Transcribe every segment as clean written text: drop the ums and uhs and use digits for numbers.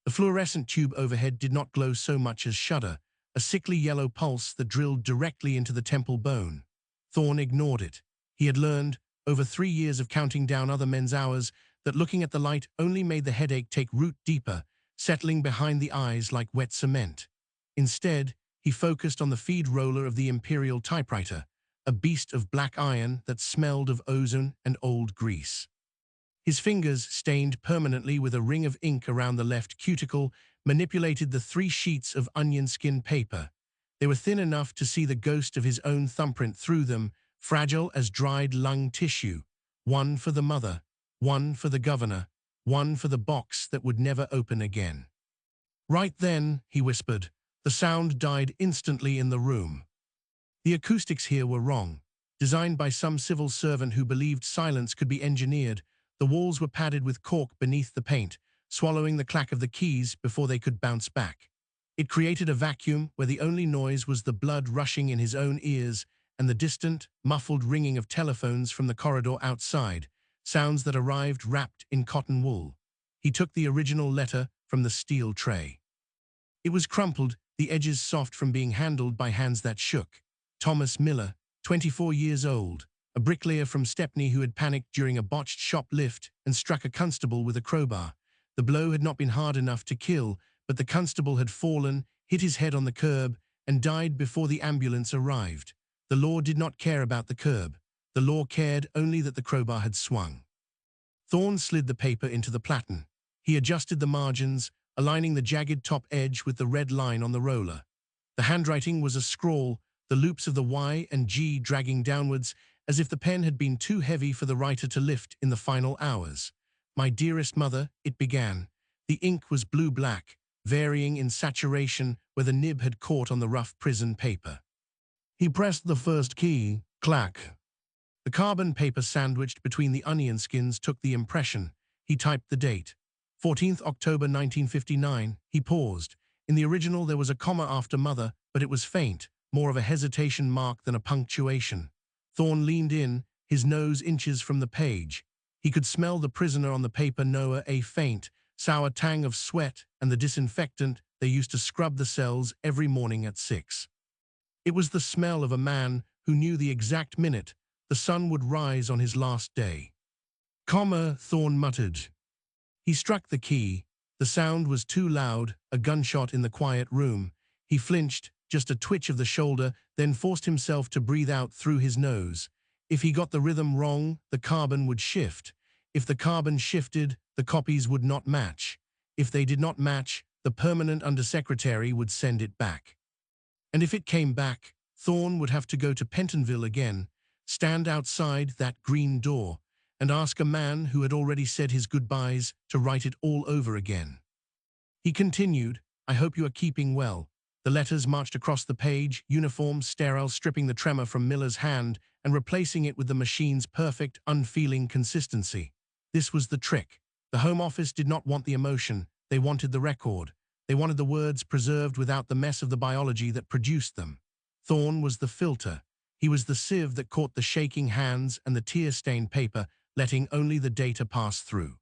The fluorescent tube overhead did not glow so much as shudder, a sickly yellow pulse that drilled directly into the temple bone. Thorne ignored it. He had learned, over 3 years of counting down other men's hours, that looking at the light only made the headache take root deeper, settling behind the eyes like wet cement. Instead, he focused on the feed roller of the Imperial typewriter, a beast of black iron that smelled of ozone and old grease. His fingers, stained permanently with a ring of ink around the left cuticle, manipulated the 3 sheets of onion skin paper. They were thin enough to see the ghost of his own thumbprint through them, fragile as dried lung tissue. One for the mother, one for the governor, one for the box that would never open again. Right then, he whispered, the sound died instantly in the room. The acoustics here were wrong. Designed by some civil servant who believed silence could be engineered, the walls were padded with cork beneath the paint, swallowing the clack of the keys before they could bounce back. It created a vacuum where the only noise was the blood rushing in his own ears and the distant, muffled ringing of telephones from the corridor outside, sounds that arrived wrapped in cotton wool. He took the original letter from the steel tray. It was crumpled, the edges soft from being handled by hands that shook. Thomas Miller, 24 years old, a bricklayer from Stepney who had panicked during a botched shop lift and struck a constable with a crowbar. The blow had not been hard enough to kill, but the constable had fallen, hit his head on the curb, and died before the ambulance arrived. The law did not care about the curb. The law cared only that the crowbar had swung. Thorne slid the paper into the platen. He adjusted the margins, aligning the jagged top edge with the red line on the roller. The handwriting was a scrawl, the loops of the Y and G dragging downwards, as if the pen had been too heavy for the writer to lift in the final hours. My dearest mother, it began. The ink was blue-black, varying in saturation where the nib had caught on the rough prison paper. He pressed the first key, clack. The carbon paper sandwiched between the onion skins took the impression. He typed the date. 14th October 1959. He paused. In the original there was a comma after mother, but it was faint, more of a hesitation mark than a punctuation. Thorne leaned in, his nose inches from the page. He could smell the prisoner on the paper know a faint, sour tang of sweat and the disinfectant they used to scrub the cells every morning at 6. It was the smell of a man who knew the exact minute the sun would rise on his last day. Comma, Thorne muttered. He struck the key. The sound was too loud, a gunshot in the quiet room. He flinched, just a twitch of the shoulder, then forced himself to breathe out through his nose. If he got the rhythm wrong, the carbon would shift. If the carbon shifted, the copies would not match. If they did not match, the permanent undersecretary would send it back. And if it came back, Thorne would have to go to Pentonville again, stand outside that green door, and ask a man who had already said his goodbyes to write it all over again. He continued, I hope you are keeping well. The letters marched across the page, uniform, sterile, stripping the tremor from Miller's hand and replacing it with the machine's perfect, unfeeling consistency. This was the trick. The Home Office did not want the emotion. They wanted the record. They wanted the words preserved without the mess of the biology that produced them. Thorne was the filter. He was the sieve that caught the shaking hands and the tear-stained paper, letting only the data pass through.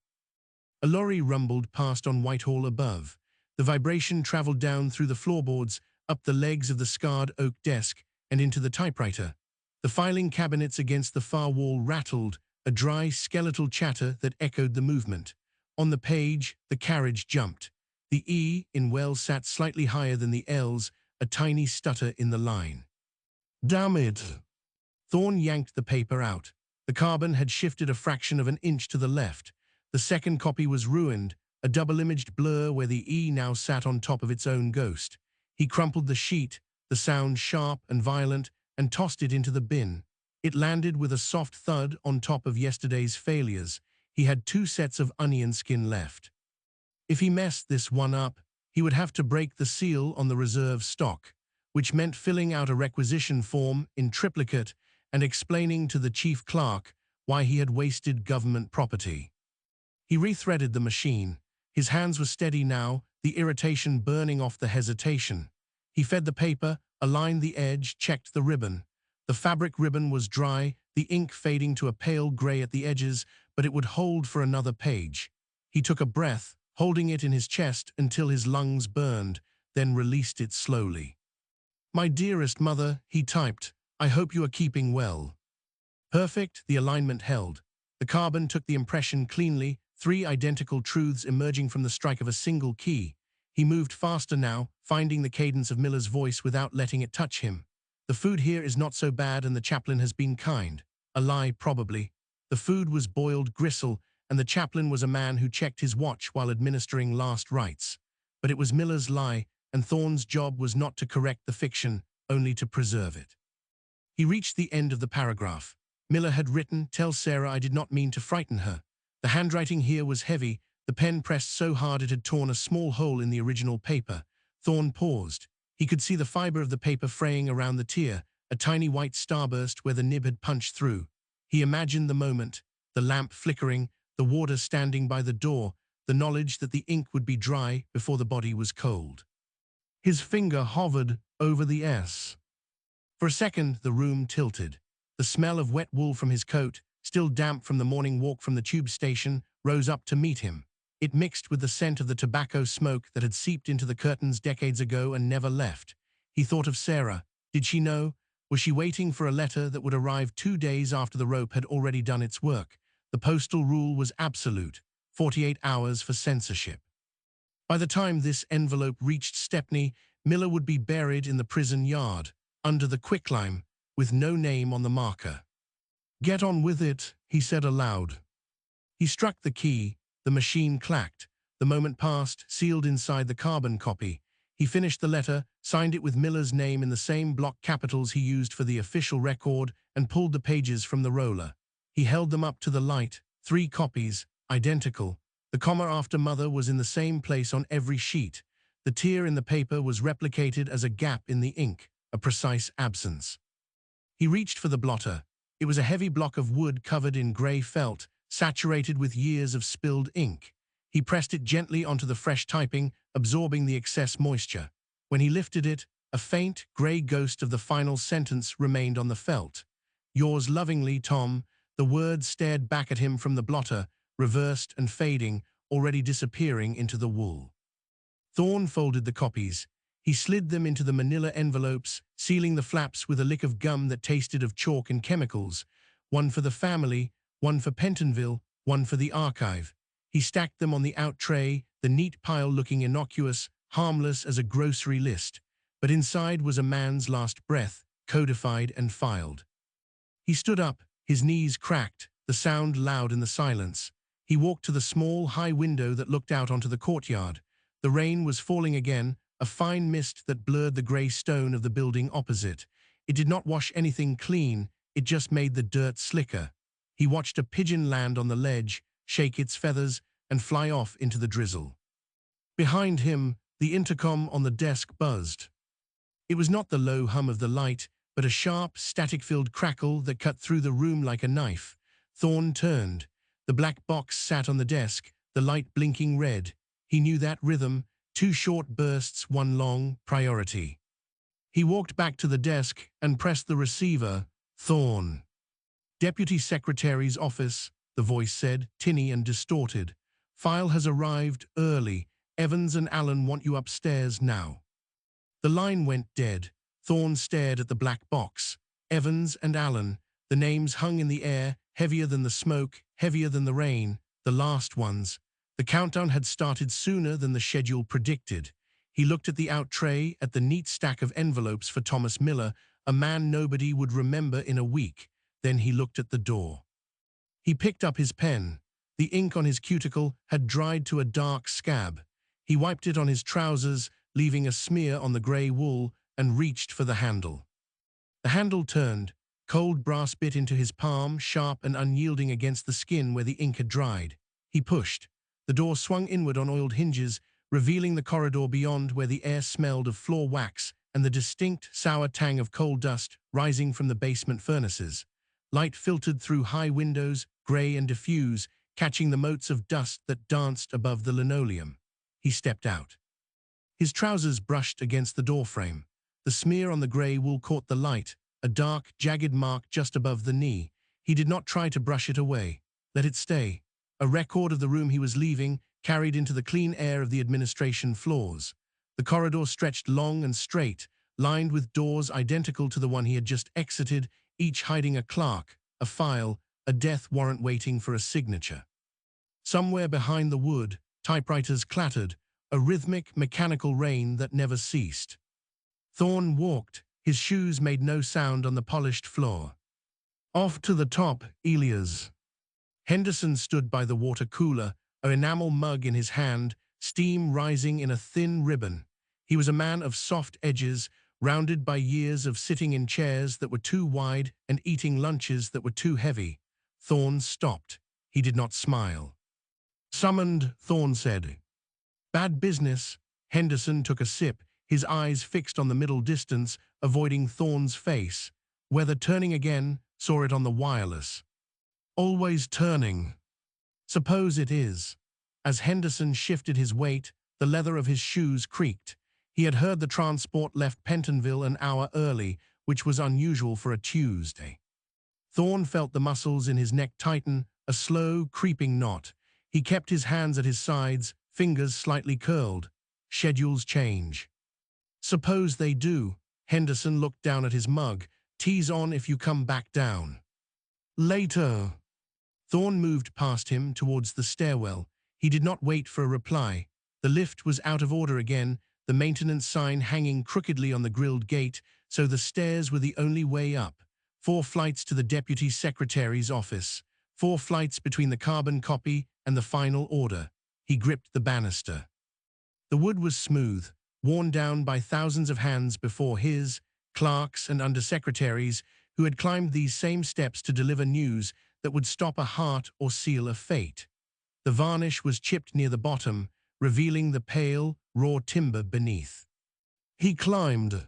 A lorry rumbled past on Whitehall above. The vibration traveled down through the floorboards, up the legs of the scarred oak desk, and into the typewriter. The filing cabinets against the far wall rattled, a dry, skeletal chatter that echoed the movement. On the page, the carriage jumped. The E in Wells sat slightly higher than the L's, a tiny stutter in the line. Damn it! Thorne yanked the paper out. The carbon had shifted a fraction of an inch to the left. The second copy was ruined, a double-imaged blur where the E now sat on top of its own ghost. He crumpled the sheet, the sound sharp and violent, and tossed it into the bin. It landed with a soft thud on top of yesterday's failures. He had 2 sets of onion skin left. If he messed this one up, he would have to break the seal on the reserve stock, which meant filling out a requisition form in triplicate and explaining to the chief clerk why he had wasted government property. He rethreaded the machine. His hands were steady now, the irritation burning off the hesitation. He fed the paper, aligned the edge, checked the ribbon. The fabric ribbon was dry, the ink fading to a pale gray at the edges, but it would hold for another page. He took a breath, holding it in his chest until his lungs burned, then released it slowly. "My dearest mother," he typed, "I hope you are keeping well." Perfect, the alignment held. The carbon took the impression cleanly, 3 identical truths emerging from the strike of a single key. He moved faster now, finding the cadence of Miller's voice without letting it touch him. "The food here is not so bad and the chaplain has been kind." A lie, probably. The food was boiled gristle, and the chaplain was a man who checked his watch while administering last rites. But it was Miller's lie, and Thorne's job was not to correct the fiction, only to preserve it. He reached the end of the paragraph. Miller had written, "Tell Sarah I did not mean to frighten her." The handwriting here was heavy, the pen pressed so hard it had torn a small hole in the original paper. Thorne paused. He could see the fiber of the paper fraying around the tear, a tiny white starburst where the nib had punched through. He imagined the moment, the lamp flickering, the warder standing by the door, the knowledge that the ink would be dry before the body was cold. His finger hovered over the S. For a second, the room tilted. The smell of wet wool from his coat, still damp from the morning walk from the tube station, rose up to meet him. It mixed with the scent of the tobacco smoke that had seeped into the curtains decades ago and never left. He thought of Sarah. Did she know? Was she waiting for a letter that would arrive 2 days after the rope had already done its work? The postal rule was absolute, 48 hours for censorship. By the time this envelope reached Stepney, Miller would be buried in the prison yard, under the quicklime, with no name on the marker. "Get on with it," he said aloud. He struck the key, the machine clacked. The moment passed, sealed inside the carbon copy. He finished the letter, signed it with Miller's name in the same block capitals he used for the official record, and pulled the pages from the roller. He held them up to the light, 3 copies, identical. The comma after mother was in the same place on every sheet. The tear in the paper was replicated as a gap in the ink, a precise absence. He reached for the blotter. It was a heavy block of wood covered in grey felt, saturated with years of spilled ink. He pressed it gently onto the fresh typing, absorbing the excess moisture. When he lifted it, a faint, grey ghost of the final sentence remained on the felt. "Yours lovingly, Tom." The words stared back at him from the blotter, reversed and fading, already disappearing into the wool. Thorne folded the copies. He slid them into the manila envelopes, sealing the flaps with a lick of gum that tasted of chalk and chemicals. One for the family, one for Pentonville, one for the archive. He stacked them on the out tray, the neat pile looking innocuous, harmless as a grocery list. But inside was a man's last breath, codified and filed. He stood up, his knees cracked, the sound loud in the silence. He walked to the small, high window that looked out onto the courtyard. The rain was falling again, a fine mist that blurred the grey stone of the building opposite. It did not wash anything clean, it just made the dirt slicker. He watched a pigeon land on the ledge, shake its feathers, and fly off into the drizzle. Behind him, the intercom on the desk buzzed. It was not the low hum of the light, but a sharp, static-filled crackle that cut through the room like a knife. Thorne turned. The black box sat on the desk, the light blinking red. He knew that rhythm, 2 short bursts, 1 long, priority. He walked back to the desk and pressed the receiver. "Thorne." "Deputy Secretary's office," the voice said, tinny and distorted. "File has arrived early. Evans and Allen want you upstairs now." The line went dead. Thorne stared at the black box. Evans and Allen. The names hung in the air, heavier than the smoke, heavier than the rain, the last ones. The countdown had started sooner than the schedule predicted. He looked at the out tray, at the neat stack of envelopes for Thomas Miller, a man nobody would remember in a week. Then he looked at the door. He picked up his pen. The ink on his cuticle had dried to a dark scab. He wiped it on his trousers, leaving a smear on the grey wool, and reached for the handle. The handle turned. Cold brass bit into his palm, sharp and unyielding against the skin where the ink had dried. He pushed. The door swung inward on oiled hinges, revealing the corridor beyond where the air smelled of floor wax and the distinct, sour tang of coal dust rising from the basement furnaces. Light filtered through high windows, grey and diffuse, catching the motes of dust that danced above the linoleum. He stepped out. His trousers brushed against the doorframe. The smear on the grey wool caught the light, a dark, jagged mark just above the knee. He did not try to brush it away. Let it stay. A record of the room he was leaving, carried into the clean air of the administration floors. The corridor stretched long and straight, lined with doors identical to the one he had just exited, each hiding a clerk, a file, a death warrant waiting for a signature. Somewhere behind the wood, typewriters clattered, a rhythmic, mechanical rain that never ceased. Thorne walked, his shoes made no sound on the polished floor. Off to the top, Elias. Henderson stood by the water cooler, an enamel mug in his hand, steam rising in a thin ribbon. He was a man of soft edges, rounded by years of sitting in chairs that were too wide and eating lunches that were too heavy. Thorne stopped. He did not smile. Summoned, Thorne said. Bad business. Henderson took a sip, his eyes fixed on the middle distance, avoiding Thorne's face. Whether turning again, saw it on the wireless. Always turning. Suppose it is. As Henderson shifted his weight, the leather of his shoes creaked. He had heard the transport left Pentonville an hour early, which was unusual for a Tuesday. Thorne felt the muscles in his neck tighten, a slow, creeping knot. He kept his hands at his sides, fingers slightly curled. Schedules change. Suppose they do. Henderson looked down at his mug. Tease on if you come back down. Later. Thorne moved past him towards the stairwell. He did not wait for a reply. The lift was out of order again, the maintenance sign hanging crookedly on the grilled gate, so the stairs were the only way up. 4 flights to the deputy secretary's office. 4 flights between the carbon copy and the final order. He gripped the banister. The wood was smooth, worn down by thousands of hands before his, clerks and undersecretaries, who had climbed these same steps to deliver news that would stop a heart or seal a fate. The varnish was chipped near the bottom, revealing the pale, raw timber beneath. He climbed.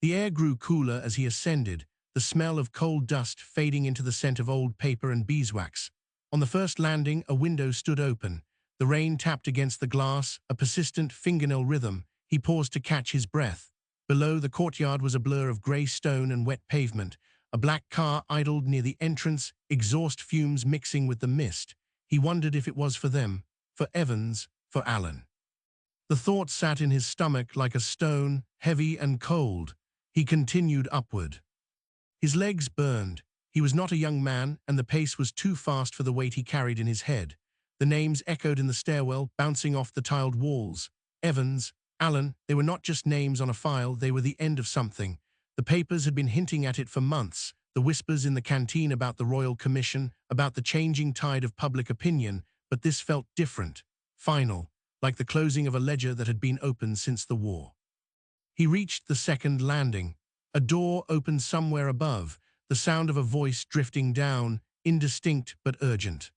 The air grew cooler as he ascended, the smell of coal dust fading into the scent of old paper and beeswax. On the first landing, a window stood open. The rain tapped against the glass, a persistent fingernail rhythm. He paused to catch his breath. Below, the courtyard was a blur of grey stone and wet pavement. A black car idled near the entrance, exhaust fumes mixing with the mist. He wondered if it was for them, for Evans, for Allen. The thought sat in his stomach like a stone, heavy and cold. He continued upward. His legs burned. He was not a young man, and the pace was too fast for the weight he carried in his head. The names echoed in the stairwell, bouncing off the tiled walls. Evans, Allen, they were not just names on a file, they were the end of something. The papers had been hinting at it for months, the whispers in the canteen about the Royal Commission, about the changing tide of public opinion, but this felt different, final, like the closing of a ledger that had been open since the war. He reached the second landing. A door opened somewhere above, the sound of a voice drifting down, indistinct but urgent.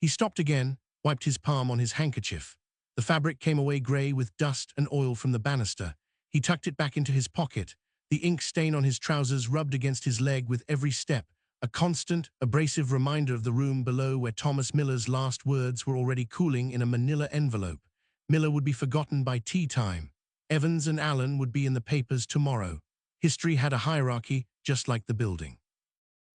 He stopped again, wiped his palm on his handkerchief. The fabric came away grey with dust and oil from the banister. He tucked it back into his pocket. The ink stain on his trousers rubbed against his leg with every step, a constant, abrasive reminder of the room below where Thomas Miller's last words were already cooling in a manila envelope. Miller would be forgotten by tea time. Evans and Allen would be in the papers tomorrow. History had a hierarchy, just like the building.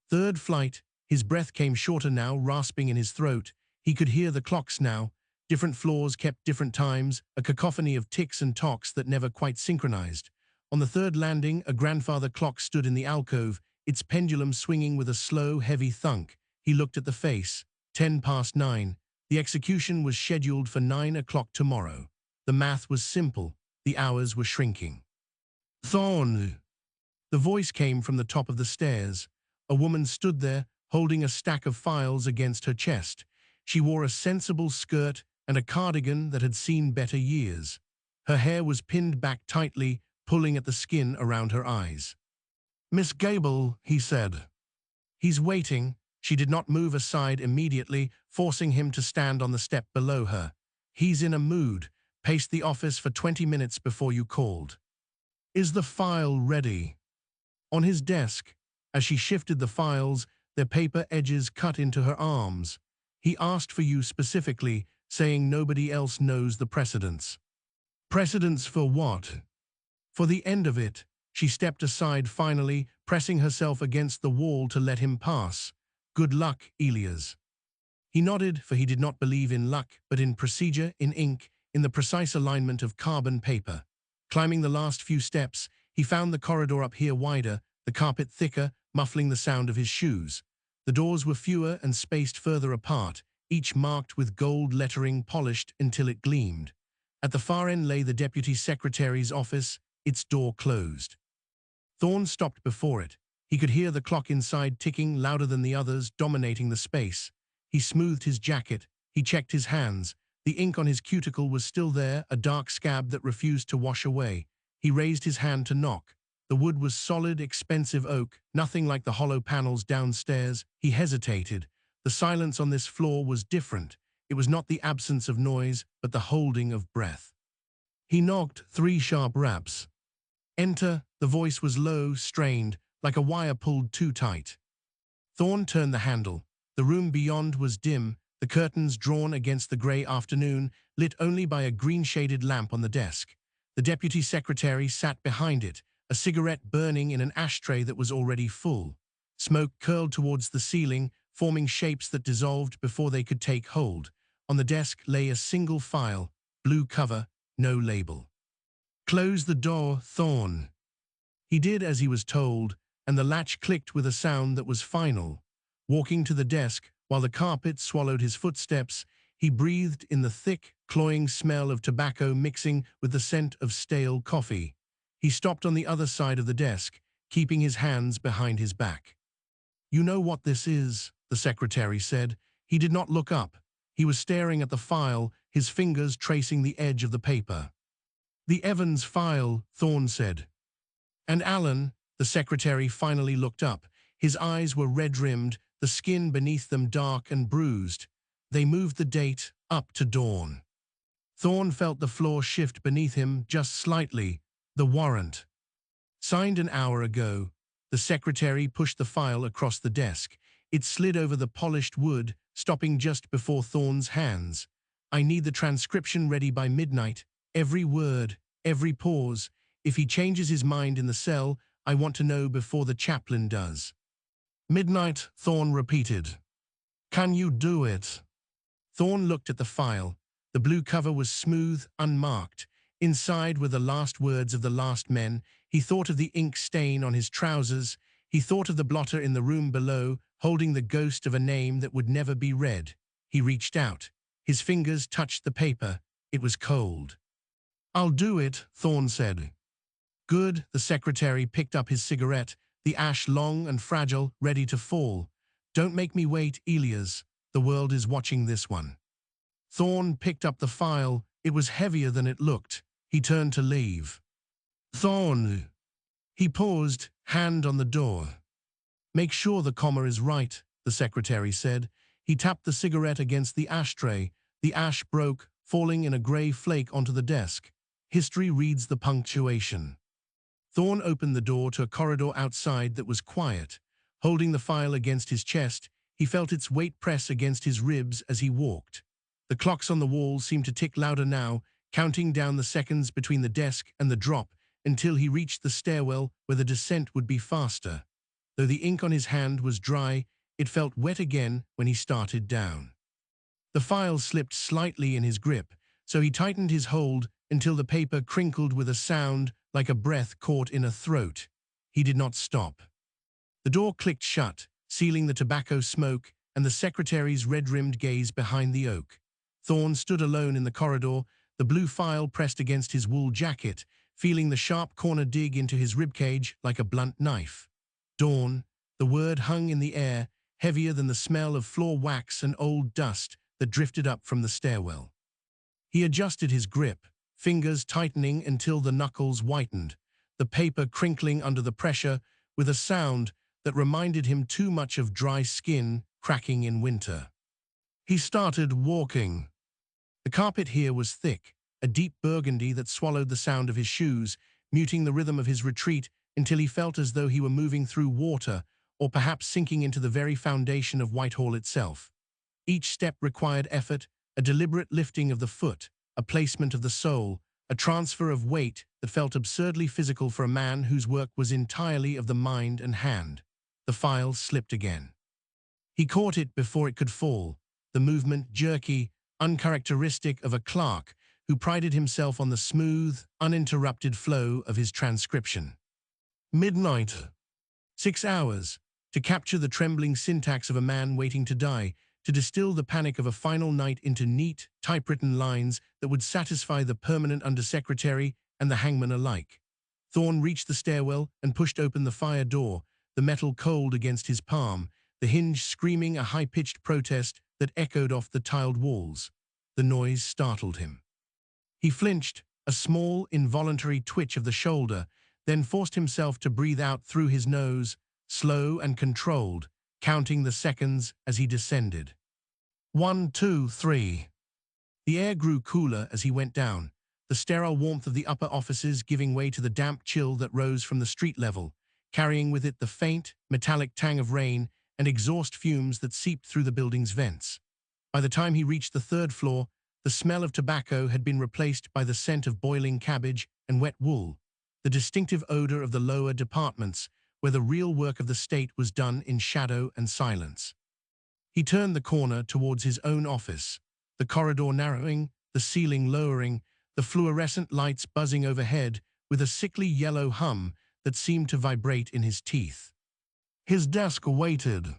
Third flight. His breath came shorter now, rasping in his throat. He could hear the clocks now. Different floors kept different times, a cacophony of ticks and tocks that never quite synchronized. On the third landing, a grandfather clock stood in the alcove, its pendulum swinging with a slow, heavy thunk. He looked at the face. 9:10. The execution was scheduled for 9 o'clock tomorrow. The math was simple. The hours were shrinking. Thorne! The voice came from the top of the stairs. A woman stood there, holding a stack of files against her chest. She wore a sensible skirt and a cardigan that had seen better years. Her hair was pinned back tightly, pulling at the skin around her eyes. "Miss Gable," he said. "He's waiting." She did not move aside immediately, forcing him to stand on the step below her. "He's in a mood. Paced the office for 20 minutes before you called." "Is the file ready?" On his desk, as she shifted the files, their paper edges cut into her arms. "He asked for you specifically, saying nobody else knows the precedents." "Precedents for what?" "For the end of it." She stepped aside finally, pressing herself against the wall to let him pass. "Good luck, Elias." He nodded, for he did not believe in luck, but in procedure, in ink, in the precise alignment of carbon paper. Climbing the last few steps, he found the corridor up here wider, the carpet thicker, muffling the sound of his shoes. The doors were fewer and spaced further apart, each marked with gold lettering polished until it gleamed. At the far end lay the deputy secretary's office, its door closed. Thorne stopped before it. He could hear the clock inside ticking louder than the others, dominating the space. He smoothed his jacket. He checked his hands. The ink on his cuticle was still there, a dark scab that refused to wash away. He raised his hand to knock. The wood was solid, expensive oak, nothing like the hollow panels downstairs. He hesitated. The silence on this floor was different. It was not the absence of noise, but the holding of breath. He knocked 3 sharp raps. Enter. The voice was low, strained, like a wire pulled too tight. Thorne turned the handle. The room beyond was dim, the curtains drawn against the grey afternoon, lit only by a green-shaded lamp on the desk. The deputy secretary sat behind it, a cigarette burning in an ashtray that was already full. Smoke curled towards the ceiling, forming shapes that dissolved before they could take hold. On the desk lay a single file, blue cover, no label. "Close the door, Thorne." He did as he was told, and the latch clicked with a sound that was final. Walking to the desk, while the carpet swallowed his footsteps, he breathed in the thick, cloying smell of tobacco mixing with the scent of stale coffee. He stopped on the other side of the desk, keeping his hands behind his back. "You know what this is," the secretary said. He did not look up. He was staring at the file, his fingers tracing the edge of the paper. "The Evans file," Thorne said. "And Alan," the secretary finally looked up. His eyes were red-rimmed, the skin beneath them dark and bruised. They moved the date up to dawn. Thorne felt the floor shift beneath him just slightly. The warrant. "Signed an hour ago." The secretary pushed the file across the desk. It slid over the polished wood, stopping just before Thorne's hands. "I need the transcription ready by midnight. Every word, every pause. If he changes his mind in the cell, I want to know before the chaplain does." "Midnight," Thorne repeated. "Can you do it?" Thorne looked at the file. The blue cover was smooth, unmarked. Inside were the last words of the last men. He thought of the ink stain on his trousers. He thought of the blotter in the room below, holding the ghost of a name that would never be read. He reached out. His fingers touched the paper. It was cold. "I'll do it," Thorne said. "Good." The secretary picked up his cigarette, the ash long and fragile, ready to fall. "Don't make me wait, Elias. The world is watching this one." Thorne picked up the file. It was heavier than it looked. He turned to leave. "Thorne." He paused, hand on the door. "Make sure the comma is right," the secretary said. He tapped the cigarette against the ashtray. The ash broke, falling in a grey flake onto the desk. "History reads the punctuation." Thorne opened the door to a corridor outside that was quiet. Holding the file against his chest, he felt its weight press against his ribs as he walked. The clocks on the wall seemed to tick louder now, counting down the seconds between the desk and the drop until he reached the stairwell where the descent would be faster. Though the ink on his hand was dry, it felt wet again when he started down. The file slipped slightly in his grip, so he tightened his hold until the paper crinkled with a sound like a breath caught in a throat. He did not stop. The door clicked shut, sealing the tobacco smoke and the secretary's red-rimmed gaze behind the oak. Thorne stood alone in the corridor, the blue file pressed against his wool jacket, feeling the sharp corner dig into his ribcage like a blunt knife. Dawn. The word hung in the air, heavier than the smell of floor wax and old dust that drifted up from the stairwell. He adjusted his grip, fingers tightening until the knuckles whitened, the paper crinkling under the pressure with a sound that reminded him too much of dry skin cracking in winter. He started walking. The carpet here was thick, a deep burgundy that swallowed the sound of his shoes, muting the rhythm of his retreat until he felt as though he were moving through water or perhaps sinking into the very foundation of Whitehall itself. Each step required effort, a deliberate lifting of the foot, a placement of the sole, a transfer of weight that felt absurdly physical for a man whose work was entirely of the mind and hand. The file slipped again. He caught it before it could fall. the movement jerky, uncharacteristic of a clerk who prided himself on the smooth, uninterrupted flow of his transcription. Midnight. 6 hours. To capture the trembling syntax of a man waiting to die, to distill the panic of a final night into neat, typewritten lines that would satisfy the permanent undersecretary and the hangman alike. Thorne reached the stairwell and pushed open the fire door, the metal cold against his palm, the hinge screaming a high-pitched protest that echoed off the tiled walls. The noise startled him. He flinched, a small, involuntary twitch of the shoulder, then forced himself to breathe out through his nose, slow and controlled, counting the seconds as he descended. 1, 2, 3. The air grew cooler as he went down, the sterile warmth of the upper offices giving way to the damp chill that rose from the street level, carrying with it the faint, metallic tang of rain and exhaust fumes that seeped through the building's vents. By the time he reached the third floor, the smell of tobacco had been replaced by the scent of boiling cabbage and wet wool, the distinctive odor of the lower departments, where the real work of the state was done in shadow and silence. He turned the corner towards his own office, the corridor narrowing, the ceiling lowering, the fluorescent lights buzzing overhead with a sickly yellow hum that seemed to vibrate in his teeth. His desk awaited.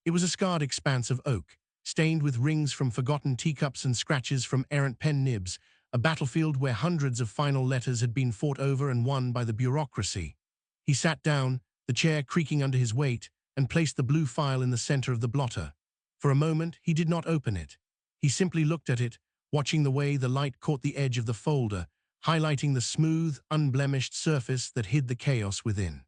It was a scarred expanse of oak, stained with rings from forgotten teacups and scratches from errant pen nibs, a battlefield where hundreds of final letters had been fought over and won by the bureaucracy. He sat down, the chair creaking under his weight, and placed the blue file in the center of the blotter. For a moment, he did not open it. He simply looked at it, watching the way the light caught the edge of the folder, highlighting the smooth, unblemished surface that hid the chaos within.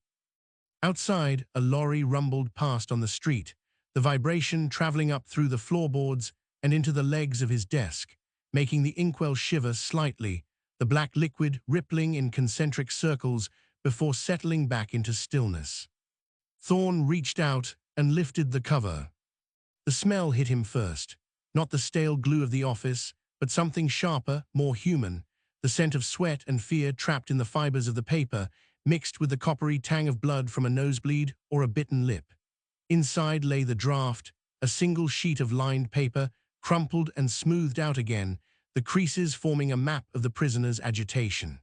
Outside, a lorry rumbled past on the street, the vibration traveling up through the floorboards and into the legs of his desk, making the inkwell shiver slightly, the black liquid rippling in concentric circles before settling back into stillness. Thorne reached out and lifted the cover. The smell hit him first, not the stale glue of the office, but something sharper, more human, the scent of sweat and fear trapped in the fibers of the paper, mixed with the coppery tang of blood from a nosebleed or a bitten lip. Inside lay the draft, a single sheet of lined paper, crumpled and smoothed out again, the creases forming a map of the prisoner's agitation.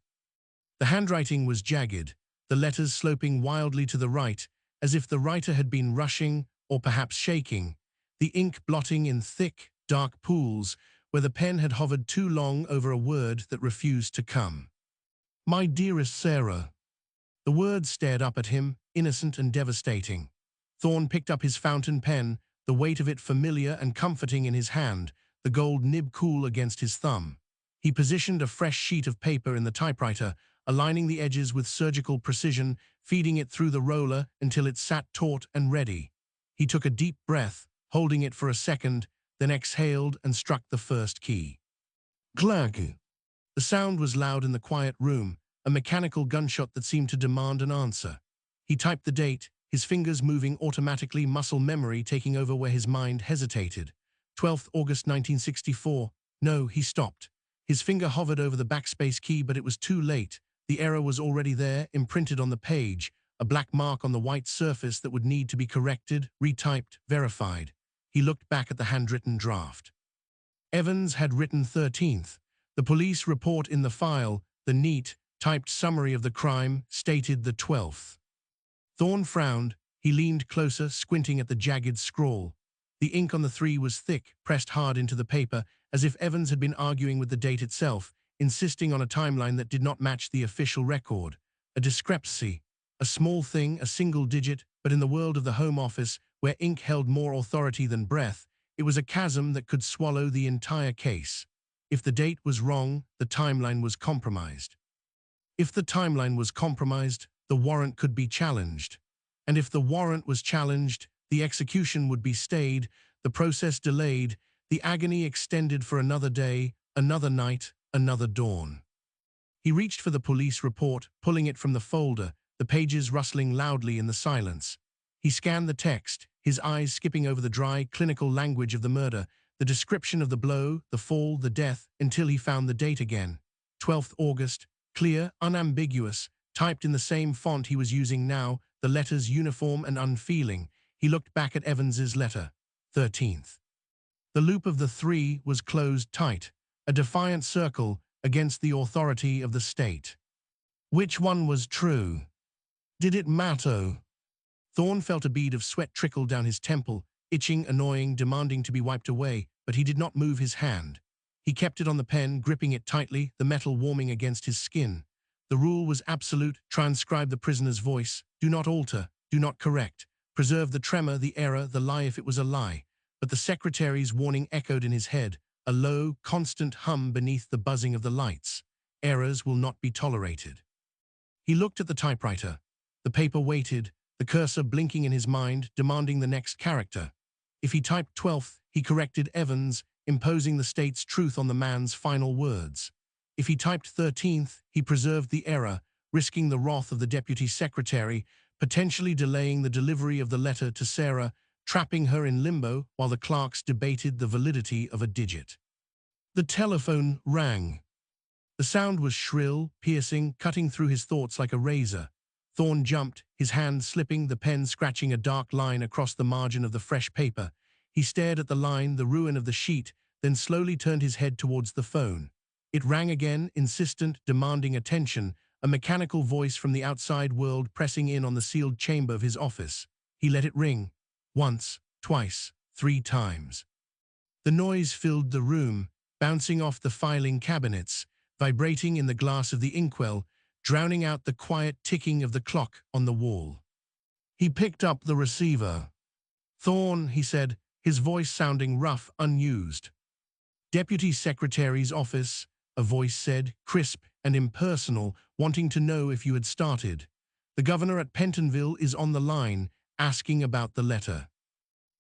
The handwriting was jagged, the letters sloping wildly to the right, as if the writer had been rushing or perhaps shaking, the ink blotting in thick, dark pools where the pen had hovered too long over a word that refused to come. "My dearest Sarah." The words stared up at him, innocent and devastating. Thorne picked up his fountain pen, the weight of it familiar and comforting in his hand, the gold nib cool against his thumb. He positioned a fresh sheet of paper in the typewriter, aligning the edges with surgical precision, feeding it through the roller until it sat taut and ready. He took a deep breath, holding it for a second, then exhaled and struck the first key. Clerk. The sound was loud in the quiet room, a mechanical gunshot that seemed to demand an answer. He typed the date, his fingers moving automatically, muscle memory taking over where his mind hesitated. 12th August 1964. No, he stopped. His finger hovered over the backspace key, but it was too late. The error was already there, imprinted on the page, a black mark on the white surface that would need to be corrected, retyped, verified. He looked back at the handwritten draft. Evans had written 13th. The police report in the file, the neat, typed summary of the crime, stated the 12th. Thorne frowned. He leaned closer, squinting at the jagged scrawl. The ink on the 3 was thick, pressed hard into the paper, as if Evans had been arguing with the date itself, insisting on a timeline that did not match the official record. A discrepancy, a small thing, a single digit, but in the world of the Home Office, where ink held more authority than breath, it was a chasm that could swallow the entire case. If the date was wrong, the timeline was compromised. If the timeline was compromised, the warrant could be challenged. And if the warrant was challenged, the execution would be stayed, the process delayed, the agony extended for another day, another night, another dawn. He reached for the police report, pulling it from the folder, the pages rustling loudly in the silence. He scanned the text, his eyes skipping over the dry, clinical language of the murder, the description of the blow, the fall, the death, until he found the date again. 12th August, clear, unambiguous, typed in the same font he was using now, the letters uniform and unfeeling. He looked back at Evans's letter. 13th. The loop of the three was closed tight, a defiant circle against the authority of the state. Which one was true? Did it matter? Thorne felt a bead of sweat trickle down his temple, itching, annoying, demanding to be wiped away, but he did not move his hand. He kept it on the pen, gripping it tightly, the metal warming against his skin. The rule was absolute: transcribe the prisoner's voice, do not alter, do not correct, preserve the tremor, the error, the lie if it was a lie. But the secretary's warning echoed in his head, a low, constant hum beneath the buzzing of the lights. Errors will not be tolerated. He looked at the typewriter. The paper waited, the cursor blinking in his mind, demanding the next character. If he typed 12th, he corrected Evans, imposing the state's truth on the man's final words. If he typed 13th, he preserved the error, risking the wrath of the deputy secretary, potentially delaying the delivery of the letter to Sarah, trapping her in limbo while the clerks debated the validity of a digit. The telephone rang. The sound was shrill, piercing, cutting through his thoughts like a razor. Thorne jumped, his hand slipping, the pen scratching a dark line across the margin of the fresh paper. He stared at the line, the ruin of the sheet, then slowly turned his head towards the phone. It rang again, insistent, demanding attention, a mechanical voice from the outside world pressing in on the sealed chamber of his office. He let it ring. Once, twice, 3 times. The noise filled the room, bouncing off the filing cabinets, vibrating in the glass of the inkwell, drowning out the quiet ticking of the clock on the wall. He picked up the receiver. "Thorne," he said, his voice sounding rough, unused. "Deputy Secretary's office," a voice said, crisp and impersonal, "wanting to know if you had started. The governor at Pentonville is on the line, asking about the letter."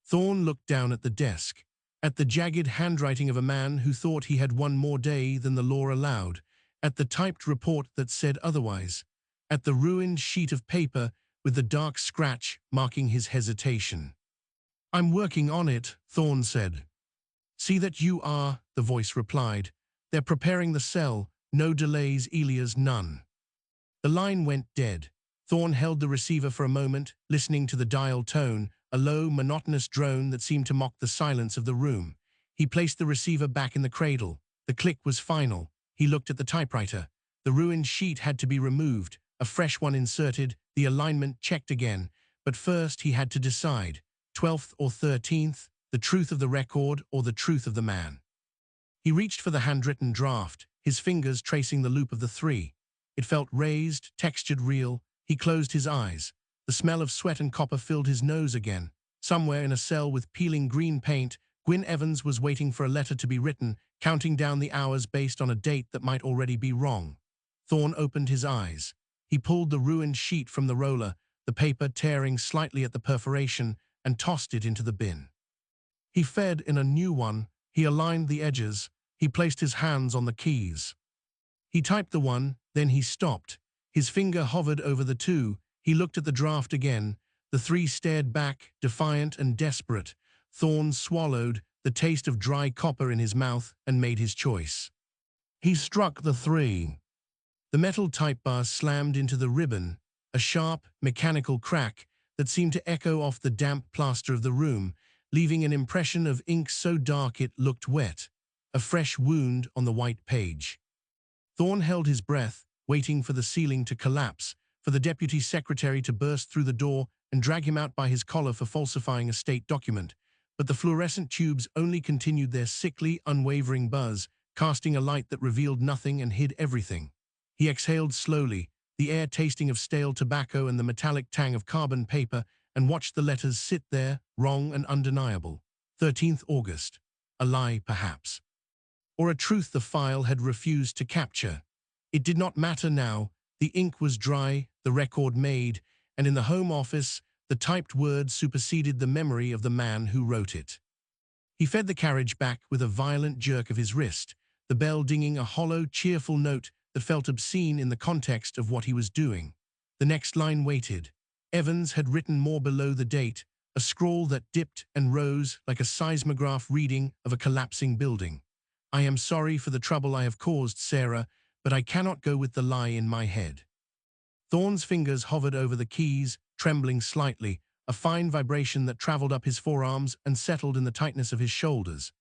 Thorne looked down at the desk, at the jagged handwriting of a man who thought he had one more day than the law allowed, at the typed report that said otherwise, at the ruined sheet of paper with the dark scratch marking his hesitation. "I'm working on it," Thorne said. "See that you are," the voice replied. "They're preparing the cell. No delays, Elias, none." The line went dead. Thorne held the receiver for a moment, listening to the dial tone, a low, monotonous drone that seemed to mock the silence of the room. He placed the receiver back in the cradle. The click was final. He looked at the typewriter. The ruined sheet had to be removed, a fresh one inserted, the alignment checked again. But first he had to decide, 12th or 13th, the truth of the record or the truth of the man. He reached for the handwritten draft, his fingers tracing the loop of the 3. It felt raised, textured, real. He closed his eyes. The smell of sweat and copper filled his nose again. Somewhere in a cell with peeling green paint, Gwynne Evans was waiting for a letter to be written, counting down the hours based on a date that might already be wrong. Thorne opened his eyes. He pulled the ruined sheet from the roller, the paper tearing slightly at the perforation, and tossed it into the bin. He fed in a new one. He aligned the edges. He placed his hands on the keys. He typed the 1, then he stopped. His finger hovered over the 2. He looked at the draft again. The 3 stared back, defiant and desperate. Thorne swallowed, the taste of dry copper in his mouth, and made his choice. He struck the 3. The metal type bar slammed into the ribbon, a sharp, mechanical crack that seemed to echo off the damp plaster of the room, leaving an impression of ink so dark it looked wet, a fresh wound on the white page. Thorne held his breath, waiting for the ceiling to collapse, for the deputy secretary to burst through the door and drag him out by his collar for falsifying a state document. But the fluorescent tubes only continued their sickly, unwavering buzz, casting a light that revealed nothing and hid everything. He exhaled slowly, the air tasting of stale tobacco and the metallic tang of carbon paper, and watched the letters sit there, wrong and undeniable. 13th August. A lie, perhaps. Or a truth the file had refused to capture. It did not matter now. The ink was dry, the record made, and in the Home Office, the typed words superseded the memory of the man who wrote it. He fed the carriage back with a violent jerk of his wrist, the bell dinging a hollow, cheerful note that felt obscene in the context of what he was doing. The next line waited. Evans had written more below the date, a scrawl that dipped and rose like a seismograph reading of a collapsing building. "I am sorry for the trouble I have caused, Sarah, but I cannot go with the lie in my head." Thorne's fingers hovered over the keys, trembling slightly, a fine vibration that traveled up his forearms and settled in the tightness of his shoulders.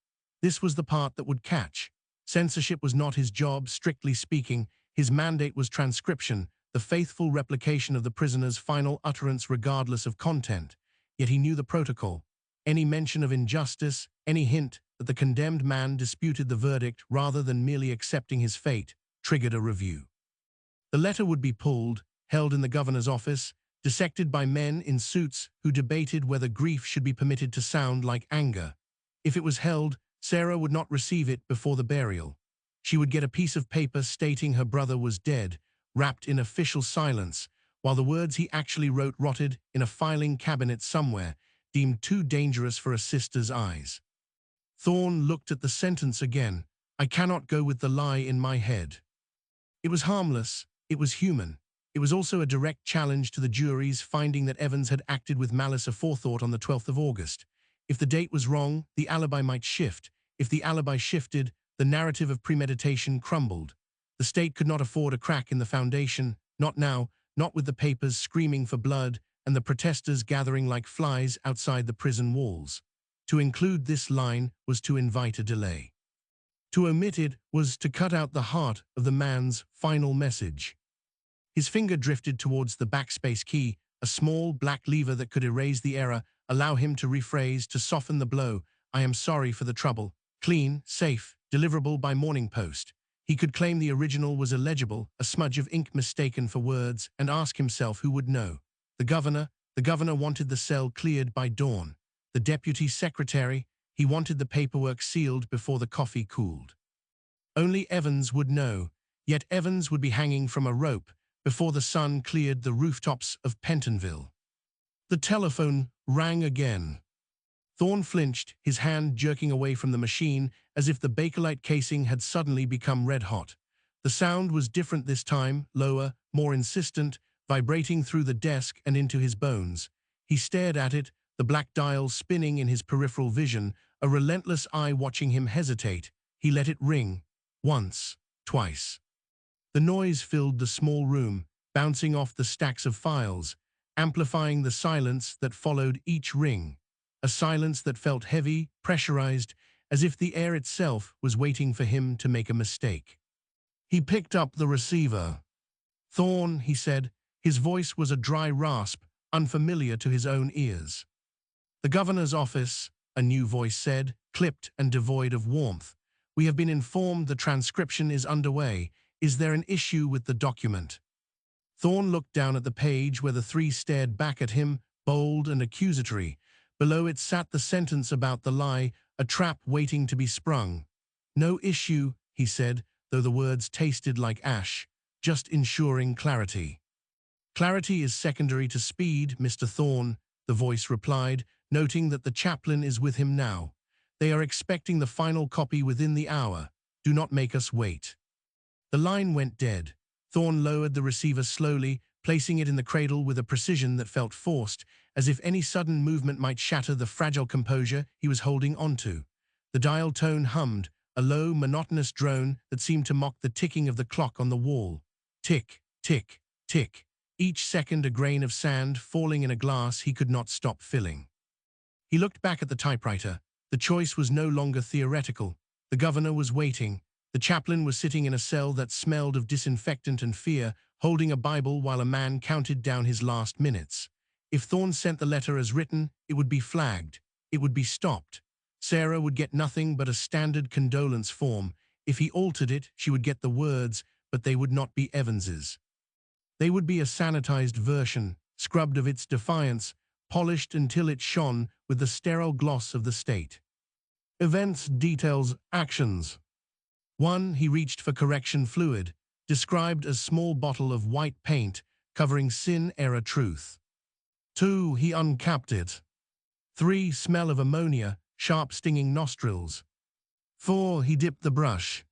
This was the part that would catch. Censorship was not his job, strictly speaking. His mandate was transcription, the faithful replication of the prisoner's final utterance regardless of content. Yet he knew the protocol. Any mention of injustice, any hint that the condemned man disputed the verdict rather than merely accepting his fate, triggered a review. The letter would be pulled, held in the governor's office, dissected by men in suits who debated whether grief should be permitted to sound like anger. If it was held, Sarah would not receive it before the burial. She would get a piece of paper stating her brother was dead, wrapped in official silence, while the words he actually wrote rotted in a filing cabinet somewhere, deemed too dangerous for a sister's eyes. Thorne looked at the sentence again. I cannot go with the lie in my head. It was harmless. It was human. It was also a direct challenge to the jury's finding that Evans had acted with malice aforethought on the 12th of August. If the date was wrong, the alibi might shift. If the alibi shifted, the narrative of premeditation crumbled. The state could not afford a crack in the foundation, not now, not with the papers screaming for blood and the protesters gathering like flies outside the prison walls. To include this line was to invite a delay. To omit it was to cut out the heart of the man's final message. His finger drifted towards the backspace key, a small black lever that could erase the error, allow him to rephrase, to soften the blow. I am sorry for the trouble. Clean, safe, deliverable by morning post. He could claim the original was illegible, a smudge of ink mistaken for words, and ask himself who would know. The governor wanted the cell cleared by dawn. The deputy secretary, he wanted the paperwork sealed before the coffee cooled. Only Evans would know, yet Evans would be hanging from a rope before the sun cleared the rooftops of Pentonville. The telephone rang again. Thorne flinched, his hand jerking away from the machine as if the Bakelite casing had suddenly become red-hot. The sound was different this time, lower, more insistent, vibrating through the desk and into his bones. He stared at it, the black dial spinning in his peripheral vision, a relentless eye watching him hesitate. He let it ring. Once, twice. The noise filled the small room, bouncing off the stacks of files, amplifying the silence that followed each ring. A silence that felt heavy, pressurized, as if the air itself was waiting for him to make a mistake. He picked up the receiver. Thorne, he said. His voice was a dry rasp, unfamiliar to his own ears. The governor's office, a new voice said, clipped and devoid of warmth. We have been informed the transcription is underway. Is there an issue with the document? Thorne looked down at the page where the three stared back at him, bold and accusatory. Below it sat the sentence about the lie, a trap waiting to be sprung. No issue, he said, though the words tasted like ash, just ensuring clarity. Clarity is secondary to speed, Mr. Thorne, the voice replied, noting that the chaplain is with him now. They are expecting the final copy within the hour. Do not make us wait. The line went dead. Thorne lowered the receiver slowly, placing it in the cradle with a precision that felt forced, as if any sudden movement might shatter the fragile composure he was holding onto. The dial tone hummed, a low, monotonous drone that seemed to mock the ticking of the clock on the wall. Tick, tick, tick. Each second a grain of sand falling in a glass he could not stop filling. He looked back at the typewriter. The choice was no longer theoretical. The governor was waiting. The chaplain was sitting in a cell that smelled of disinfectant and fear, holding a Bible while a man counted down his last minutes. If Thorne sent the letter as written, it would be flagged. It would be stopped. Sarah would get nothing but a standard condolence form. If he altered it, she would get the words, but they would not be Evans's. They would be a sanitized version, scrubbed of its defiance, polished until it shone with the sterile gloss of the state. Events, details, actions. 1. He reached for correction fluid, described as small bottle of white paint covering sin, error, truth. 2. He uncapped it. 3. Smell of ammonia, sharp stinging nostrils. 4. He dipped the brush.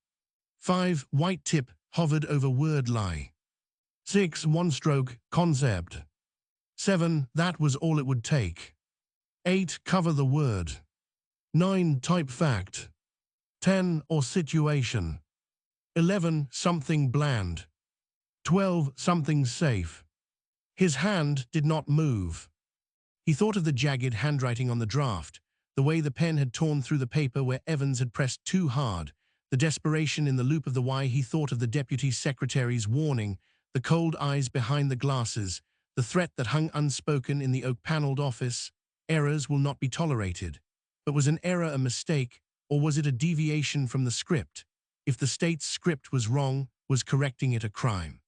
5. White tip hovered over word lie. 6. One stroke, concept. 7. That was all it would take. 8. Cover the word. 9. Type fact. 10. Or situation. 11. Something bland. 12. Something safe. His hand did not move. He thought of the jagged handwriting on the draft, the way the pen had torn through the paper where Evans had pressed too hard, the desperation in the loop of the why he thought of the deputy secretary's warning, the cold eyes behind the glasses, the threat that hung unspoken in the oak-paneled office. Errors will not be tolerated. But was an error a mistake, or was it a deviation from the script? If the state's script was wrong, was correcting it a crime?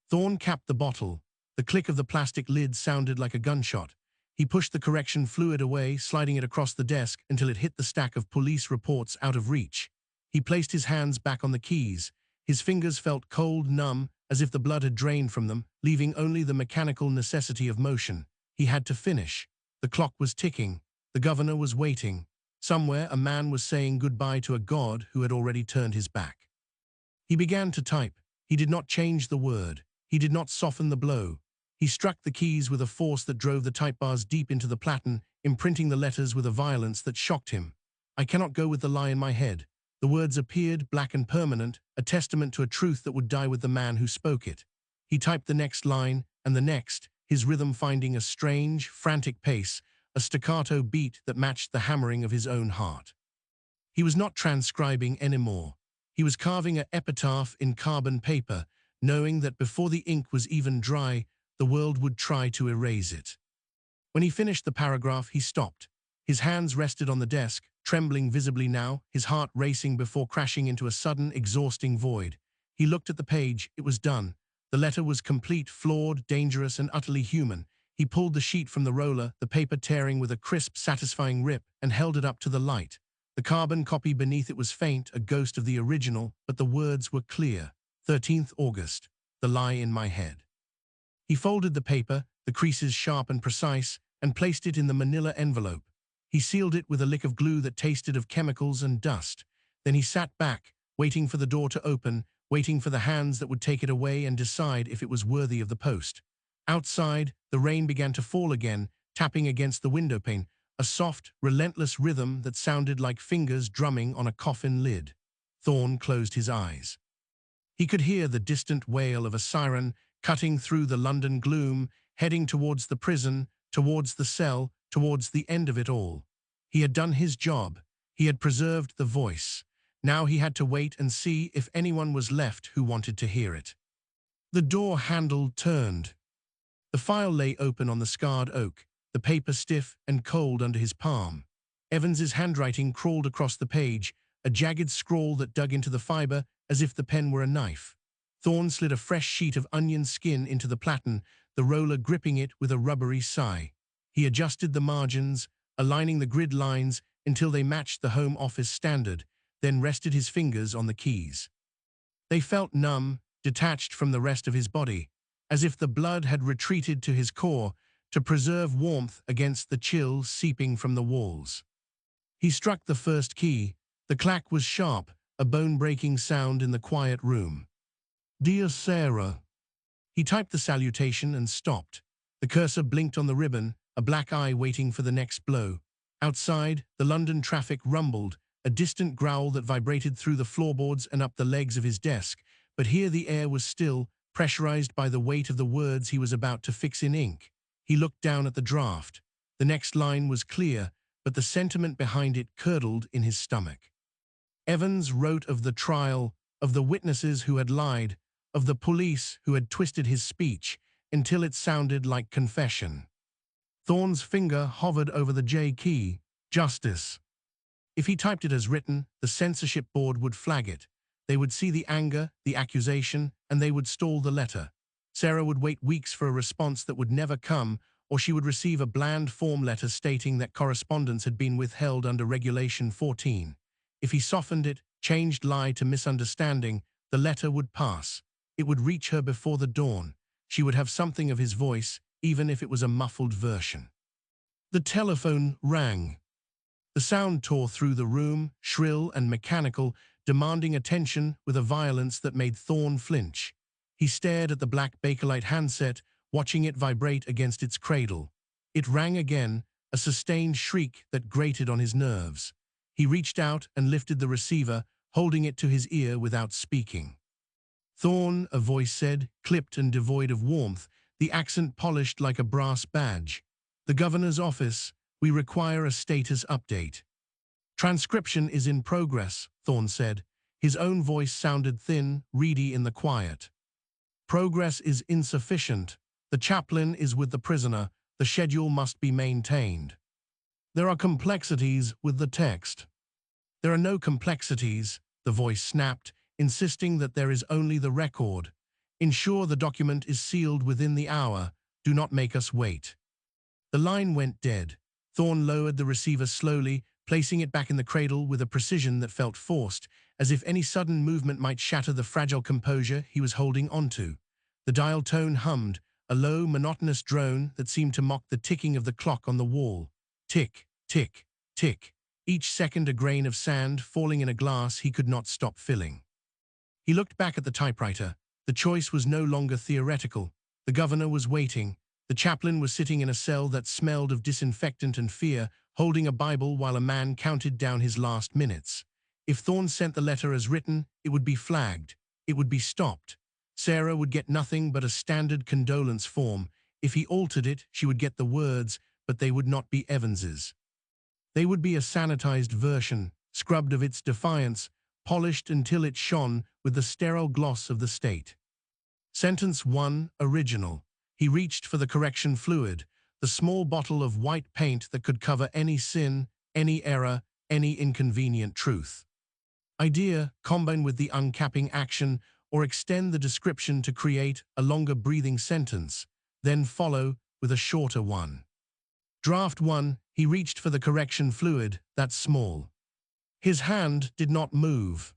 Thorne capped the bottle. The click of the plastic lid sounded like a gunshot. He pushed the correction fluid away, sliding it across the desk until it hit the stack of police reports out of reach. He placed his hands back on the keys. His fingers felt cold, numb, as if the blood had drained from them, leaving only the mechanical necessity of motion. He had to finish. The clock was ticking. The governor was waiting. Somewhere, a man was saying goodbye to a god who had already turned his back. He began to type. He did not change the word. He did not soften the blow. He struck the keys with a force that drove the type bars deep into the platen, imprinting the letters with a violence that shocked him. I cannot go with the lie in my head. The words appeared, black and permanent, a testament to a truth that would die with the man who spoke it. He typed the next line, and the next, his rhythm finding a strange, frantic pace, a staccato beat that matched the hammering of his own heart. He was not transcribing anymore. He was carving an epitaph in carbon paper, knowing that before the ink was even dry, the world would try to erase it. When he finished the paragraph, he stopped. His hands rested on the desk, trembling visibly now, his heart racing before crashing into a sudden, exhausting void. He looked at the page. It was done. The letter was complete, flawed, dangerous, and utterly human. He pulled the sheet from the roller, the paper tearing with a crisp, satisfying rip, and held it up to the light. The carbon copy beneath it was faint, a ghost of the original, but the words were clear. 13th August. The lie in my head. He folded the paper, the creases sharp and precise, and placed it in the manila envelope. He sealed it with a lick of glue that tasted of chemicals and dust. Then he sat back, waiting for the door to open, waiting for the hands that would take it away and decide if it was worthy of the post. Outside, the rain began to fall again, tapping against the windowpane, a soft, relentless rhythm that sounded like fingers drumming on a coffin lid. Thorne closed his eyes. He could hear the distant wail of a siren cutting through the London gloom, heading towards the prison, towards the cell, towards the end of it all. He had done his job. He had preserved the voice. Now he had to wait and see if anyone was left who wanted to hear it. The door handle turned. The file lay open on the scarred oak, the paper stiff and cold under his palm. Evans's handwriting crawled across the page, a jagged scrawl that dug into the fiber as if the pen were a knife. Thorne slid a fresh sheet of onion skin into the platen, the roller gripping it with a rubbery sigh. He adjusted the margins, aligning the grid lines until they matched the Home Office standard, then rested his fingers on the keys. They felt numb, detached from the rest of his body, as if the blood had retreated to his core to preserve warmth against the chill seeping from the walls. He struck the first key. The clack was sharp, a bone-breaking sound in the quiet room. Dear Sarah. He typed the salutation and stopped. The cursor blinked on the ribbon, a black eye waiting for the next blow. Outside, the London traffic rumbled, a distant growl that vibrated through the floorboards and up the legs of his desk, but here the air was still, pressurized by the weight of the words he was about to fix in ink. He looked down at the draft. The next line was clear, but the sentiment behind it curdled in his stomach. Evans wrote of the trial, of the witnesses who had lied, of the police who had twisted his speech until it sounded like confession. Thorne's finger hovered over the J key, justice. If he typed it as written, the censorship board would flag it. They would see the anger, the accusation, and they would stall the letter. Sarah would wait weeks for a response that would never come, or she would receive a bland form letter stating that correspondence had been withheld under Regulation 14. If he softened it, changed lie to misunderstanding, the letter would pass. It would reach her before the dawn. She would have something of his voice, even if it was a muffled version. The telephone rang. The sound tore through the room, shrill and mechanical, demanding attention with a violence that made Thorne flinch. He stared at the black Bakelite handset, watching it vibrate against its cradle. It rang again, a sustained shriek that grated on his nerves. He reached out and lifted the receiver, holding it to his ear without speaking. Thorne, a voice said, clipped and devoid of warmth, the accent polished like a brass badge. The governor's office. We require a status update. Transcription is in progress, Thorne said. His own voice sounded thin, reedy in the quiet. Progress is insufficient. The chaplain is with the prisoner. The schedule must be maintained. There are complexities with the text. There are no complexities, the voice snapped, insisting that there is only the record. Ensure the document is sealed within the hour. Do not make us wait. The line went dead. Thorne lowered the receiver slowly, placing it back in the cradle with a precision that felt forced, as if any sudden movement might shatter the fragile composure he was holding onto. The dial tone hummed, a low, monotonous drone that seemed to mock the ticking of the clock on the wall. Tick, tick, tick. Each second a grain of sand falling in a glass he could not stop filling. He looked back at the typewriter. The choice was no longer theoretical. The governor was waiting. The chaplain was sitting in a cell that smelled of disinfectant and fear, holding a Bible while a man counted down his last minutes. If Thorne sent the letter as written, it would be flagged. It would be stopped. Sarah would get nothing but a standard condolence form. If he altered it, she would get the words, but they would not be Evans's. They would be a sanitized version, scrubbed of its defiance, polished until it shone with the sterile gloss of the state. Sentence 1, original. He reached for the correction fluid, the small bottle of white paint that could cover any sin, any error, any inconvenient truth. Idea, combine with the uncapping action, or extend the description to create a longer breathing sentence, then follow with a shorter one. Draft 1, he reached for the correction fluid, that's small. His hand did not move.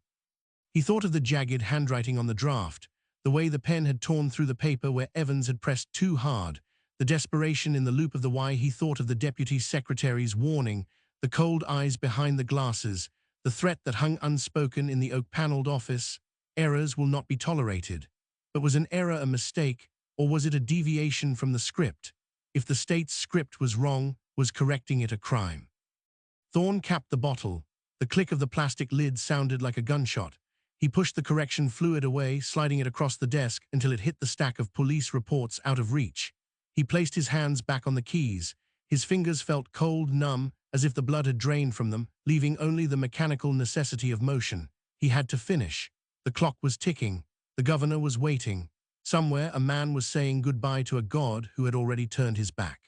He thought of the jagged handwriting on the draft, the way the pen had torn through the paper where Evans had pressed too hard, the desperation in the loop of the why. He thought of the deputy secretary's warning, the cold eyes behind the glasses, the threat that hung unspoken in the oak-paneled office. Errors will not be tolerated. But was an error a mistake, or was it a deviation from the script? If the state's script was wrong, was correcting it a crime? Thorne capped the bottle. The click of the plastic lid sounded like a gunshot. He pushed the correction fluid away, sliding it across the desk until it hit the stack of police reports out of reach. He placed his hands back on the keys. His fingers felt cold, numb, as if the blood had drained from them, leaving only the mechanical necessity of motion. He had to finish. The clock was ticking. The governor was waiting. Somewhere, a man was saying goodbye to a god who had already turned his back.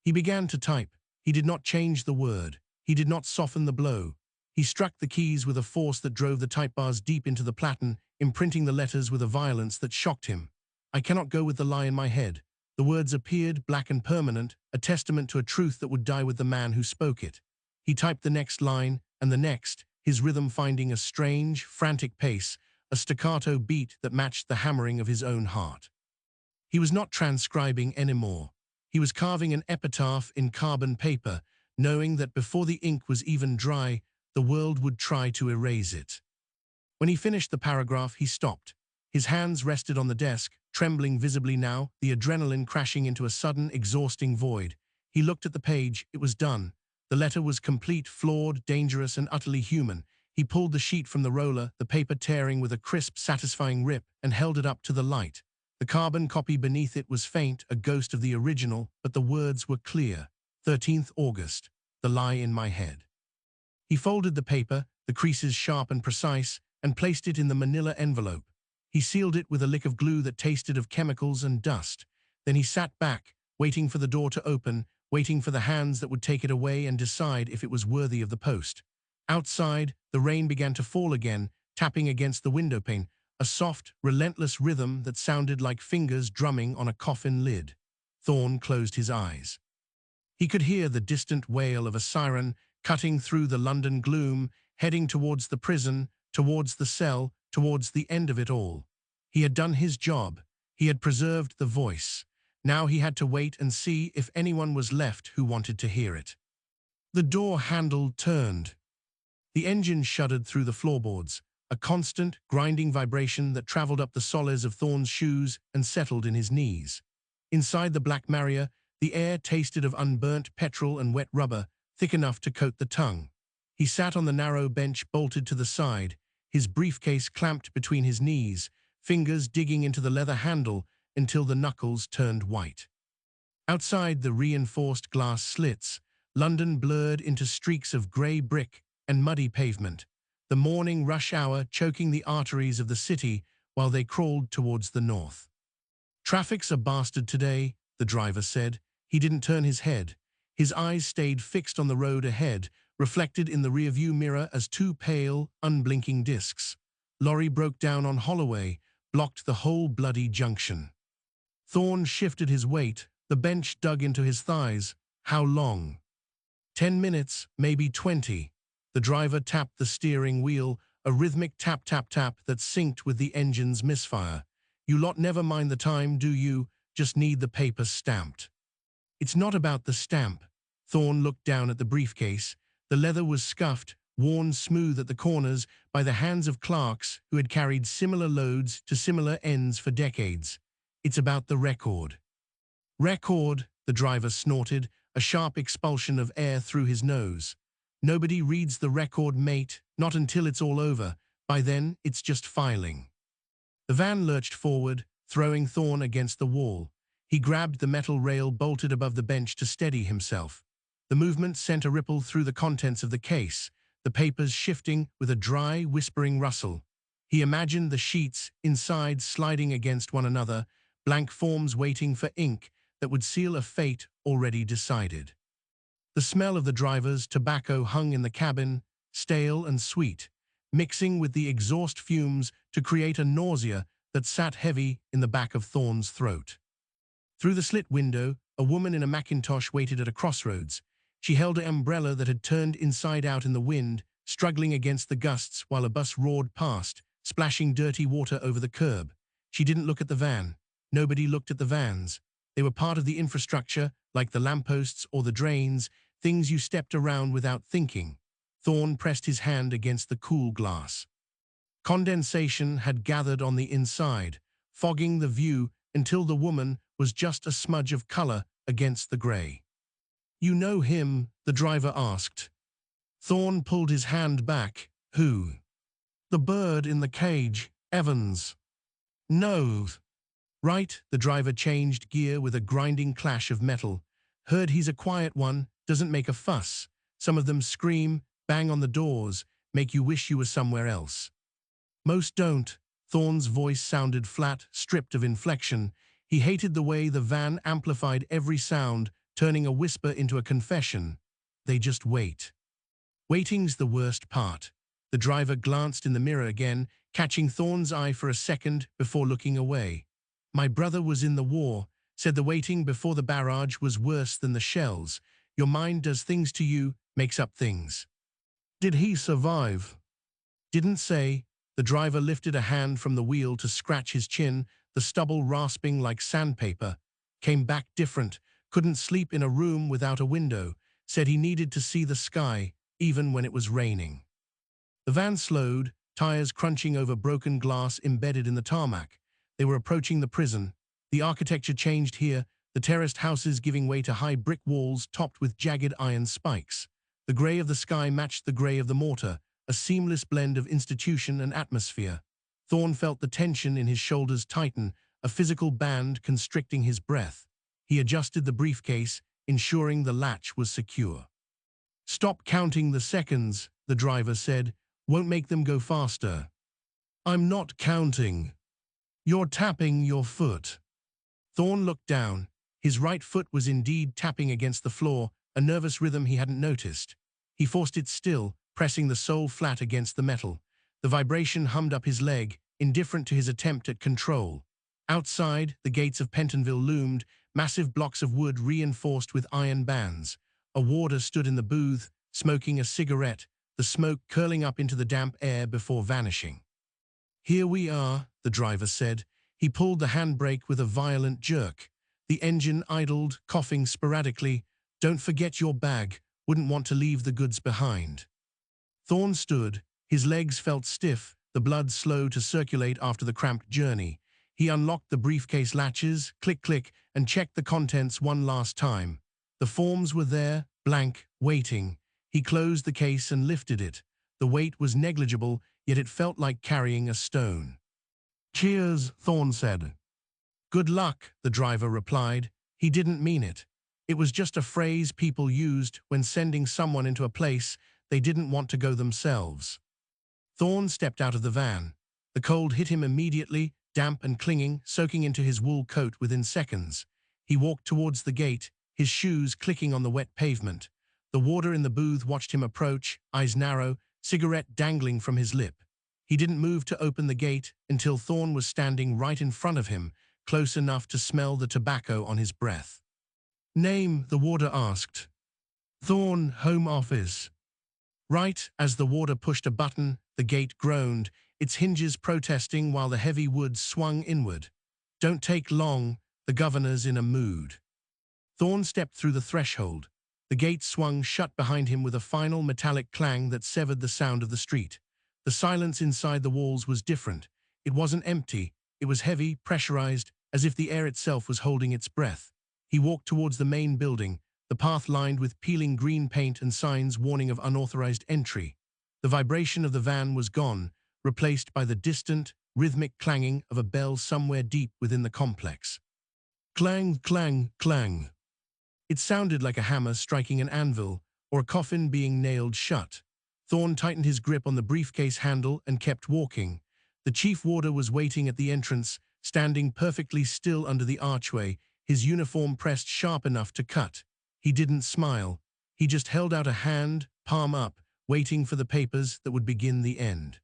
He began to type. He did not change the word. He did not soften the blow. He struck the keys with a force that drove the type bars deep into the platen, imprinting the letters with a violence that shocked him. I cannot go with the lie in my head. The words appeared, black and permanent, a testament to a truth that would die with the man who spoke it. He typed the next line, and the next, his rhythm finding a strange, frantic pace, a staccato beat that matched the hammering of his own heart. He was not transcribing anymore. He was carving an epitaph in carbon paper, knowing that before the ink was even dry, the world would try to erase it. When he finished the paragraph, he stopped. His hands rested on the desk, trembling visibly now, the adrenaline crashing into a sudden, exhausting void. He looked at the page. It was done. The letter was complete, flawed, dangerous, and utterly human. He pulled the sheet from the roller, the paper tearing with a crisp, satisfying rip, and held it up to the light. The carbon copy beneath it was faint, a ghost of the original, but the words were clear. 13th August. The lie in my head. He folded the paper, the creases sharp and precise, and placed it in the manila envelope. He sealed it with a lick of glue that tasted of chemicals and dust. Then he sat back, waiting for the door to open, waiting for the hands that would take it away and decide if it was worthy of the post. Outside, the rain began to fall again, tapping against the windowpane, a soft, relentless rhythm that sounded like fingers drumming on a coffin lid. Thorne closed his eyes. He could hear the distant wail of a siren cutting through the London gloom, heading towards the prison, towards the cell, towards the end of it all. He had done his job. He had preserved the voice. Now he had to wait and see if anyone was left who wanted to hear it. The door handle turned. The engine shuddered through the floorboards, a constant, grinding vibration that traveled up the soles of Thorne's shoes and settled in his knees. Inside the Black Maria, the air tasted of unburnt petrol and wet rubber, thick enough to coat the tongue. He sat on the narrow bench bolted to the side, his briefcase clamped between his knees, fingers digging into the leather handle until the knuckles turned white. Outside the reinforced glass slits, London blurred into streaks of grey brick and muddy pavement, the morning rush hour choking the arteries of the city while they crawled towards the north. "Traffic's a bastard today," the driver said. He didn't turn his head. His eyes stayed fixed on the road ahead, reflected in the rearview mirror as two pale, unblinking discs. Lorry broke down on Holloway, blocked the whole bloody junction. Thorne shifted his weight, the bench dug into his thighs. How long? 10 minutes, maybe 20. The driver tapped the steering wheel, a rhythmic tap-tap-tap that synced with the engine's misfire. "You lot never mind the time, do you? Just need the paper stamped." "It's not about the stamp." Thorne looked down at the briefcase. The leather was scuffed, worn smooth at the corners by the hands of clerks who had carried similar loads to similar ends for decades. "It's about the record." "Record," the driver snorted, a sharp expulsion of air through his nose. "Nobody reads the record, mate, not until it's all over. By then, it's just filing." The van lurched forward, throwing Thorne against the wall. He grabbed the metal rail bolted above the bench to steady himself. The movement sent a ripple through the contents of the case, the papers shifting with a dry, whispering rustle. He imagined the sheets inside sliding against one another, blank forms waiting for ink that would seal a fate already decided. The smell of the driver's tobacco hung in the cabin, stale and sweet, mixing with the exhaust fumes to create a nausea that sat heavy in the back of Thorne's throat. Through the slit window, a woman in a Macintosh waited at a crossroads. She held an umbrella that had turned inside out in the wind, struggling against the gusts while a bus roared past, splashing dirty water over the curb. She didn't look at the van. Nobody looked at the vans. They were part of the infrastructure, like the lampposts or the drains, things you stepped around without thinking. Thorne pressed his hand against the cool glass. Condensation had gathered on the inside, fogging the view until the woman was just a smudge of color against the gray. "You know him?" the driver asked. Thorne pulled his hand back. "Who?" "The bird in the cage, Evans." "No." "Right," the driver changed gear with a grinding clash of metal. "Heard he's a quiet one, doesn't make a fuss. Some of them scream, bang on the doors, make you wish you were somewhere else." "Most don't." Thorne's voice sounded flat, stripped of inflection. He hated the way the van amplified every sound, turning a whisper into a confession. "They just wait." "Waiting's the worst part." The driver glanced in the mirror again, catching Thorne's eye for a second before looking away. "My brother was in the war, said the waiting before the barrage was worse than the shells. Your mind does things to you, makes up things." "Did he survive?" "Didn't say." The driver lifted a hand from the wheel to scratch his chin, the stubble rasping like sandpaper. "Came back different, couldn't sleep in a room without a window, said he needed to see the sky, even when it was raining." The van slowed, tires crunching over broken glass embedded in the tarmac. They were approaching the prison. The architecture changed here, the terraced houses giving way to high brick walls topped with jagged iron spikes. The gray of the sky matched the gray of the mortar, a seamless blend of institution and atmosphere. Thorne felt the tension in his shoulders tighten, a physical band constricting his breath. He adjusted the briefcase, ensuring the latch was secure. "Stop counting the seconds," the driver said. "Won't make them go faster." "I'm not counting." "You're tapping your foot." Thorne looked down. His right foot was indeed tapping against the floor, a nervous rhythm he hadn't noticed. He forced it still, pressing the sole flat against the metal. The vibration hummed up his leg, indifferent to his attempt at control. Outside, the gates of Pentonville loomed, massive blocks of wood reinforced with iron bands. A warder stood in the booth, smoking a cigarette, the smoke curling up into the damp air before vanishing. "Here we are," the driver said. He pulled the handbrake with a violent jerk. The engine idled, coughing sporadically. "Don't forget your bag. Wouldn't want to leave the goods behind." Thorne stood. His legs felt stiff, the blood slow to circulate after the cramped journey. He unlocked the briefcase latches, click, click, and checked the contents one last time. The forms were there, blank, waiting. He closed the case and lifted it. The weight was negligible, yet it felt like carrying a stone. "Cheers," Thorne said. "Good luck," the driver replied. He didn't mean it. It was just a phrase people used when sending someone into a place they didn't want to go themselves. Thorne stepped out of the van. The cold hit him immediately, damp and clinging, soaking into his wool coat within seconds. He walked towards the gate, his shoes clicking on the wet pavement. The warder in the booth watched him approach, eyes narrow, cigarette dangling from his lip. He didn't move to open the gate until Thorne was standing right in front of him, close enough to smell the tobacco on his breath. "Name," the warder asked. "Thorne, Home Office." Right as the warder pushed a button, the gate groaned, its hinges protesting while the heavy wood swung inward. "Don't take long, the governor's in a mood." Thorne stepped through the threshold. The gate swung shut behind him with a final metallic clang that severed the sound of the street. The silence inside the walls was different. It wasn't empty. It was heavy, pressurized, as if the air itself was holding its breath. He walked towards the main building, the path lined with peeling green paint and signs warning of unauthorized entry. The vibration of the van was gone, replaced by the distant, rhythmic clanging of a bell somewhere deep within the complex. Clang, clang, clang. It sounded like a hammer striking an anvil, or a coffin being nailed shut. Thorne tightened his grip on the briefcase handle and kept walking. The chief warder was waiting at the entrance, standing perfectly still under the archway, his uniform pressed sharp enough to cut. He didn't smile. He just held out a hand, palm up, waiting for the papers that would begin the end.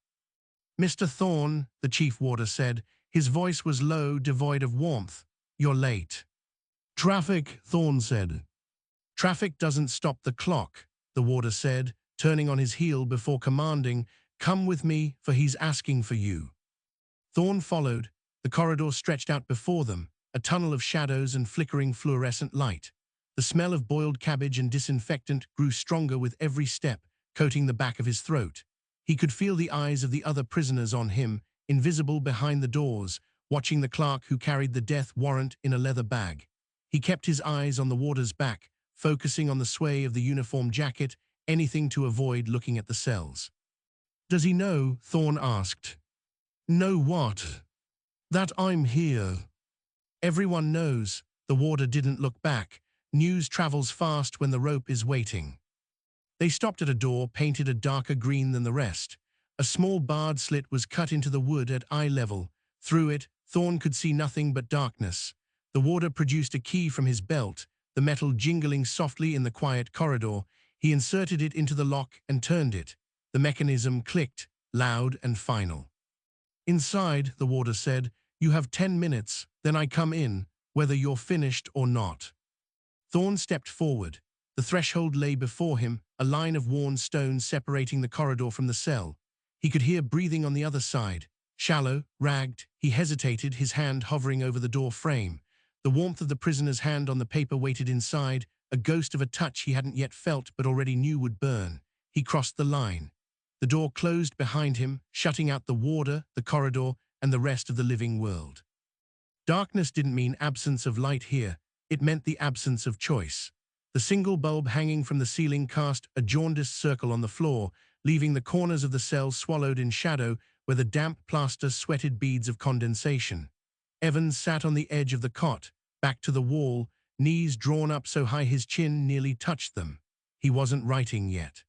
"Mr. Thorne," the chief warder said. His voice was low, devoid of warmth. "You're late." "Traffic," Thorne said. "Traffic doesn't stop the clock," the warder said, turning on his heel before commanding, "Come with me, for he's asking for you." Thorne followed. The corridor stretched out before them, a tunnel of shadows and flickering fluorescent light. The smell of boiled cabbage and disinfectant grew stronger with every step, coating the back of his throat. He could feel the eyes of the other prisoners on him, invisible behind the doors, watching the clerk who carried the death warrant in a leather bag. He kept his eyes on the warder's back, focusing on the sway of the uniform jacket, anything to avoid looking at the cells. "Does he know?" Thorne asked. "Know what?" "That I'm here." "Everyone knows." The warder didn't look back. News travels fast when the rope is waiting. They stopped at a door painted a darker green than the rest. A small barred slit was cut into the wood at eye level. Through it, Thorne could see nothing but darkness. The warder produced a key from his belt, the metal jingling softly in the quiet corridor. He inserted it into the lock and turned it. The mechanism clicked, loud and final. "Inside," the warder said, "you have 10 minutes, then I come in, whether you're finished or not." Thorne stepped forward. The threshold lay before him, a line of worn stone separating the corridor from the cell. He could hear breathing on the other side. Shallow, ragged, he hesitated, his hand hovering over the door frame. The warmth of the prisoner's hand on the paper waited inside, a ghost of a touch he hadn't yet felt but already knew would burn. He crossed the line. The door closed behind him, shutting out the warder, the corridor, and the rest of the living world. Darkness didn't mean absence of light here. It meant the absence of choice. The single bulb hanging from the ceiling cast a jaundiced circle on the floor, leaving the corners of the cell swallowed in shadow where the damp plaster sweated beads of condensation. Evans sat on the edge of the cot, back to the wall, knees drawn up so high his chin nearly touched them. He wasn't writing yet.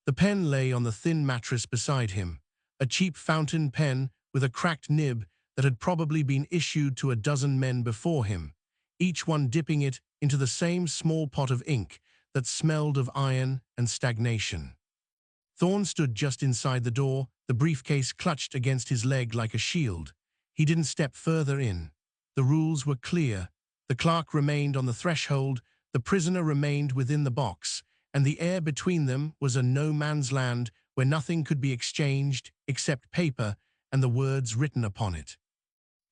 The pen lay on the thin mattress beside him, a cheap fountain pen with a cracked nib that had probably been issued to a dozen men before him, each one dipping it into the same small pot of ink that smelled of iron and stagnation. Thorne stood just inside the door, the briefcase clutched against his leg like a shield. He didn't step further in. The rules were clear. The clerk remained on the threshold, the prisoner remained within the box, and the air between them was a no-man's land where nothing could be exchanged except paper and the words written upon it.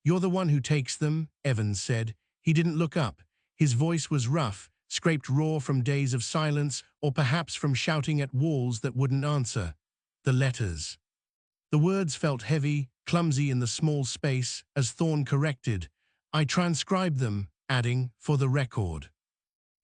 "You're the one who takes them," Evans said. He didn't look up. His voice was rough, scraped raw from days of silence or perhaps from shouting at walls that wouldn't answer. "The letters." The words felt heavy, clumsy in the small space as Thorne corrected. "I transcribed them," adding, "for the record."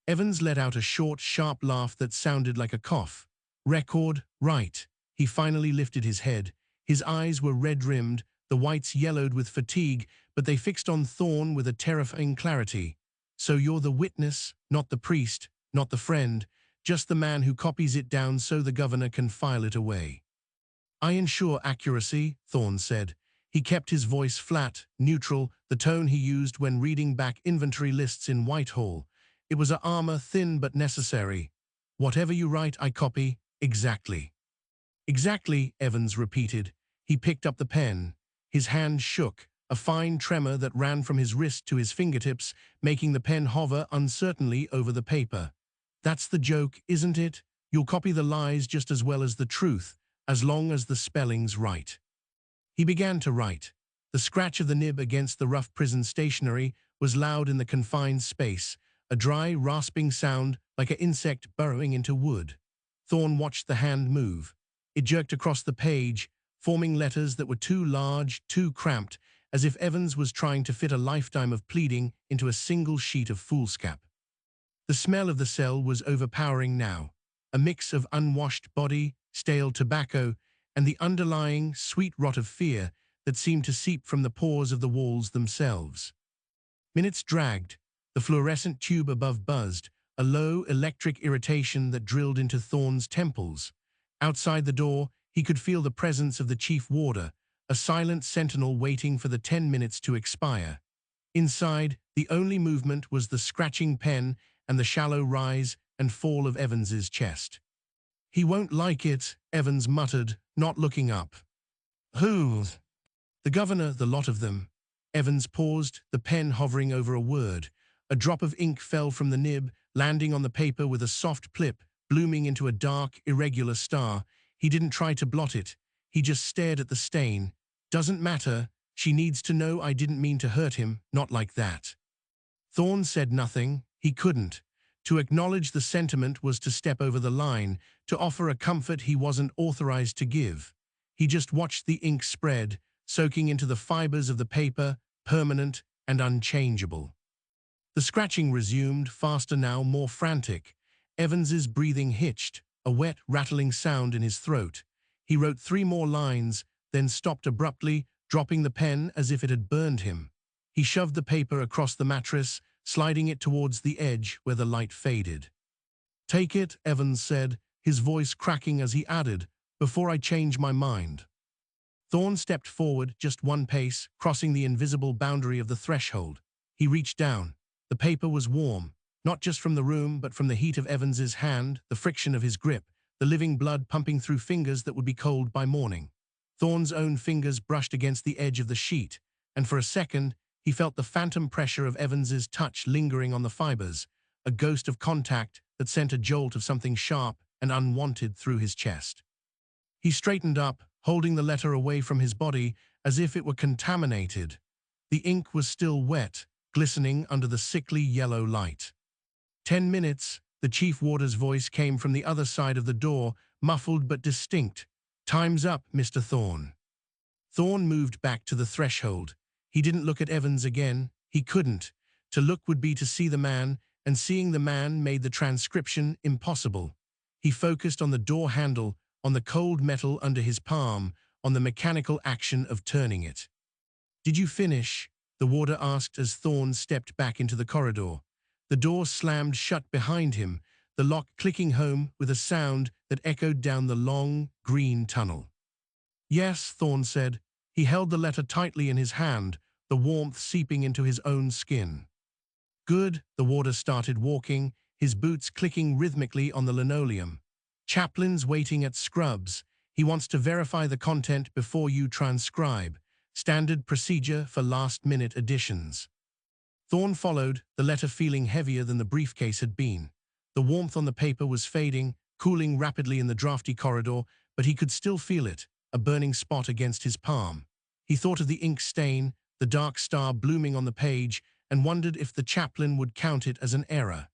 Evans let out a short, sharp laugh that sounded like a cough. "Record, right." He finally lifted his head. His eyes were red-rimmed, the whites yellowed with fatigue, but they fixed on Thorne with a terrifying clarity. So you're the witness, not the priest, not the friend, just the man who copies it down so the governor can file it away. I ensure accuracy, Thorne said. He kept his voice flat, neutral, the tone he used when reading back inventory lists in Whitehall. It was a armor thin but necessary. Whatever you write, I copy, exactly. Exactly, Evans repeated. He picked up the pen. His hand shook, a fine tremor that ran from his wrist to his fingertips, making the pen hover uncertainly over the paper. That's the joke, isn't it? You'll copy the lies just as well as the truth, as long as the spelling's right. He began to write. The scratch of the nib against the rough prison stationery was loud in the confined space, a dry, rasping sound like an insect burrowing into wood. Thorne watched the hand move. It jerked across the page, forming letters that were too large, too cramped, as if Evans was trying to fit a lifetime of pleading into a single sheet of foolscap. The smell of the cell was overpowering now, a mix of unwashed body, stale tobacco, and the underlying sweet rot of fear that seemed to seep from the pores of the walls themselves. Minutes dragged, the fluorescent tube above buzzed, a low electric irritation that drilled into Thorne's temples. Outside the door, he could feel the presence of the chief warder, a silent sentinel waiting for the 10 minutes to expire. Inside, the only movement was the scratching pen and the shallow rise and fall of Evans's chest. He won't like it, Evans muttered, not looking up. Who? The governor, the lot of them. Evans paused, the pen hovering over a word. A drop of ink fell from the nib, landing on the paper with a soft plip, blooming into a dark, irregular star. He didn't try to blot it. He just stared at the stain. Doesn't matter. She needs to know I didn't mean to hurt him, not like that. Thorne said nothing. He couldn't. To acknowledge the sentiment was to step over the line, to offer a comfort he wasn't authorized to give. He just watched the ink spread, soaking into the fibers of the paper, permanent and unchangeable. The scratching resumed, faster now, more frantic. Evans's breathing hitched, a wet, rattling sound in his throat. He wrote 3 more lines, then stopped abruptly, dropping the pen as if it had burned him. He shoved the paper across the mattress, sliding it towards the edge where the light faded. Take it, Evans said, his voice cracking as he added, before I change my mind. Thorne stepped forward just 1 pace, crossing the invisible boundary of the threshold. He reached down. The paper was warm, not just from the room, but from the heat of Evans's hand, the friction of his grip, the living blood pumping through fingers that would be cold by morning. Thorne's own fingers brushed against the edge of the sheet, and for a second, he felt the phantom pressure of Evans's touch lingering on the fibers, a ghost of contact that sent a jolt of something sharp and unwanted through his chest. He straightened up, holding the letter away from his body as if it were contaminated. The ink was still wet, glistening under the sickly yellow light. 10 minutes, the chief warder's voice came from the other side of the door, muffled but distinct. Time's up, Mr. Thorne. Thorne moved back to the threshold. He didn't look at Evans again. He couldn't. To look would be to see the man, and seeing the man made the transcription impossible. He focused on the door handle, on the cold metal under his palm, on the mechanical action of turning it. Did you finish? The warder asked as Thorne stepped back into the corridor. The door slammed shut behind him, the lock clicking home with a sound that echoed down the long, green tunnel. Yes, Thorne said. He held the letter tightly in his hand, the warmth seeping into his own skin. Good, the warder started walking, his boots clicking rhythmically on the linoleum. Chaplain's waiting at Scrubs. He wants to verify the content before you transcribe. Standard procedure for last-minute additions. Thorne followed, the letter feeling heavier than the briefcase had been. The warmth on the paper was fading, cooling rapidly in the drafty corridor, but he could still feel it, a burning spot against his palm. He thought of the ink stain, the dark star blooming on the page, and wondered if the chaplain would count it as an error.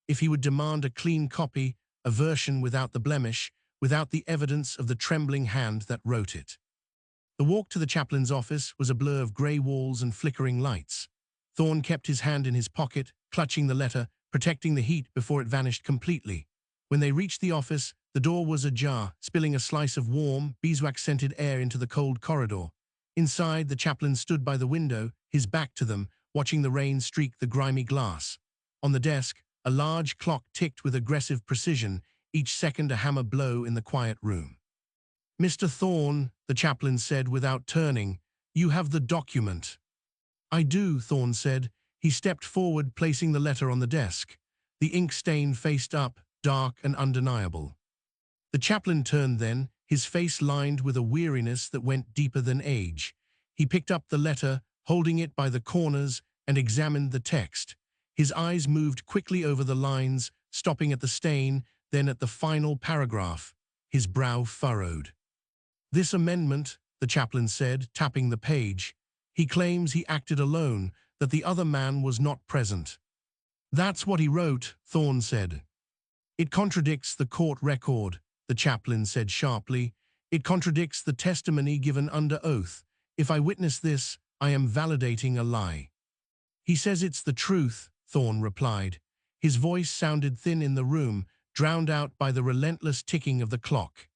If he would demand a clean copy, a version without the blemish, without the evidence of the trembling hand that wrote it. The walk to the chaplain's office was a blur of grey walls and flickering lights. Thorne kept his hand in his pocket, clutching the letter, protecting the heat before it vanished completely. When they reached the office, the door was ajar, spilling a slice of warm, beeswax-scented air into the cold corridor. Inside, the chaplain stood by the window, his back to them, watching the rain streak the grimy glass. On the desk, a large clock ticked with aggressive precision, each second a hammer blow in the quiet room. "Mr. Thorne," the chaplain said without turning, "you have the document." "I do," Thorne said. He stepped forward, placing the letter on the desk. The ink stain faced up, dark and undeniable. The chaplain turned then, his face lined with a weariness that went deeper than age. He picked up the letter, holding it by the corners, and examined the text. His eyes moved quickly over the lines, stopping at the stain, then at the final paragraph. His brow furrowed. "This amendment," the chaplain said, tapping the page, "he claims he acted alone, that the other man was not present." "That's what he wrote," Thorne said. "It contradicts the court record," the chaplain said sharply. "It contradicts the testimony given under oath. If I witness this, I am validating a lie." "He says it's the truth," Thorne replied. His voice sounded thin in the room, drowned out by the relentless ticking of the clock.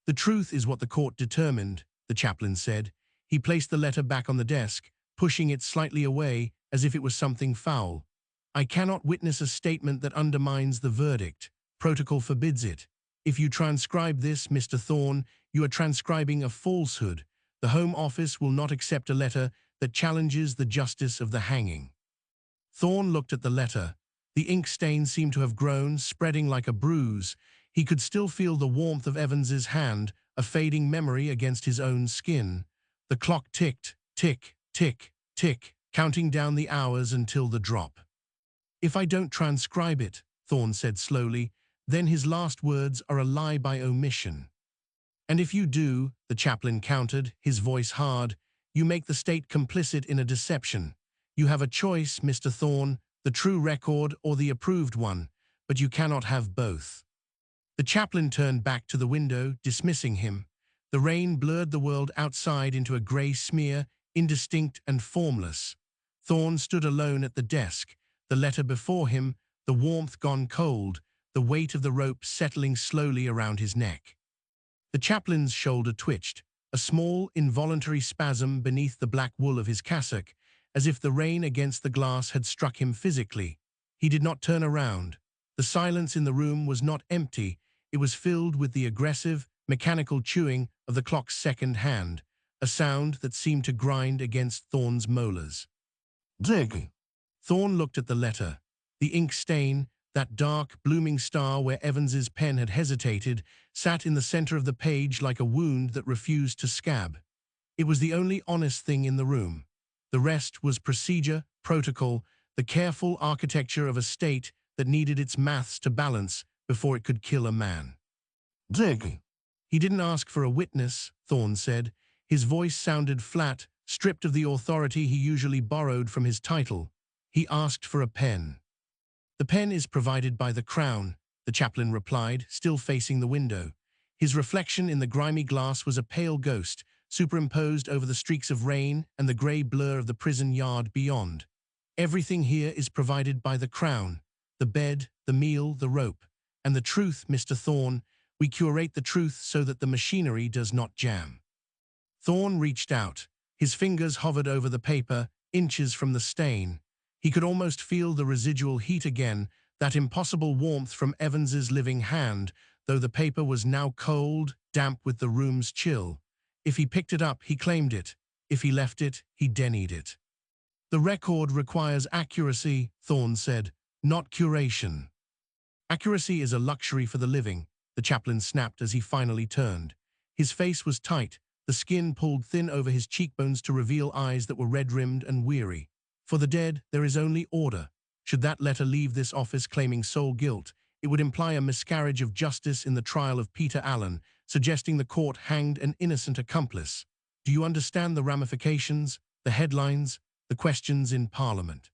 "The truth is what the court determined," the chaplain said. He placed the letter back on the desk, pushing it slightly away as if it was something foul. "I cannot witness a statement that undermines the verdict. Protocol forbids it. If you transcribe this, Mr. Thorne, you are transcribing a falsehood. The Home Office will not accept a letter that challenges the justice of the hanging." Thorne looked at the letter. The ink stain seemed to have grown, spreading like a bruise. He could still feel the warmth of Evans's hand, a fading memory against his own skin. The clock ticked, tick, tick, tick, counting down the hours until the drop. "If I don't transcribe it," Thorne said slowly, "then his last words are a lie by omission." "And if you do," the chaplain countered, his voice hard, "you make the state complicit in a deception. You have a choice, Mr. Thorne, the true record or the approved one, but you cannot have both." The chaplain turned back to the window, dismissing him. The rain blurred the world outside into a grey smear, indistinct and formless. Thorne stood alone at the desk, the letter before him, the warmth gone cold, the weight of the rope settling slowly around his neck. The chaplain's shoulder twitched, a small, involuntary spasm beneath the black wool of his cassock, as if the rain against the glass had struck him physically. He did not turn around. The silence in the room was not empty, it was filled with the aggressive, mechanical chewing of the clock's second hand, a sound that seemed to grind against Thorne's molars. "Dig." Thorne looked at the letter. The ink stain, that dark, blooming star where Evans's pen had hesitated, sat in the center of the page like a wound that refused to scab. It was the only honest thing in the room. The rest was procedure, protocol, the careful architecture of a state that needed its maths to balance before it could kill a man. "Dig." "He didn't ask for a witness," Thorne said. His voice sounded flat, stripped of the authority he usually borrowed from his title. "He asked for a pen." "The pen is provided by the Crown," the chaplain replied, still facing the window. His reflection in the grimy glass was a pale ghost, superimposed over the streaks of rain and the grey blur of the prison yard beyond. "Everything here is provided by the Crown. The bed, the meal, the rope. And the truth, Mr. Thorne, we curate the truth so that the machinery does not jam." Thorne reached out. His fingers hovered over the paper, inches from the stain. He could almost feel the residual heat again, that impossible warmth from Evans's living hand, though the paper was now cold, damp with the room's chill. If he picked it up, he claimed it. If he left it, he denied it. "The record requires accuracy," Thorne said, "not curation." "Accuracy is a luxury for the living," the chaplain snapped as he finally turned. His face was tight, the skin pulled thin over his cheekbones to reveal eyes that were red-rimmed and weary. "For the dead, there is only order. Should that letter leave this office claiming sole guilt, it would imply a miscarriage of justice in the trial of Peter Allen, suggesting the court hanged an innocent accomplice. Do you understand the ramifications, the headlines, the questions in Parliament?"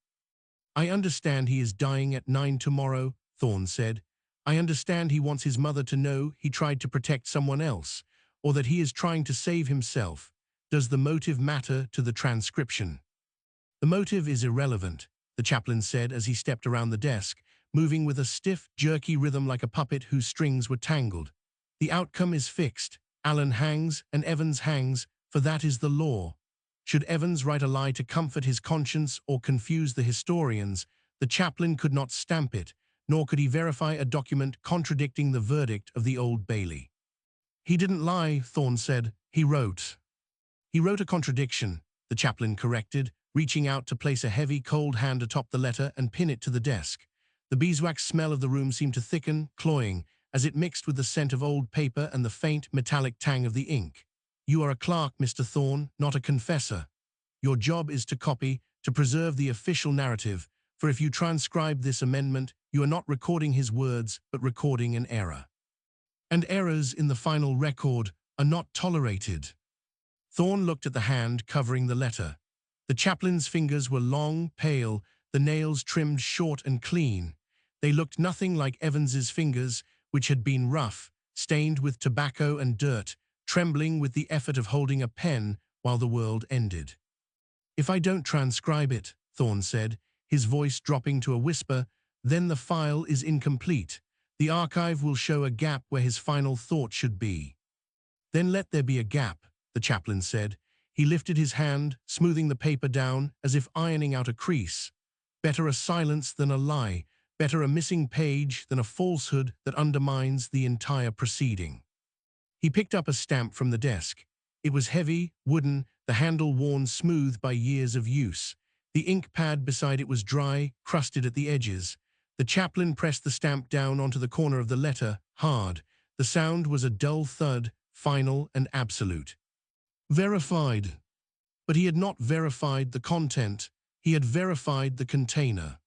"I understand he is dying at 9 tomorrow," Thorne said. "I understand he wants his mother to know he tried to protect someone else, or that he is trying to save himself. Does the motive matter to the transcription?" "The motive is irrelevant," the chaplain said as he stepped around the desk, moving with a stiff, jerky rhythm like a puppet whose strings were tangled. "The outcome is fixed. Allen hangs and Evans hangs, for that is the law. Should Evans write a lie to comfort his conscience or confuse the historians, The chaplain could not stamp it, nor could he verify a document contradicting the verdict of the Old Bailey. He didn't lie, Thorne said. He wrote. He wrote a contradiction, the chaplain corrected, reaching out to place a heavy, cold hand atop the letter and pin it to the desk. The beeswax smell of the room seemed to thicken, cloying, as it mixed with the scent of old paper and the faint, metallic tang of the ink. You are a clerk, Mr. Thorne, not a confessor. Your job is to copy, to preserve the official narrative, for if you transcribe this amendment, you are not recording his words, but recording an error. And errors in the final record are not tolerated. Thorne looked at the hand covering the letter. The chaplain's fingers were long, pale, the nails trimmed short and clean. They looked nothing like Evans's fingers, which had been rough, stained with tobacco and dirt, trembling with the effort of holding a pen while the world ended. If I don't transcribe it, Thorne said, his voice dropping to a whisper, then the file is incomplete. The archive will show a gap where his final thought should be. Then let there be a gap, the chaplain said. He lifted his hand, smoothing the paper down as if ironing out a crease. Better a silence than a lie, better a missing page than a falsehood that undermines the entire proceeding. He picked up a stamp from the desk. It was heavy, wooden, the handle worn smooth by years of use. The ink pad beside it was dry, crusted at the edges. The chaplain pressed the stamp down onto the corner of the letter, hard. The sound was a dull thud, final and absolute. Verified. But he had not verified the content. He had verified the container.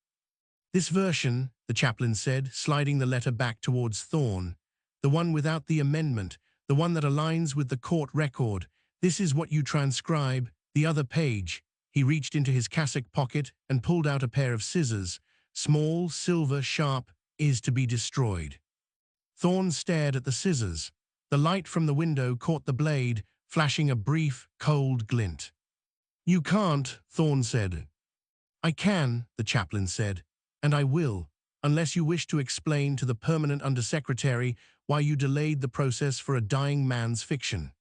This version, the chaplain said, sliding the letter back towards Thorne, the one without the amendment, the one that aligns with the court record, this is what you transcribe, the other page. He reached into his cassock pocket and pulled out a pair of scissors, small, silver, sharp, is to be destroyed. Thorne stared at the scissors. The light from the window caught the blade, flashing a brief, cold glint. You can't, Thorne said. I can, the chaplain said, and I will, unless you wish to explain to the permanent undersecretary why you delayed the process for a dying man's fiction.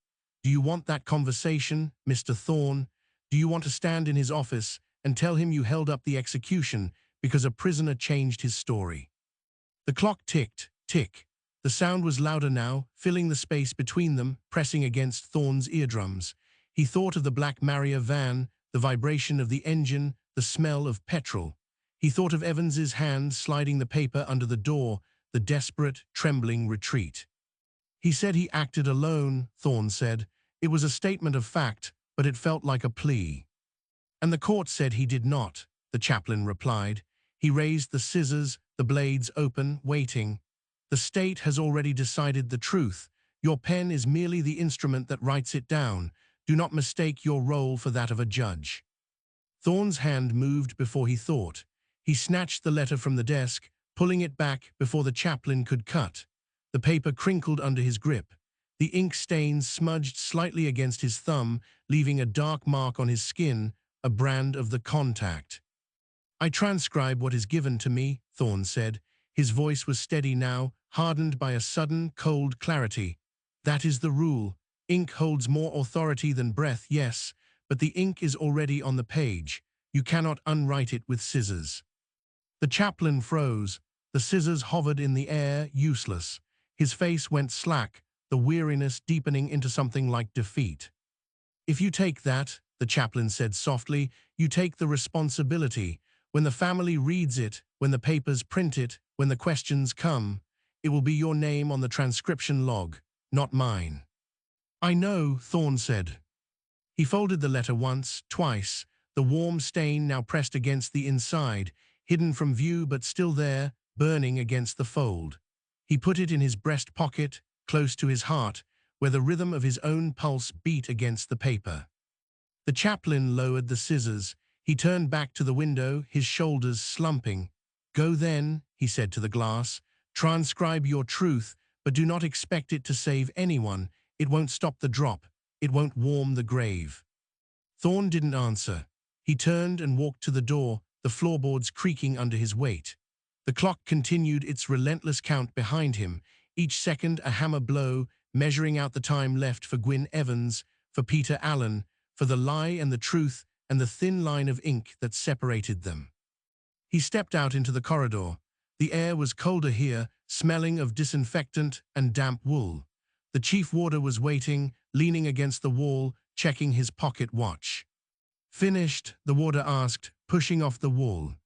Do you want that conversation, Mr. Thorne? Do you want to stand in his office and tell him you held up the execution because a prisoner changed his story? The clock ticked, tick. The sound was louder now, filling the space between them, pressing against Thorne's eardrums. He thought of the Black Maria van, the vibration of the engine, the smell of petrol. He thought of Evans's hand sliding the paper under the door, the desperate, trembling retreat. He said he acted alone, Thorne said. It was a statement of fact, but it felt like a plea. And the court said he did not, the chaplain replied. He raised the scissors, the blades open, waiting. The state has already decided the truth. Your pen is merely the instrument that writes it down. Do not mistake your role for that of a judge. Thorne's hand moved before he thought. He snatched the letter from the desk, pulling it back before the chaplain could cut. The paper crinkled under his grip. The ink stains smudged slightly against his thumb, leaving a dark mark on his skin, a brand of the contact. I transcribe what is given to me, Thorne said. His voice was steady now, hardened by a sudden, cold clarity. That is the rule. Ink holds more authority than breath, yes, but the ink is already on the page. You cannot unwrite it with scissors. The chaplain froze. The scissors hovered in the air, useless. His face went slack, the weariness deepening into something like defeat. If you take that, the chaplain said softly, you take the responsibility. When the family reads it, when the papers print it, when the questions come, it will be your name on the transcription log, not mine. I know, Thorne said. He folded the letter once, twice, the warm stain now pressed against the inside, hidden from view but still there, burning against the fold. He put it in his breast pocket, close to his heart, where the rhythm of his own pulse beat against the paper. The chaplain lowered the scissors. He turned back to the window, his shoulders slumping. Go then, he said to the glass. Transcribe your truth, but do not expect it to save anyone. It won't stop the drop. It won't warm the grave. Thorne didn't answer. He turned and walked to the door, the floorboards creaking under his weight. The clock continued its relentless count behind him, each second a hammer blow, measuring out the time left for Gwynne Evans, for Peter Allen, for the lie and the truth and the thin line of ink that separated them. He stepped out into the corridor. The air was colder here, smelling of disinfectant and damp wool. The chief warder was waiting, leaning against the wall, checking his pocket watch. "Finished?" the warder asked, pushing off the wall.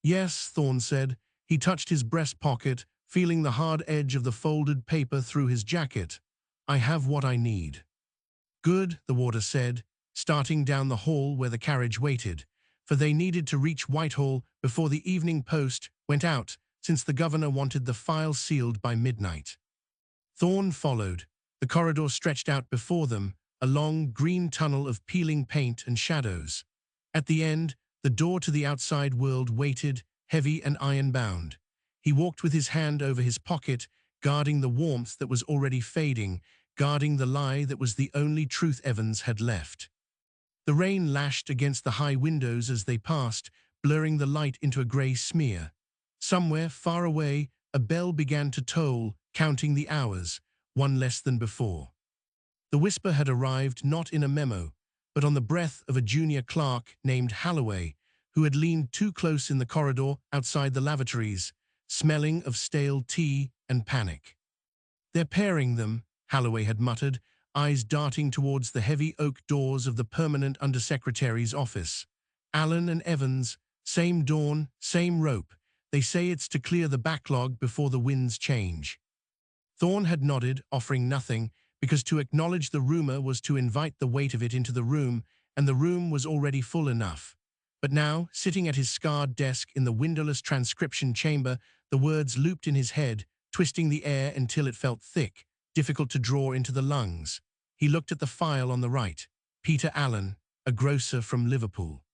"Yes," Thorne said. He touched his breast pocket, feeling the hard edge of the folded paper through his jacket. "I have what I need." "Good," the warder said, starting down the hall where the carriage waited, for they needed to reach Whitehall before the evening post went out, since the governor wanted the file sealed by midnight. Thorne followed. The corridor stretched out before them, a long green tunnel of peeling paint and shadows. At the end, the door to the outside world waited, heavy and iron-bound. He walked with his hand over his pocket, guarding the warmth that was already fading, guarding the lie that was the only truth Evans had left. The rain lashed against the high windows as they passed, blurring the light into a grey smear. Somewhere, far away, a bell began to toll, counting the hours, one less than before. The whisper had arrived not in a memo, but on the breath of a junior clerk named Holloway, who had leaned too close in the corridor outside the lavatories, smelling of stale tea and panic. "They're pairing them," Holloway had muttered, eyes darting towards the heavy oak doors of the permanent undersecretary's office. "Allen and Evans, same dawn, same rope. They say it's to clear the backlog before the winds change." Thorne had nodded, offering nothing, because to acknowledge the rumor was to invite the weight of it into the room, and the room was already full enough. But now, sitting at his scarred desk in the windowless transcription chamber, the words looped in his head, twisting the air until it felt thick, difficult to draw into the lungs. He looked at the file on the right. Peter Allen, a grocer from Liverpool.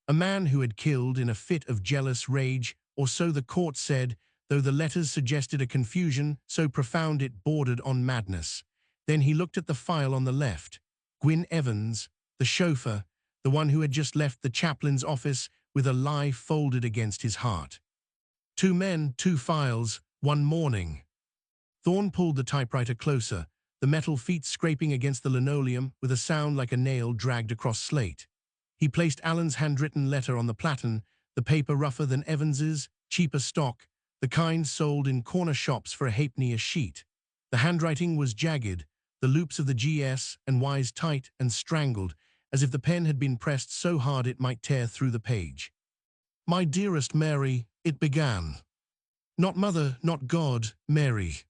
A man who had killed in a fit of jealous rage, or so the court said, though the letters suggested a confusion so profound it bordered on madness. Then he looked at the file on the left. Gwynne Evans, the chauffeur, the one who had just left the chaplain's office with a lie folded against his heart. 2 men, 2 files, 1 morning. Thorne pulled the typewriter closer, the metal feet scraping against the linoleum with a sound like a nail dragged across slate. He placed Allen's handwritten letter on the platen, the paper rougher than Evans's, cheaper stock, the kind sold in corner shops for a halfpenny a sheet. The handwriting was jagged, the loops of the G's and Y's tight and strangled, as if the pen had been pressed so hard it might tear through the page. "My dearest Mary," it began. "Not mother, not God, Mary."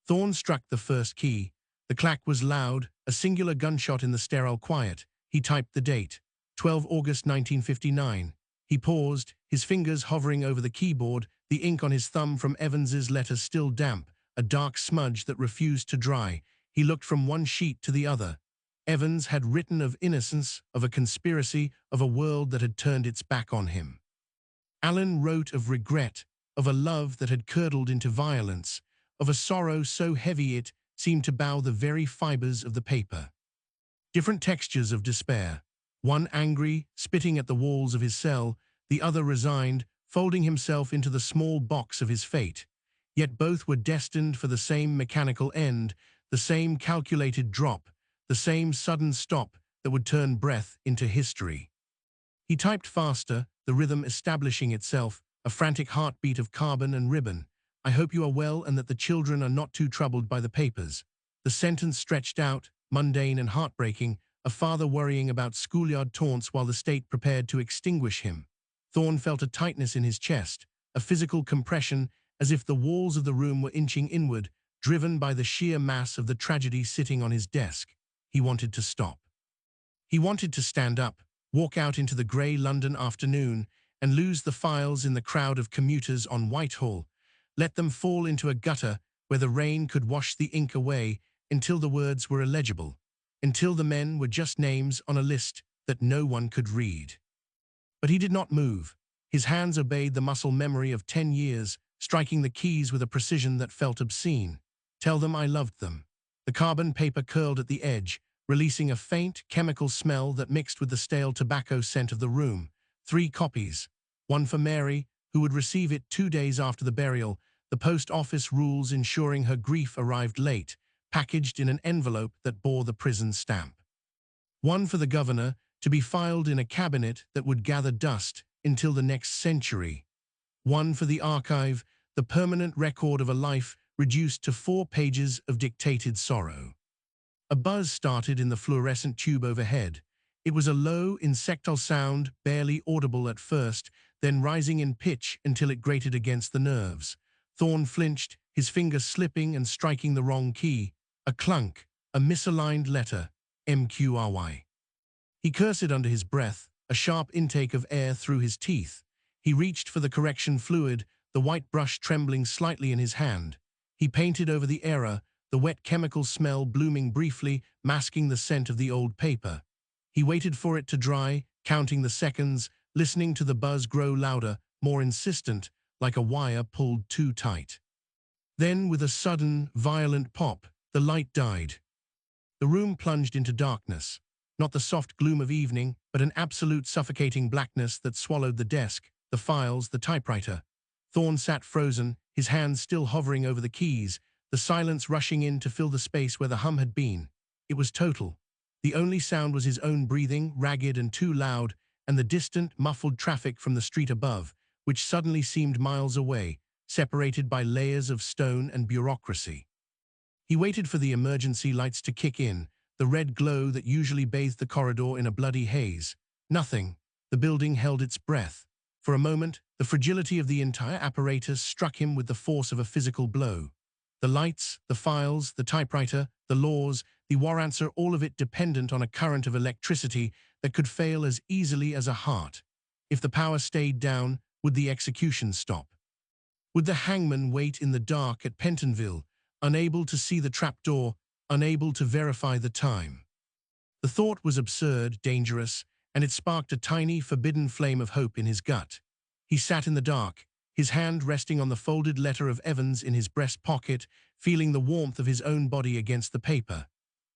Thorne struck the first key. The clack was loud, a singular gunshot in the sterile quiet. He typed the date, 12 August 1959. He paused, his fingers hovering over the keyboard, the ink on his thumb from Evans's letter still damp, a dark smudge that refused to dry. He looked from one sheet to the other. Evans had written of innocence, of a conspiracy, of a world that had turned its back on him. Allen wrote of regret, of a love that had curdled into violence, of a sorrow so heavy it seemed to bow the very fibers of the paper. Different textures of despair. One angry, spitting at the walls of his cell, the other resigned, folding himself into the small box of his fate. Yet both were destined for the same mechanical end, the same calculated drop, the same sudden stop that would turn breath into history. He typed faster, the rhythm establishing itself, a frantic heartbeat of carbon and ribbon. "I hope you are well and that the children are not too troubled by the papers." The sentence stretched out, mundane and heartbreaking, a father worrying about schoolyard taunts while the state prepared to extinguish him. Thorne felt a tightness in his chest, a physical compression, as if the walls of the room were inching inward, driven by the sheer mass of the tragedy sitting on his desk. He wanted to stop. He wanted to stand up, walk out into the grey London afternoon, and lose the files in the crowd of commuters on Whitehall, let them fall into a gutter where the rain could wash the ink away until the words were illegible, until the men were just names on a list that no one could read. But he did not move. His hands obeyed the muscle memory of 10 years, striking the keys with a precision that felt obscene. "Tell them I loved them." The carbon paper curled at the edge, releasing a faint, chemical smell that mixed with the stale tobacco scent of the room. 3 copies. One for Mary, who would receive it 2 days after the burial, the post office rules ensuring her grief arrived late, packaged in an envelope that bore the prison stamp. One for the governor, to be filed in a cabinet that would gather dust, until the next century. One for the archive, the permanent record of a life reduced to 4 pages of dictated sorrow. A buzz started in the fluorescent tube overhead. It was a low, insectile sound, barely audible at first, then rising in pitch until it grated against the nerves. Thorne flinched, his finger slipping and striking the wrong key. A clunk, a misaligned letter, MQRY. He cursed it under his breath, a sharp intake of air through his teeth. He reached for the correction fluid, the white brush trembling slightly in his hand. He painted over the error, the wet chemical smell blooming briefly, masking the scent of the old paper. He waited for it to dry, counting the seconds, listening to the buzz grow louder, more insistent, like a wire pulled too tight. Then, with a sudden, violent pop, the light died. The room plunged into darkness. Not the soft gloom of evening, but an absolute suffocating blackness that swallowed the desk, the files, the typewriter. Thorne sat frozen, his hands still hovering over the keys, the silence rushing in to fill the space where the hum had been. It was total. The only sound was his own breathing, ragged and too loud, and the distant, muffled traffic from the street above, which suddenly seemed miles away, separated by layers of stone and bureaucracy. He waited for the emergency lights to kick in, the red glow that usually bathed the corridor in a bloody haze. Nothing. The building held its breath. For a moment, the fragility of the entire apparatus struck him with the force of a physical blow. The lights, the files, the typewriter, the laws, the war answer, all of it dependent on a current of electricity that could fail as easily as a heart. If the power stayed down, would the execution stop? Would the hangman wait in the dark at Pentonville, unable to see the trapdoor, unable to verify the time? The thought was absurd, dangerous, and it sparked a tiny, forbidden flame of hope in his gut. He sat in the dark, his hand resting on the folded letter of Evans in his breast pocket, feeling the warmth of his own body against the paper.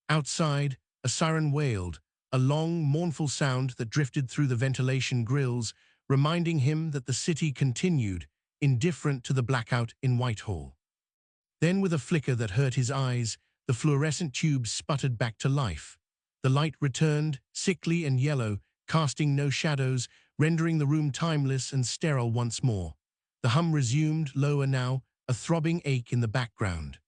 Outside, a siren wailed, a long, mournful sound that drifted through the ventilation grills, reminding him that the city continued, indifferent to the blackout in Whitehall. Then, with a flicker that hurt his eyes, the fluorescent tube sputtered back to life. The light returned, sickly and yellow, casting no shadows, rendering the room timeless and sterile once more. The hum resumed, lower now, a throbbing ache in the background.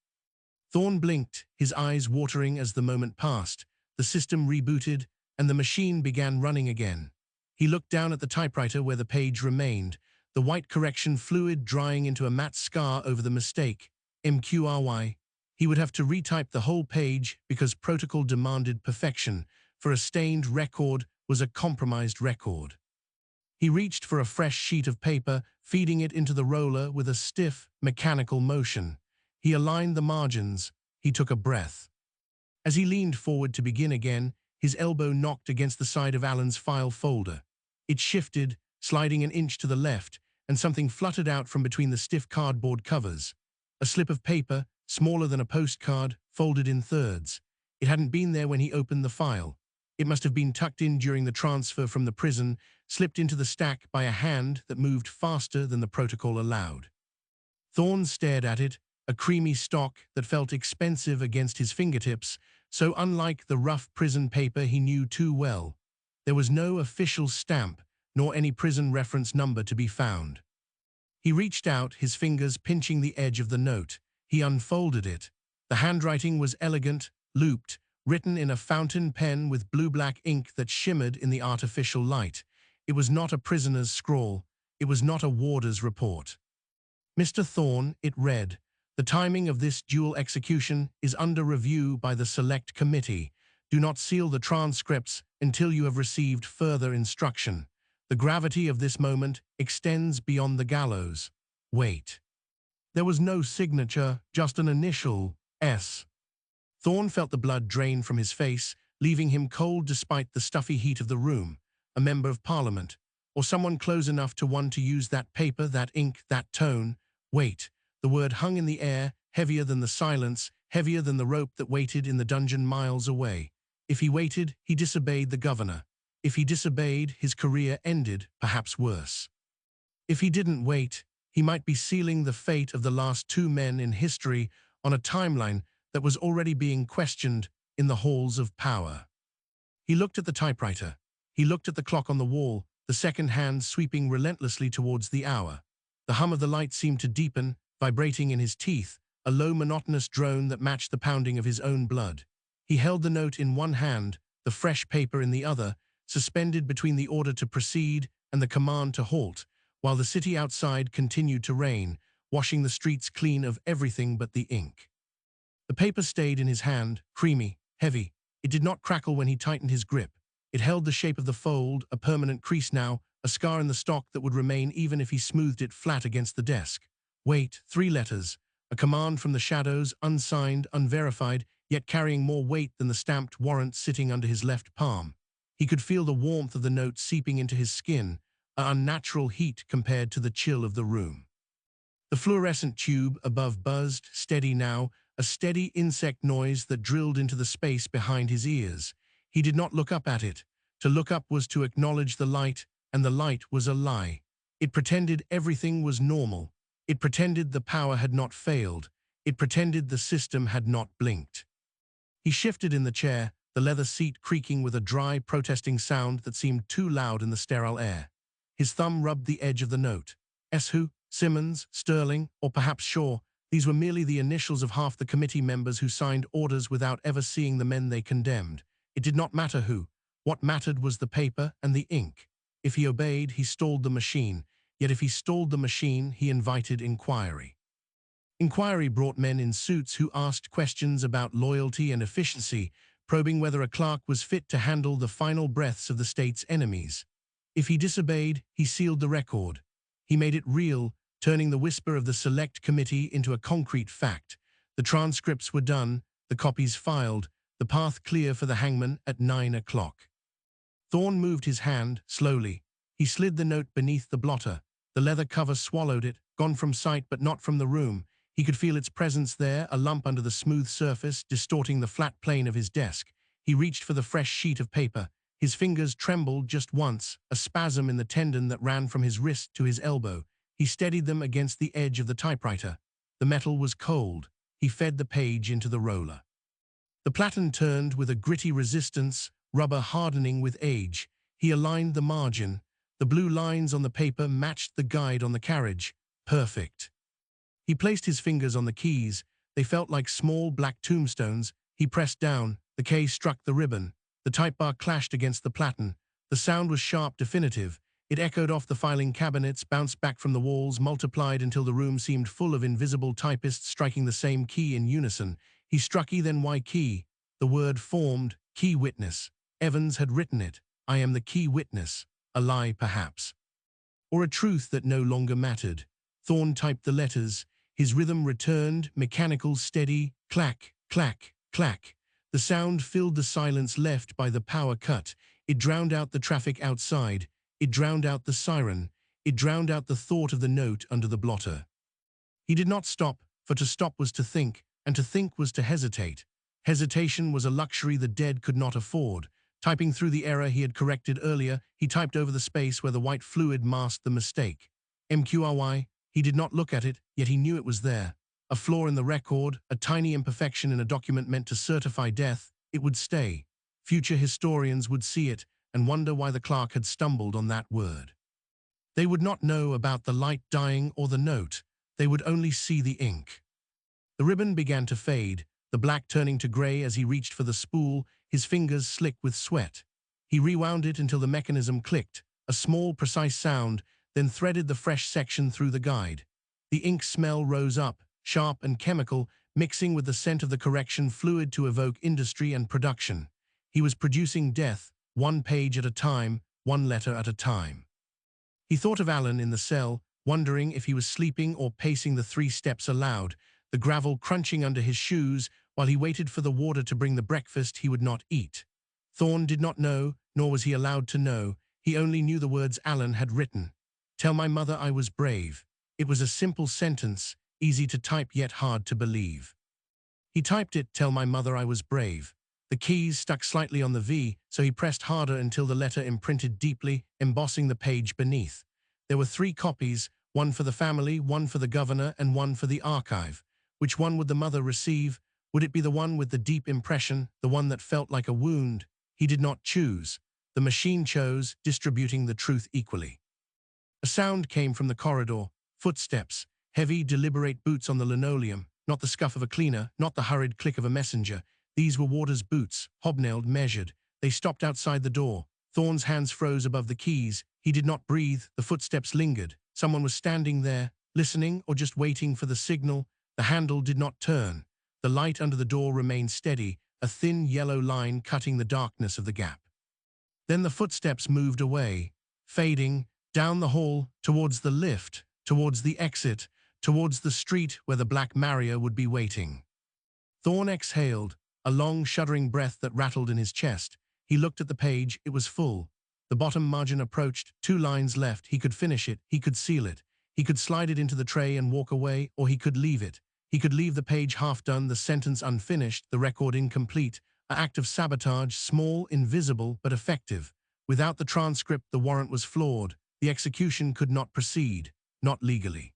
Thorne blinked, his eyes watering as the moment passed. The system rebooted, and the machine began running again. He looked down at the typewriter where the page remained, the white correction fluid drying into a matte scar over the mistake, MQRY. He would have to retype the whole page because protocol demanded perfection, for a stained record was a compromised record. He reached for a fresh sheet of paper, feeding it into the roller with a stiff, mechanical motion. He aligned the margins. He took a breath. As he leaned forward to begin again, his elbow knocked against the side of Alan's file folder. It shifted, sliding an inch to the left, and something fluttered out from between the stiff cardboard covers. A slip of paper, smaller than a postcard, folded in thirds. It hadn't been there when he opened the file. It must have been tucked in during the transfer from the prison, slipped into the stack by a hand that moved faster than the protocol allowed. Thorne stared at it, a creamy stock that felt expensive against his fingertips, so unlike the rough prison paper he knew too well. There was no official stamp, nor any prison reference number to be found. He reached out, his fingers pinching the edge of the note. He unfolded it. The handwriting was elegant, looped, written in a fountain pen with blue-black ink that shimmered in the artificial light. It was not a prisoner's scrawl. It was not a warder's report. Mr. Thorne, it read, the timing of this dual execution is under review by the Select Committee. Do not seal the transcripts until you have received further instruction. The gravity of this moment extends beyond the gallows. Wait. There was no signature, just an initial, S. Thorne felt the blood drain from his face, leaving him cold despite the stuffy heat of the room. A member of Parliament, or someone close enough to one to use that paper, that ink, that tone. Wait. The word hung in the air, heavier than the silence, heavier than the rope that waited in the dungeon miles away. If he waited, he disobeyed the governor. If he disobeyed, his career ended, perhaps worse. If he didn't wait, he might be sealing the fate of the last 2 men in history on a timeline that was already being questioned in the halls of power. He looked at the typewriter. He looked at the clock on the wall, the second hand sweeping relentlessly towards the hour. The hum of the light seemed to deepen, vibrating in his teeth, a low monotonous drone that matched the pounding of his own blood. He held the note in one hand, the fresh paper in the other, suspended between the order to proceed and the command to halt, while the city outside continued to rain, washing the streets clean of everything but the ink. The paper stayed in his hand, creamy, heavy. It did not crackle when he tightened his grip. It held the shape of the fold, a permanent crease now, a scar in the stock that would remain even if he smoothed it flat against the desk. Wait, 3 letters. A command from the shadows, unsigned, unverified, yet carrying more weight than the stamped warrant sitting under his left palm. He could feel the warmth of the note seeping into his skin, an unnatural heat compared to the chill of the room. The fluorescent tube above buzzed, steady now, a steady insect noise that drilled into the space behind his ears. He did not look up at it. To look up was to acknowledge the light, and the light was a lie. It pretended everything was normal. It pretended the power had not failed. It pretended the system had not blinked. He shifted in the chair, the leather seat creaking with a dry, protesting sound that seemed too loud in the sterile air. His thumb rubbed the edge of the note. Who? Simmons, Sterling, or perhaps Shaw. These were merely the initials of half the committee members who signed orders without ever seeing the men they condemned. It did not matter who. What mattered was the paper and the ink. If he obeyed, he stalled the machine. Yet if he stalled the machine, he invited inquiry. Inquiry brought men in suits who asked questions about loyalty and efficiency, probing whether a clerk was fit to handle the final breaths of the state's enemies. If he disobeyed, he sealed the record. He made it real, turning the whisper of the select committee into a concrete fact. The transcripts were done, the copies filed, the path clear for the hangman at 9 o'clock. Thorne moved his hand, slowly. He slid the note beneath the blotter. The leather cover swallowed it, gone from sight but not from the room. He could feel its presence there, a lump under the smooth surface, distorting the flat plane of his desk. He reached for the fresh sheet of paper. His fingers trembled just once, a spasm in the tendon that ran from his wrist to his elbow. He steadied them against the edge of the typewriter. The metal was cold. He fed the page into the roller. The platen turned with a gritty resistance, rubber hardening with age. He aligned the margin. The blue lines on the paper matched the guide on the carriage. Perfect. He placed his fingers on the keys. They felt like small black tombstones. He pressed down. The K struck the ribbon. The type bar clashed against the platen. The sound was sharp, definitive. It echoed off the filing cabinets, bounced back from the walls, multiplied until the room seemed full of invisible typists striking the same key in unison. He struck E, then Y key. The word formed, key witness. Evans had written it. I am the key witness. A lie, perhaps. Or a truth that no longer mattered. Thorne typed the letters. His rhythm returned, mechanical, steady, clack, clack, clack. The sound filled the silence left by the power cut. It drowned out the traffic outside. It drowned out the siren. It drowned out the thought of the note under the blotter. He did not stop, for to stop was to think, and to think was to hesitate. Hesitation was a luxury the dead could not afford. Typing through the error he had corrected earlier, he typed over the space where the white fluid masked the mistake. MQRY. He did not look at it, yet he knew it was there. A flaw in the record, a tiny imperfection in a document meant to certify death. It would stay. Future historians would see it and wonder why the clerk had stumbled on that word. They would not know about the light dying or the note. They would only see the ink. The ribbon began to fade, the black turning to gray as he reached for the spool, his fingers slick with sweat. He rewound it until the mechanism clicked, a small, precise sound, then threaded the fresh section through the guide. The ink smell rose up, sharp and chemical, mixing with the scent of the correction fluid to evoke industry and production. He was producing death, one page at a time, one letter at a time. He thought of Alan in the cell, wondering if he was sleeping or pacing the 3 steps aloud, the gravel crunching under his shoes while he waited for the warder to bring the breakfast he would not eat. Thorne did not know, nor was he allowed to know. He only knew the words Alan had written. Tell my mother I was brave. It was a simple sentence, easy to type yet hard to believe. He typed it, tell my mother I was brave. The keys stuck slightly on the V, so he pressed harder until the letter imprinted deeply, embossing the page beneath. There were 3 copies, one for the family, one for the governor, and one for the archive. Which one would the mother receive? Would it be the one with the deep impression, the one that felt like a wound? He did not choose. The machine chose, distributing the truth equally. A sound came from the corridor, footsteps, heavy, deliberate boots on the linoleum, not the scuff of a cleaner, not the hurried click of a messenger. These were Waters' boots, hobnailed, measured. They stopped outside the door. Thorne's hands froze above the keys. He did not breathe. The footsteps lingered. Someone was standing there, listening or just waiting for the signal. The handle did not turn. The light under the door remained steady, a thin yellow line cutting the darkness of the gap. Then the footsteps moved away, fading, down the hall, towards the lift, towards the exit, towards the street where the Black Maria would be waiting. Thorne exhaled, a long, shuddering breath that rattled in his chest. He looked at the page. It was full. The bottom margin approached, 2 lines left. He could finish it. He could seal it. He could slide it into the tray and walk away, or he could leave it. He could leave the page half done, the sentence unfinished, the record incomplete, an act of sabotage, small, invisible, but effective. Without the transcript, the warrant was flawed. The execution could not proceed, not legally.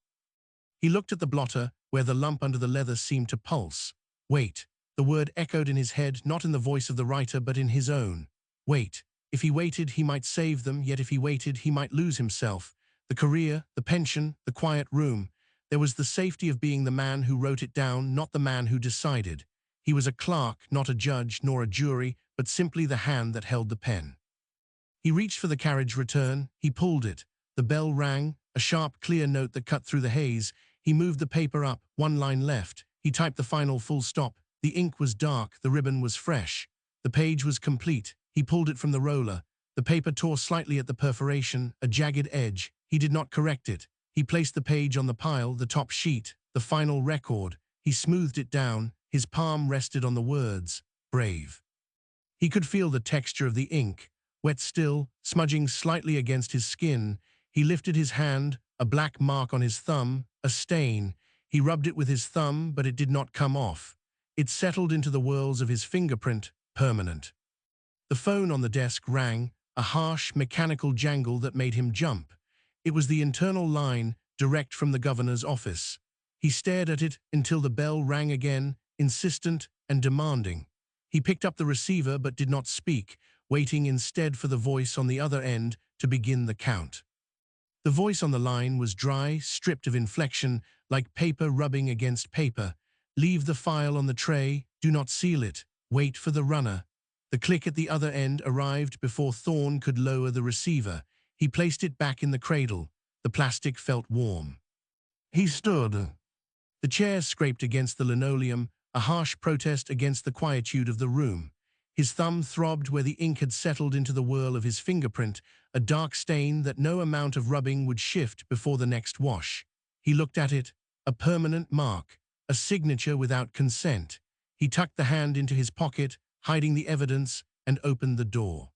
He looked at the blotter, where the lump under the leather seemed to pulse. Wait. The word echoed in his head, not in the voice of the writer, but in his own. Wait. If he waited, he might save them, yet if he waited, he might lose himself. The career, the pension, the quiet room. There was the safety of being the man who wrote it down, not the man who decided. He was a clerk, not a judge, nor a jury, but simply the hand that held the pen. He reached for the carriage return. He pulled it. The bell rang, a sharp, clear note that cut through the haze. He moved the paper up, 1 line left. He typed the final full stop. The ink was dark, the ribbon was fresh. The page was complete. He pulled it from the roller. The paper tore slightly at the perforation, a jagged edge. He did not correct it. He placed the page on the pile, the top sheet, the final record. He smoothed it down. His palm rested on the words, brave. He could feel the texture of the ink, wet still, smudging slightly against his skin. He lifted his hand, a black mark on his thumb, a stain. He rubbed it with his thumb, but it did not come off. It settled into the whorls of his fingerprint, permanent. The phone on the desk rang, a harsh, mechanical jangle that made him jump. It was the internal line, direct from the governor's office. He stared at it until the bell rang again, insistent and demanding. He picked up the receiver but did not speak, waiting instead for the voice on the other end to begin the count. The voice on the line was dry, stripped of inflection, like paper rubbing against paper. Leave the file on the tray, do not seal it, wait for the runner. The click at the other end arrived before Thorne could lower the receiver. He placed it back in the cradle. The plastic felt warm. He stood. The chair scraped against the linoleum, a harsh protest against the quietude of the room. His thumb throbbed where the ink had settled into the whorl of his fingerprint, a dark stain that no amount of rubbing would shift before the next wash. He looked at it, a permanent mark, a signature without consent. He tucked the hand into his pocket, hiding the evidence, and opened the door.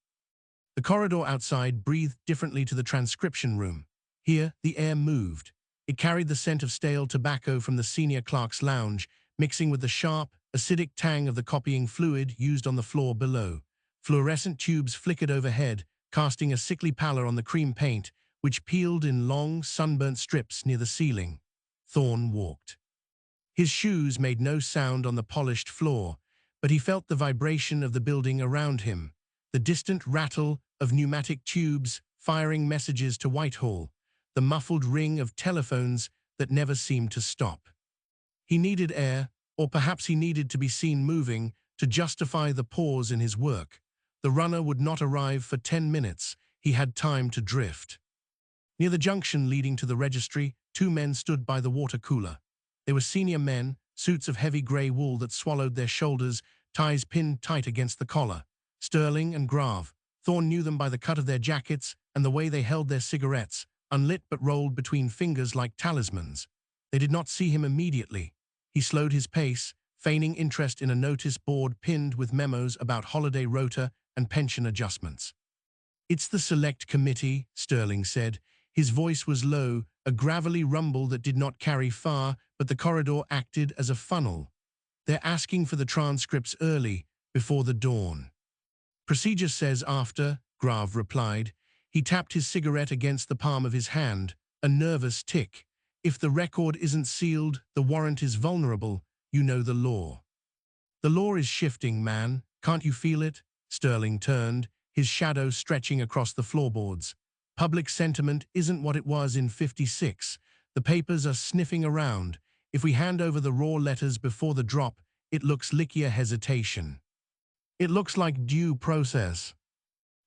The corridor outside breathed differently to the transcription room. Here, the air moved. It carried the scent of stale tobacco from the senior clerk's lounge, mixing with the sharp, acidic tang of the copying fluid used on the floor below. Fluorescent tubes flickered overhead, casting a sickly pallor on the cream paint, which peeled in long, sunburnt strips near the ceiling. Thorne walked. His shoes made no sound on the polished floor, but he felt the vibration of the building around him, the distant rattle of pneumatic tubes firing messages to Whitehall, the muffled ring of telephones that never seemed to stop. He needed air, or perhaps he needed to be seen moving, to justify the pause in his work. The runner would not arrive for 10 minutes. He had time to drift. Near the junction leading to the registry, 2 men stood by the water cooler. They were senior men, suits of heavy grey wool that swallowed their shoulders, ties pinned tight against the collar. Sterling and Grave. Thorne knew them by the cut of their jackets and the way they held their cigarettes, unlit but rolled between fingers like talismans. They did not see him immediately. He slowed his pace, feigning interest in a notice board pinned with memos about holiday rota and pension adjustments. "It's the Select Committee," Sterling said. His voice was low, a gravelly rumble that did not carry far, but the corridor acted as a funnel. "They're asking for the transcripts early, before the dawn." "Procedure says after," Grave replied. He tapped his cigarette against the palm of his hand, a nervous tick. "If the record isn't sealed, the warrant is vulnerable. You know the law." "The law is shifting, man. Can't you feel it?" Sterling turned. his shadow stretching across the floorboards. Public sentiment isn't what it was in '56. The papers are sniffing around. If we hand over the raw letters before the drop, it looks likier hesitation. It looks like due process.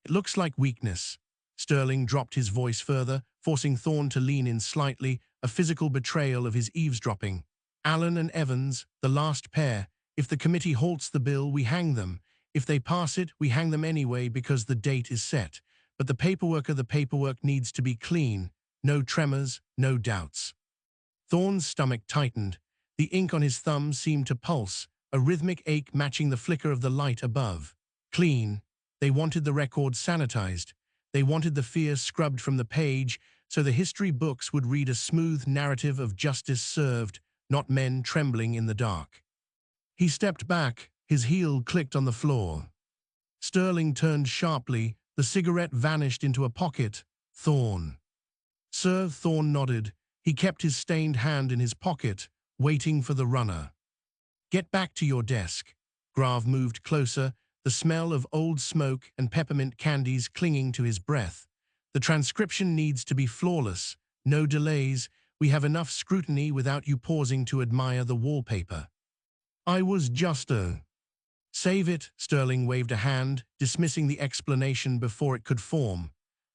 It looks like weakness. Sterling dropped his voice further, forcing Thorne to lean in slightly, a physical betrayal of his eavesdropping. Allen and Evans, the last pair. If the committee halts the bill, we hang them. If they pass it, we hang them anyway because the date is set. But the paperwork needs to be clean. No tremors, no doubts. Thorne's stomach tightened. The ink on his thumb seemed to pulse, a rhythmic ache matching the flicker of the light above. Clean. They wanted the record sanitized. They wanted the fear scrubbed from the page so the history books would read a smooth narrative of justice served, not men trembling in the dark. He stepped back, his heel clicked on the floor. Sterling turned sharply, the cigarette vanished into a pocket. Thorne. Sir. Thorne nodded. He kept his stained hand in his pocket, waiting for the runner. Get back to your desk. Grav moved closer, the smell of old smoke and peppermint candies clinging to his breath. The transcription needs to be flawless. No delays. We have enough scrutiny without you pausing to admire the wallpaper. I was just a... Save it, Sterling waved a hand, dismissing the explanation before it could form.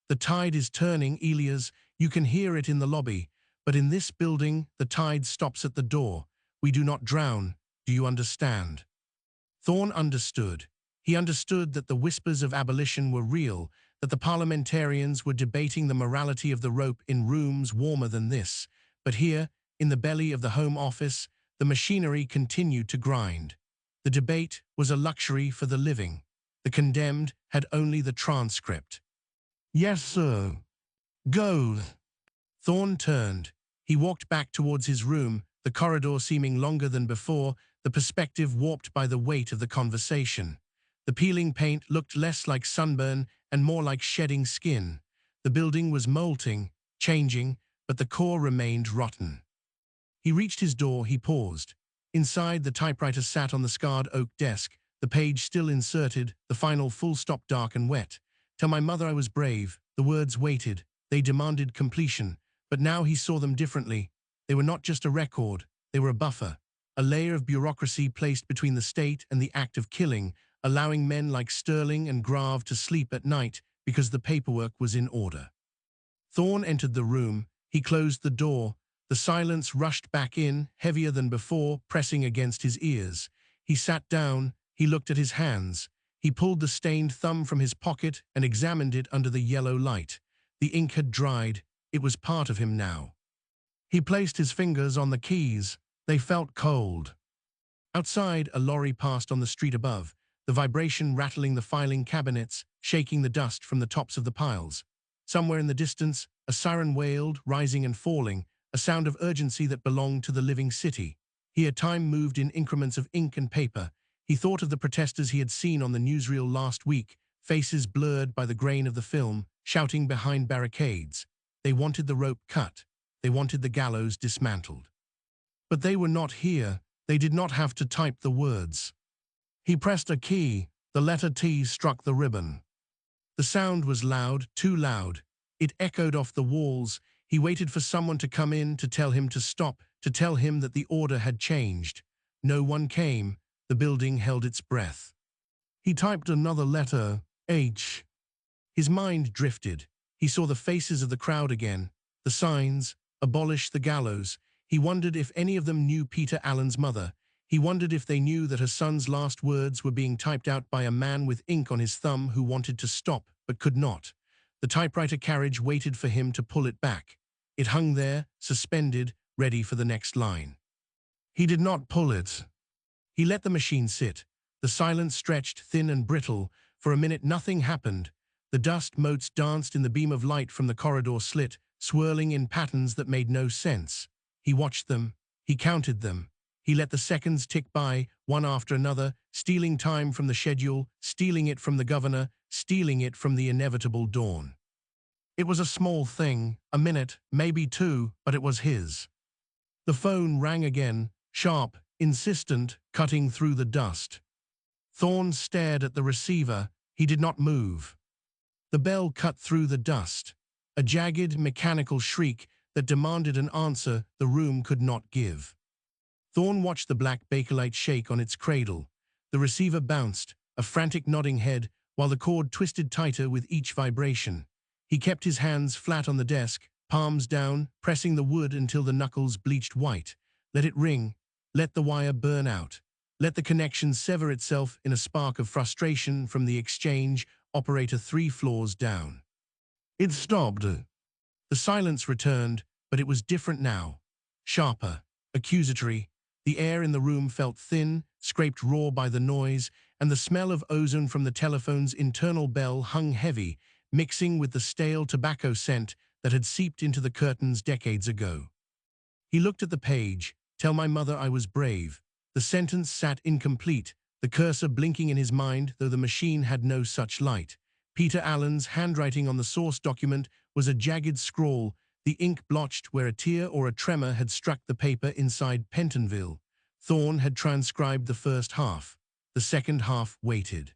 The tide is turning, Elias. You can hear it in the lobby. But in this building, the tide stops at the door. We do not drown. Do you understand? Thorne understood. He understood that the whispers of abolition were real, that the parliamentarians were debating the morality of the rope in rooms warmer than this. But here, in the belly of the Home Office, the machinery continued to grind. The debate was a luxury for the living. The condemned had only the transcript. Yes, sir. Go. Thorne turned. He walked back towards his room, the corridor seeming longer than before, the perspective warped by the weight of the conversation. The peeling paint looked less like sunburn and more like shedding skin. The building was molting, changing, but the core remained rotten. He reached his door, he paused. Inside, the typewriter sat on the scarred oak desk, the page still inserted, the final full stop dark and wet. Tell my mother I was brave. The words waited. They demanded completion. But now he saw them differently. They were not just a record. They were a buffer. A layer of bureaucracy placed between the state and the act of killing, allowing men like Sterling and Grav to sleep at night because the paperwork was in order. Thorne entered the room. He closed the door. The silence rushed back in, heavier than before, pressing against his ears. He sat down. He looked at his hands. He pulled the stained thumb from his pocket and examined it under the yellow light. The ink had dried. It was part of him now. He placed his fingers on the keys. They felt cold. Outside, a lorry passed on the street above, the vibration rattling the filing cabinets, shaking the dust from the tops of the piles. Somewhere in the distance, a siren wailed, rising and falling, a sound of urgency that belonged to the living city. Here, time moved in increments of ink and paper. He thought of the protesters he had seen on the newsreel last week, faces blurred by the grain of the film, shouting behind barricades. They wanted the rope cut. They wanted the gallows dismantled. But they were not here. They did not have to type the words. He pressed a key. The letter T struck the ribbon. The sound was loud, too loud. It echoed off the walls. He waited for someone to come in to tell him to stop, to tell him that the order had changed. No one came. The building held its breath. He typed another letter, H. His mind drifted. He saw the faces of the crowd again, the signs, abolish the gallows. He wondered if any of them knew Peter Allen's mother. He wondered if they knew that her son's last words were being typed out by a man with ink on his thumb who wanted to stop but could not. The typewriter carriage waited for him to pull it back. It hung there, suspended, ready for the next line. He did not pull it. He let the machine sit. The silence stretched, thin and brittle. For a minute nothing happened. The dust motes danced in the beam of light from the corridor slit, swirling in patterns that made no sense. He watched them. He counted them. He let the seconds tick by, one after another, stealing time from the schedule, stealing it from the governor, stealing it from the inevitable dawn. It was a small thing, a minute, maybe two, but it was his. The phone rang again, sharp, insistent, cutting through the dust. Thorne stared at the receiver. He did not move. The bell cut through the dust, a jagged, mechanical shriek that demanded an answer the room could not give. Thorne watched the black bakelite shake on its cradle. The receiver bounced, a frantic nodding head, while the cord twisted tighter with each vibration. He kept his hands flat on the desk, palms down, pressing the wood until the knuckles bleached white. Let it ring. Let the wire burn out. Let the connection sever itself in a spark of frustration from the exchange operator 3 floors down. It stopped. The silence returned, but it was different now. Sharper, accusatory. The air in the room felt thin, scraped raw by the noise, and the smell of ozone from the telephone's internal bell hung heavy, mixing with the stale tobacco scent that had seeped into the curtains decades ago. He looked at the page. Tell my mother I was brave. The sentence sat incomplete, the cursor blinking in his mind, though the machine had no such light. Peter Allen's handwriting on the source document was a jagged scrawl, the ink blotched where a tear or a tremor had struck the paper inside Pentonville. Thorne had transcribed the first half. The second half waited.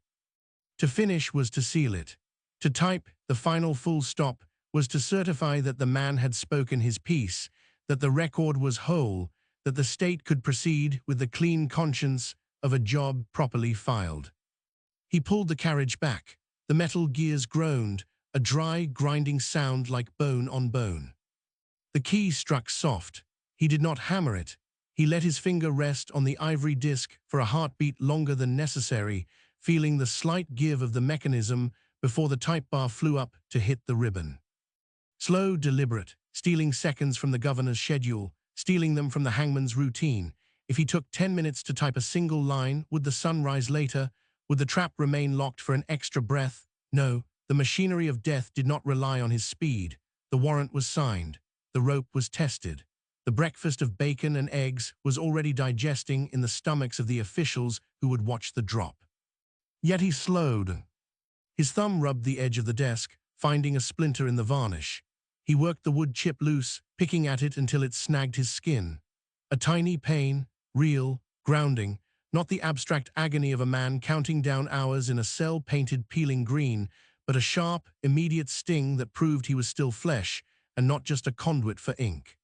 To finish was to seal it. To type the final full stop was to certify that the man had spoken his piece, that the record was whole, that the state could proceed with the clean conscience of a job properly filed. He pulled the carriage back. The metal gears groaned, a dry, grinding sound like bone on bone. The key struck soft. He did not hammer it. He let his finger rest on the ivory disc for a heartbeat longer than necessary, feeling the slight give of the mechanism before the type bar flew up to hit the ribbon. Slow, deliberate, stealing seconds from the governor's schedule, stealing them from the hangman's routine. If he took 10 minutes to type a single line, would the sun rise later? Would the trap remain locked for an extra breath? No, the machinery of death did not rely on his speed. The warrant was signed. The rope was tested. The breakfast of bacon and eggs was already digesting in the stomachs of the officials who would watch the drop. Yet he slowed. His thumb rubbed the edge of the desk, finding a splinter in the varnish. He worked the wood chip loose, picking at it until it snagged his skin. A tiny pain, real, grounding, not the abstract agony of a man counting down hours in a cell painted peeling green, but a sharp, immediate sting that proved he was still flesh, and not just a conduit for ink.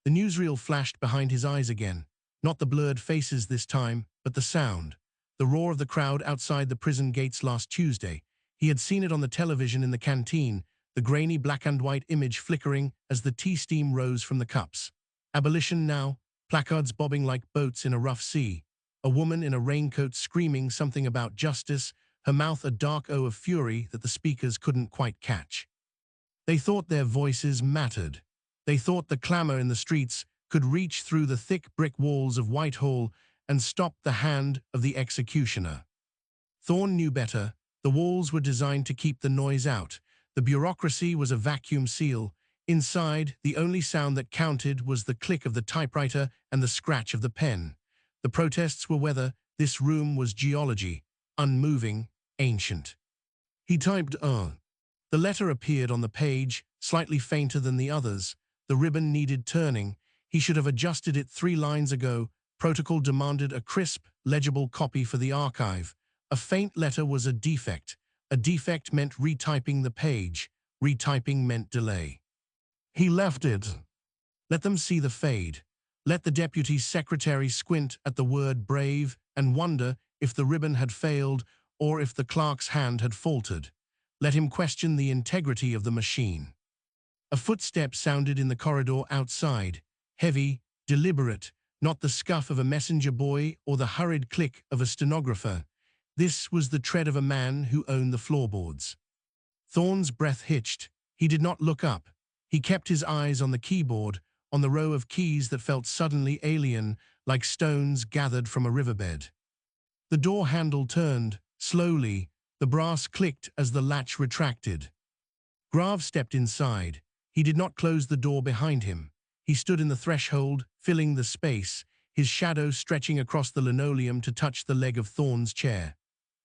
The newsreel flashed behind his eyes again, not the blurred faces this time, but the sound. The roar of the crowd outside the prison gates last Tuesday. He had seen it on the television in the canteen, the grainy black and white image flickering as the tea steam rose from the cups. Abolition now, placards bobbing like boats in a rough sea. A woman in a raincoat screaming something about justice, her mouth a dark O of fury that the speakers couldn't quite catch. They thought their voices mattered. They thought the clamor in the streets could reach through the thick brick walls of Whitehall and stop the hand of the executioner. Thorne knew better. The walls were designed to keep the noise out. The bureaucracy was a vacuum seal. Inside, the only sound that counted was the click of the typewriter and the scratch of the pen. The protests were whether this room was geology, unmoving, ancient. He typed The letter appeared on the page, slightly fainter than the others. The ribbon needed turning. He should have adjusted it 3 lines ago. Protocol demanded a crisp, legible copy for the archive. A faint letter was a defect. A defect meant retyping the page. Retyping meant delay. He left it. Let them see the fade. Let the deputy secretary squint at the word brave and wonder if the ribbon had failed or if the clerk's hand had faltered. Let him question the integrity of the machine. A footstep sounded in the corridor outside, heavy, deliberate, not the scuff of a messenger boy or the hurried click of a stenographer. This was the tread of a man who owned the floorboards. Thorne's breath hitched. He did not look up. He kept his eyes on the keyboard, on the row of keys that felt suddenly alien, like stones gathered from a riverbed. The door handle turned, slowly. The brass clicked as the latch retracted. Grave stepped inside. He did not close the door behind him. He stood in the threshold, filling the space, his shadow stretching across the linoleum to touch the leg of Thorne's chair.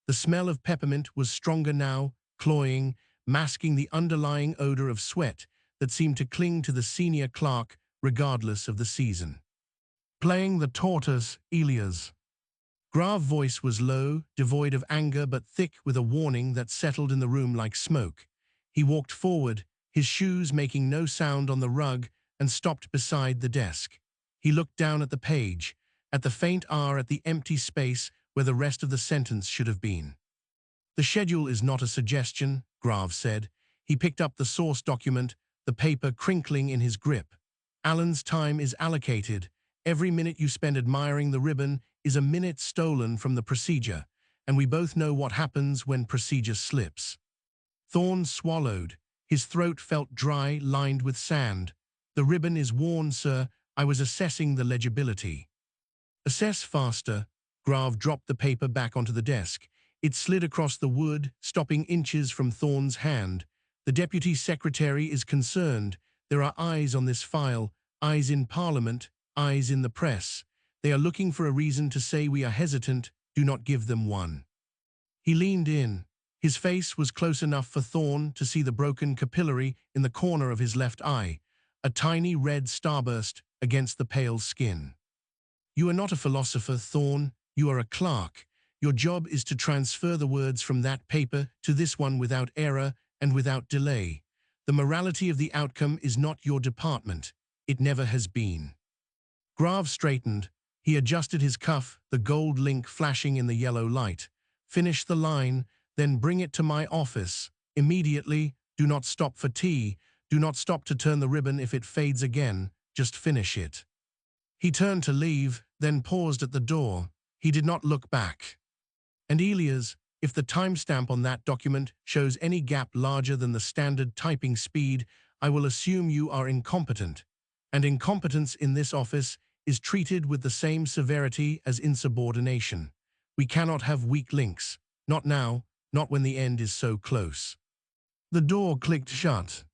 The smell of peppermint was stronger now, cloying, masking the underlying odor of sweat that seemed to cling to the senior clerk regardless of the season. Playing the tortoise, Elias. Grave's voice was low, devoid of anger but thick with a warning that settled in the room like smoke. He walked forward, his shoes making no sound on the rug, and stopped beside the desk. He looked down at the page, at the faint R at the empty space where the rest of the sentence should have been. "The schedule is not a suggestion," Graves said. He picked up the source document, the paper crinkling in his grip. "Alan's time is allocated. Every minute you spend admiring the ribbon is a minute stolen from the procedure, and we both know what happens when procedure slips." Thorne swallowed. His throat felt dry, lined with sand. "The ribbon is worn, sir. I was assessing the legibility." "Assess faster." Graves dropped the paper back onto the desk. It slid across the wood, stopping inches from Thorne's hand. "The Deputy Secretary is concerned. There are eyes on this file, eyes in Parliament, eyes in the press. They are looking for a reason to say we are hesitant. Do not give them one." He leaned in. His face was close enough for Thorne to see the broken capillary in the corner of his left eye, a tiny red starburst against the pale skin. "You are not a philosopher, Thorne. You are a clerk. Your job is to transfer the words from that paper to this one without error and without delay. The morality of the outcome is not your department. It never has been." Graves straightened. He adjusted his cuff, the gold link flashing in the yellow light. "Finish the line, then bring it to my office. Immediately. Do not stop for tea. Do not stop to turn the ribbon if it fades again. Just finish it." He turned to leave, then paused at the door. He did not look back. "And Elias, if the timestamp on that document shows any gap larger than the standard typing speed, I will assume you are incompetent. And incompetence in this office is treated with the same severity as insubordination. We cannot have weak links. Not now, not when the end is so close." The door clicked shut.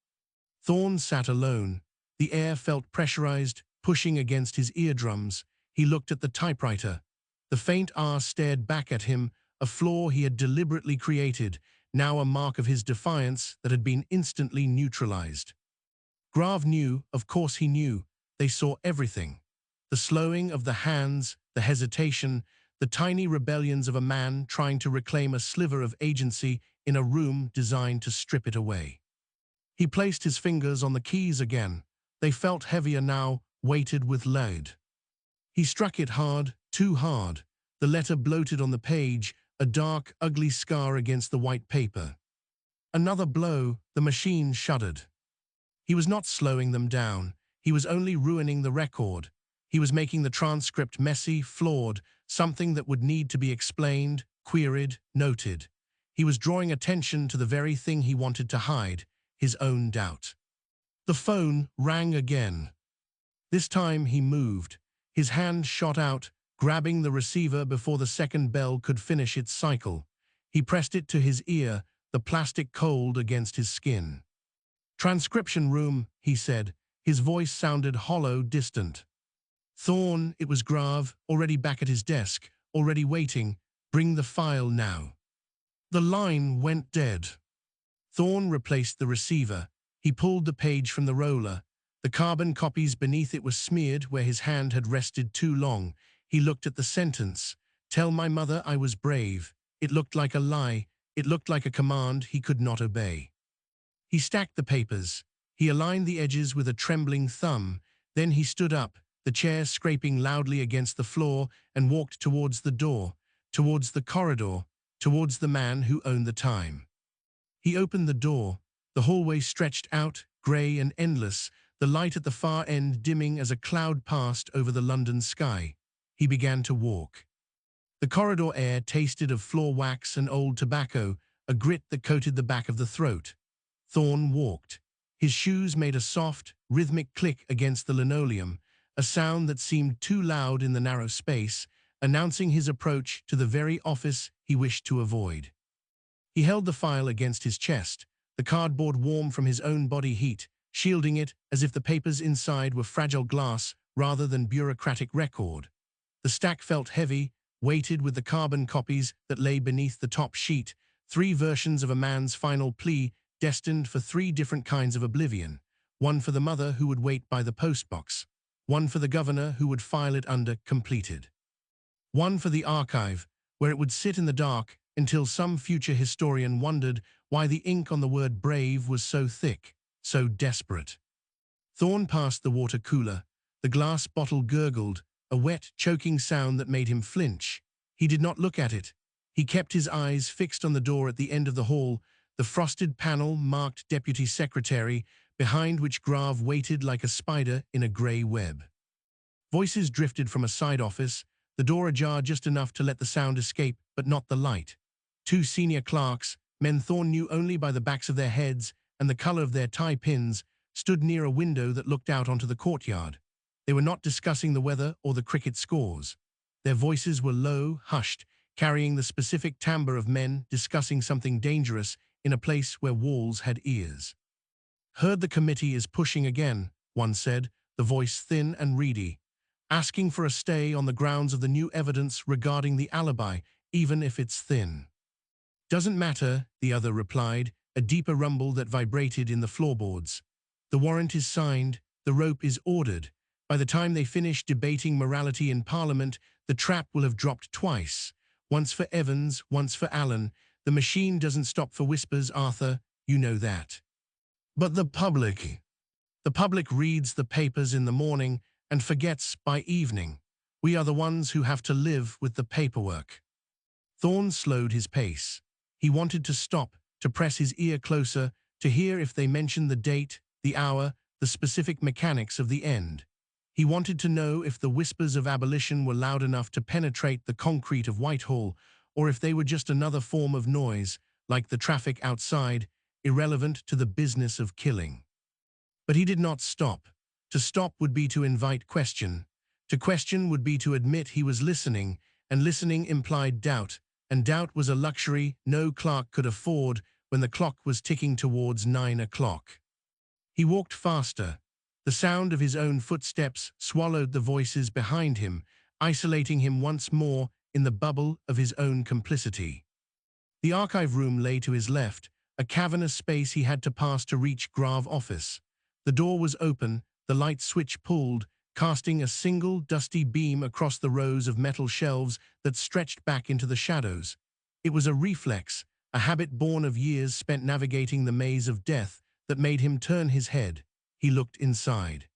Thorne sat alone. The air felt pressurized, pushing against his eardrums. He looked at the typewriter. The faint R stared back at him, a flaw he had deliberately created, now a mark of his defiance that had been instantly neutralized. Graves knew, of course he knew. They saw everything. The slowing of the hands, the hesitation, the tiny rebellions of a man trying to reclaim a sliver of agency in a room designed to strip it away. He placed his fingers on the keys again. They felt heavier now, weighted with lead. He struck it hard, too hard. The letter bloated on the page, a dark, ugly scar against the white paper. Another blow, the machine shuddered. He was not slowing them down. He was only ruining the record. He was making the transcript messy, flawed, something that would need to be explained, queried, noted. He was drawing attention to the very thing he wanted to hide, his own doubt. The phone rang again. This time he moved. His hand shot out, grabbing the receiver before the second bell could finish its cycle. He pressed it to his ear, the plastic cold against his skin. "Transcription room," he said. His voice sounded hollow, distant. "Thorne," it was Graves, already back at his desk, already waiting. "Bring the file now." The line went dead. Thorne replaced the receiver. He pulled the page from the roller. The carbon copies beneath it were smeared where his hand had rested too long. He looked at the sentence. "Tell my mother I was brave." It looked like a lie. It looked like a command he could not obey. He stacked the papers. He aligned the edges with a trembling thumb. Then he stood up, the chair scraping loudly against the floor, and walked towards the door, towards the corridor, towards the man who owned the time. He opened the door. The hallway stretched out, grey and endless, the light at the far end dimming as a cloud passed over the London sky. He began to walk. The corridor air tasted of floor wax and old tobacco, a grit that coated the back of the throat. Thorne walked. His shoes made a soft, rhythmic click against the linoleum, a sound that seemed too loud in the narrow space, announcing his approach to the very office he wished to avoid. He held the file against his chest, the cardboard warm from his own body heat, shielding it as if the papers inside were fragile glass rather than bureaucratic record. The stack felt heavy, weighted with the carbon copies that lay beneath the top sheet, 3 versions of a man's final plea destined for 3 different kinds of oblivion, one for the mother who would wait by the postbox, one for the governor who would file it under completed, one for the archive, where it would sit in the dark until some future historian wondered why the ink on the word brave was so thick, so desperate. Thorne passed the water cooler. The glass bottle gurgled, a wet, choking sound that made him flinch. He did not look at it. He kept his eyes fixed on the door at the end of the hall, the frosted panel marked Deputy Secretary, behind which Grave waited like a spider in a grey web. Voices drifted from a side office, the door ajar just enough to let the sound escape, but not the light. Two senior clerks, men Thorne knew only by the backs of their heads and the color of their tie pins, stood near a window that looked out onto the courtyard. They were not discussing the weather or the cricket scores. Their voices were low, hushed, carrying the specific timbre of men discussing something dangerous in a place where walls had ears. "Heard the committee is pushing again," one said, the voice thin and reedy, "asking for a stay on the grounds of the new evidence regarding the alibi, even if it's thin." "Doesn't matter," the other replied, a deeper rumble that vibrated in the floorboards. "The warrant is signed, the rope is ordered. By the time they finish debating morality in Parliament, the trap will have dropped twice. Once for Evans, once for Allen. The machine doesn't stop for whispers, Arthur, you know that. But the public. The public reads the papers in the morning and forgets by evening. We are the ones who have to live with the paperwork." Thorne slowed his pace. He wanted to stop, to press his ear closer, to hear if they mentioned the date, the hour, the specific mechanics of the end. He wanted to know if the whispers of abolition were loud enough to penetrate the concrete of Whitehall, or if they were just another form of noise, like the traffic outside, irrelevant to the business of killing. But he did not stop. To stop would be to invite question. To question would be to admit he was listening, and listening implied doubt, and doubt was a luxury no clerk could afford when the clock was ticking towards 9 o'clock. He walked faster. The sound of his own footsteps swallowed the voices behind him, isolating him once more in the bubble of his own complicity. The archive room lay to his left, a cavernous space he had to pass to reach Grave office. The door was open, the light switch pulled, casting a single dusty beam across the rows of metal shelves that stretched back into the shadows. It was a reflex, a habit born of years spent navigating the maze of death that made him turn his head. He looked inside.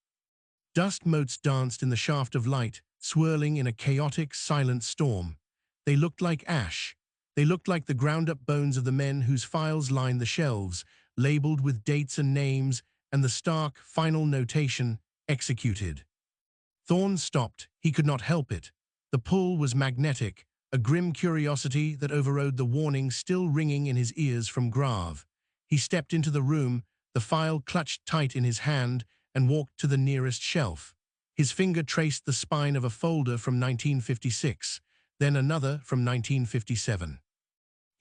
Dust motes danced in the shaft of light, swirling in a chaotic, silent storm. They looked like ash. They looked like the ground-up bones of the men whose files lined the shelves, labeled with dates and names, and the stark, final notation, executed. Thorne stopped. He could not help it. The pull was magnetic, a grim curiosity that overrode the warning still ringing in his ears from Grave. He stepped into the room, the file clutched tight in his hand, and walked to the nearest shelf. His finger traced the spine of a folder from 1956, then another from 1957.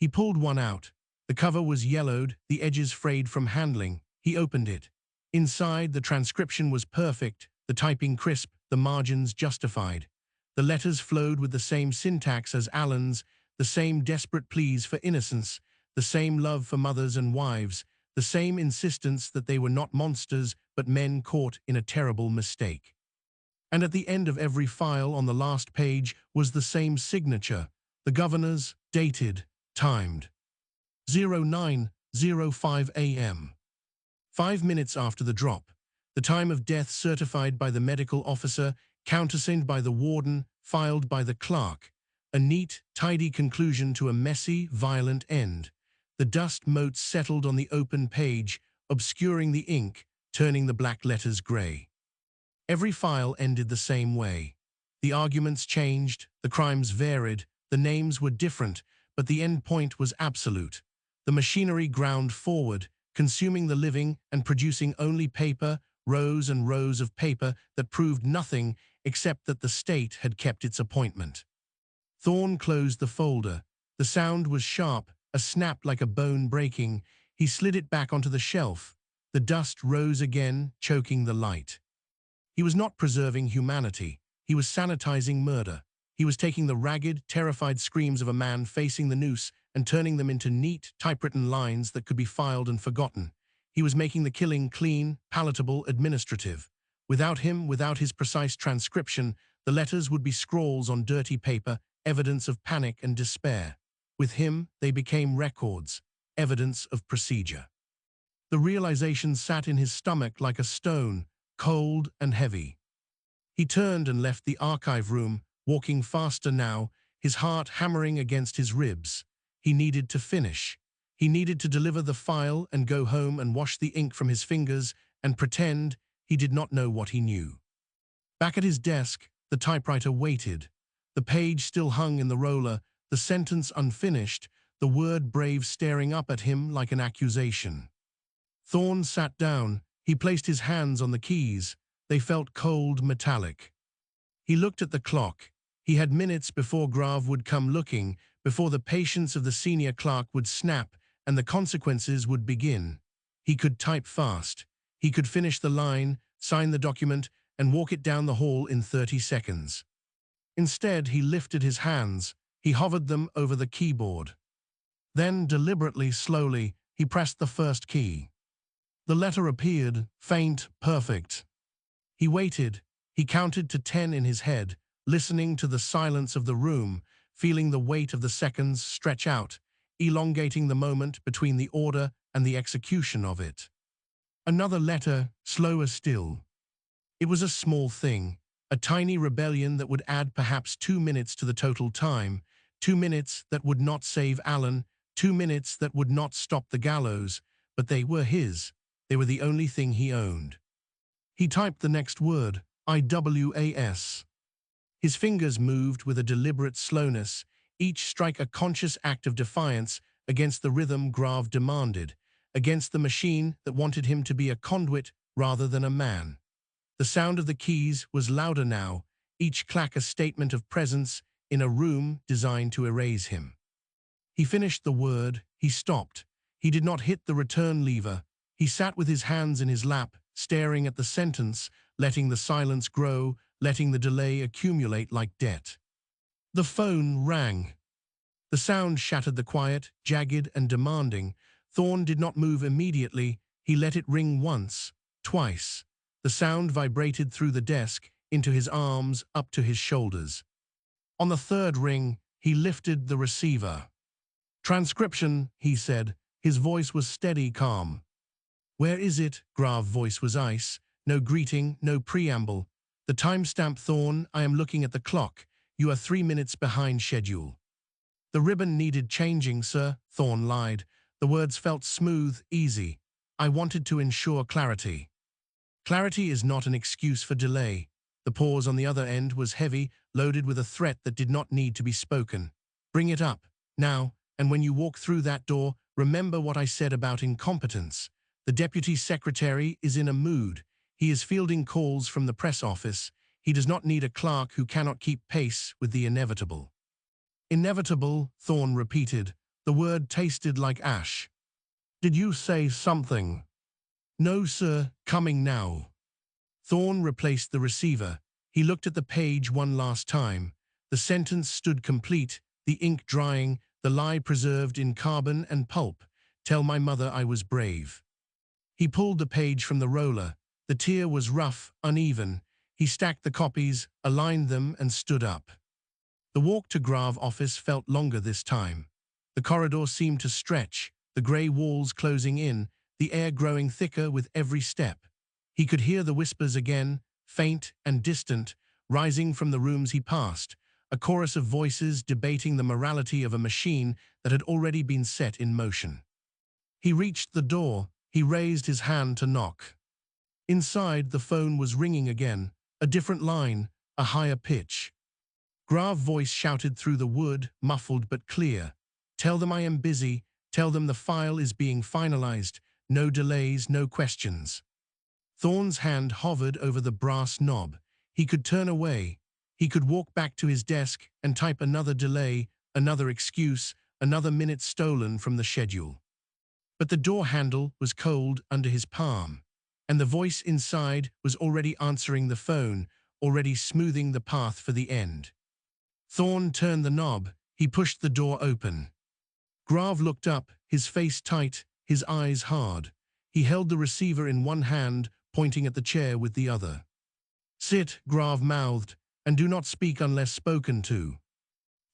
He pulled one out. The cover was yellowed, the edges frayed from handling. He opened it. Inside, the transcription was perfect, the typing crisp, the margins justified. The letters flowed with the same syntax as Allen's, the same desperate pleas for innocence, the same love for mothers and wives, the same insistence that they were not monsters but men caught in a terrible mistake. And at the end of every file on the last page was the same signature, the governor's, dated, timed. 09:05 a.m. 5 minutes after the drop, the time of death certified by the medical officer, countersigned by the warden, filed by the clerk. A neat, tidy conclusion to a messy, violent end. The dust motes settled on the open page, obscuring the ink, turning the black letters gray. Every file ended the same way. The arguments changed, the crimes varied, the names were different, but the end point was absolute. The machinery ground forward, consuming the living and producing only paper, rows and rows of paper that proved nothing except that the state had kept its appointment. Thorne closed the folder. The sound was sharp, a snap like a bone breaking. He slid it back onto the shelf. The dust rose again, choking the light. He was not preserving humanity. He was sanitizing murder. He was taking the ragged, terrified screams of a man facing the noose and turning them into neat, typewritten lines that could be filed and forgotten. He was making the killing clean, palatable, administrative. Without him, without his precise transcription, the letters would be scrawls on dirty paper, evidence of panic and despair. With him, they became records. evidence of procedure. The realization sat in his stomach like a stone, cold and heavy. He turned and left the archive room, walking faster now, his heart hammering against his ribs. He needed to finish. He needed to deliver the file and go home and wash the ink from his fingers and pretend he did not know what he knew. Back at his desk, the typewriter waited. The page still hung in the roller, the sentence unfinished, the word brave staring up at him like an accusation. Thorne sat down. He placed his hands on the keys. They felt cold, metallic. He looked at the clock. He had minutes before Grave would come looking, before the patience of the senior clerk would snap and the consequences would begin. He could type fast. He could finish the line, sign the document, and walk it down the hall in 30 seconds. Instead, he lifted his hands. He hovered them over the keyboard. Then, deliberately, slowly, he pressed the first key. The letter appeared, faint, perfect. He waited. He counted to 10 in his head, listening to the silence of the room, feeling the weight of the seconds stretch out, elongating the moment between the order and the execution of it. Another letter, slower still. It was a small thing, a tiny rebellion that would add perhaps 2 minutes to the total time, 2 minutes that would not save Alan, 2 minutes that would not stop the gallows, but they were his. They were the only thing he owned. He typed the next word, IWAS. His fingers moved with a deliberate slowness, each strike a conscious act of defiance against the rhythm Grave demanded, against the machine that wanted him to be a conduit rather than a man. The sound of the keys was louder now, each clack a statement of presence in a room designed to erase him. He finished the word. He stopped. He did not hit the return lever. He sat with his hands in his lap, staring at the sentence, letting the silence grow, letting the delay accumulate like debt. The phone rang. The sound shattered the quiet, jagged and demanding. Thorne did not move immediately. He let it ring once, twice. The sound vibrated through the desk, into his arms, up to his shoulders. On the third ring, he lifted the receiver. Transcription, he said. His voice was steady, calm. Where is it? Grave's voice was ice. No greeting, no preamble. The timestamp, Thorne. I am looking at the clock. You are 3 minutes behind schedule. The ribbon needed changing, sir, Thorne lied. The words felt smooth, easy. I wanted to ensure clarity. Clarity is not an excuse for delay. The pause on the other end was heavy, loaded with a threat that did not need to be spoken. Bring it up, now, and when you walk through that door, remember what I said about incompetence. The deputy secretary is in a mood. He is fielding calls from the press office. He does not need a clerk who cannot keep pace with the inevitable. Inevitable, Thorne repeated. The word tasted like ash. Did you say something? No, sir, coming now. Thorne replaced the receiver. He looked at the page one last time. The sentence stood complete, the ink drying, the lie preserved in carbon and pulp. Tell my mother I was brave. He pulled the page from the roller. The tear was rough, uneven. He stacked the copies, aligned them, and stood up. The walk to Grave office felt longer this time. The corridor seemed to stretch, the grey walls closing in, the air growing thicker with every step. He could hear the whispers again, faint and distant, rising from the rooms he passed, a chorus of voices debating the morality of a machine that had already been set in motion. He reached the door. He raised his hand to knock. Inside, the phone was ringing again, a different line, a higher pitch. Grave's voice shouted through the wood, muffled but clear. Tell them I am busy. Tell them the file is being finalized. No delays, no questions. Thorne's hand hovered over the brass knob. He could turn away. He could walk back to his desk and type another delay, another excuse, another minute stolen from the schedule. But the door handle was cold under his palm, and the voice inside was already answering the phone, already smoothing the path for the end. Thorne turned the knob. He pushed the door open. Grave looked up, his face tight, his eyes hard. He held the receiver in one hand, pointing at the chair with the other. Sit, Grave mouthed, and do not speak unless spoken to.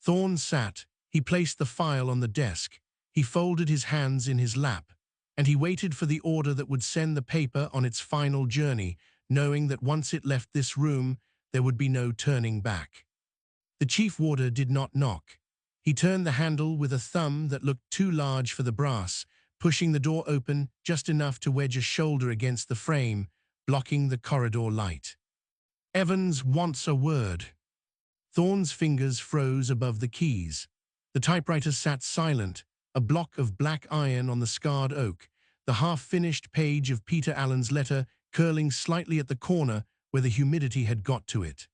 Thorne sat. He placed the file on the desk. He folded his hands in his lap, and he waited for the order that would send the paper on its final journey, knowing that once it left this room, there would be no turning back. The chief warder did not knock. He turned the handle with a thumb that looked too large for the brass, pushing the door open just enough to wedge a shoulder against the frame, blocking the corridor light. "Evans wants a word." Thorne's fingers froze above the keys. The typewriter sat silent, a block of black iron on the scarred oak, the half-finished page of Peter Allen's letter curling slightly at the corner where the humidity had got to it.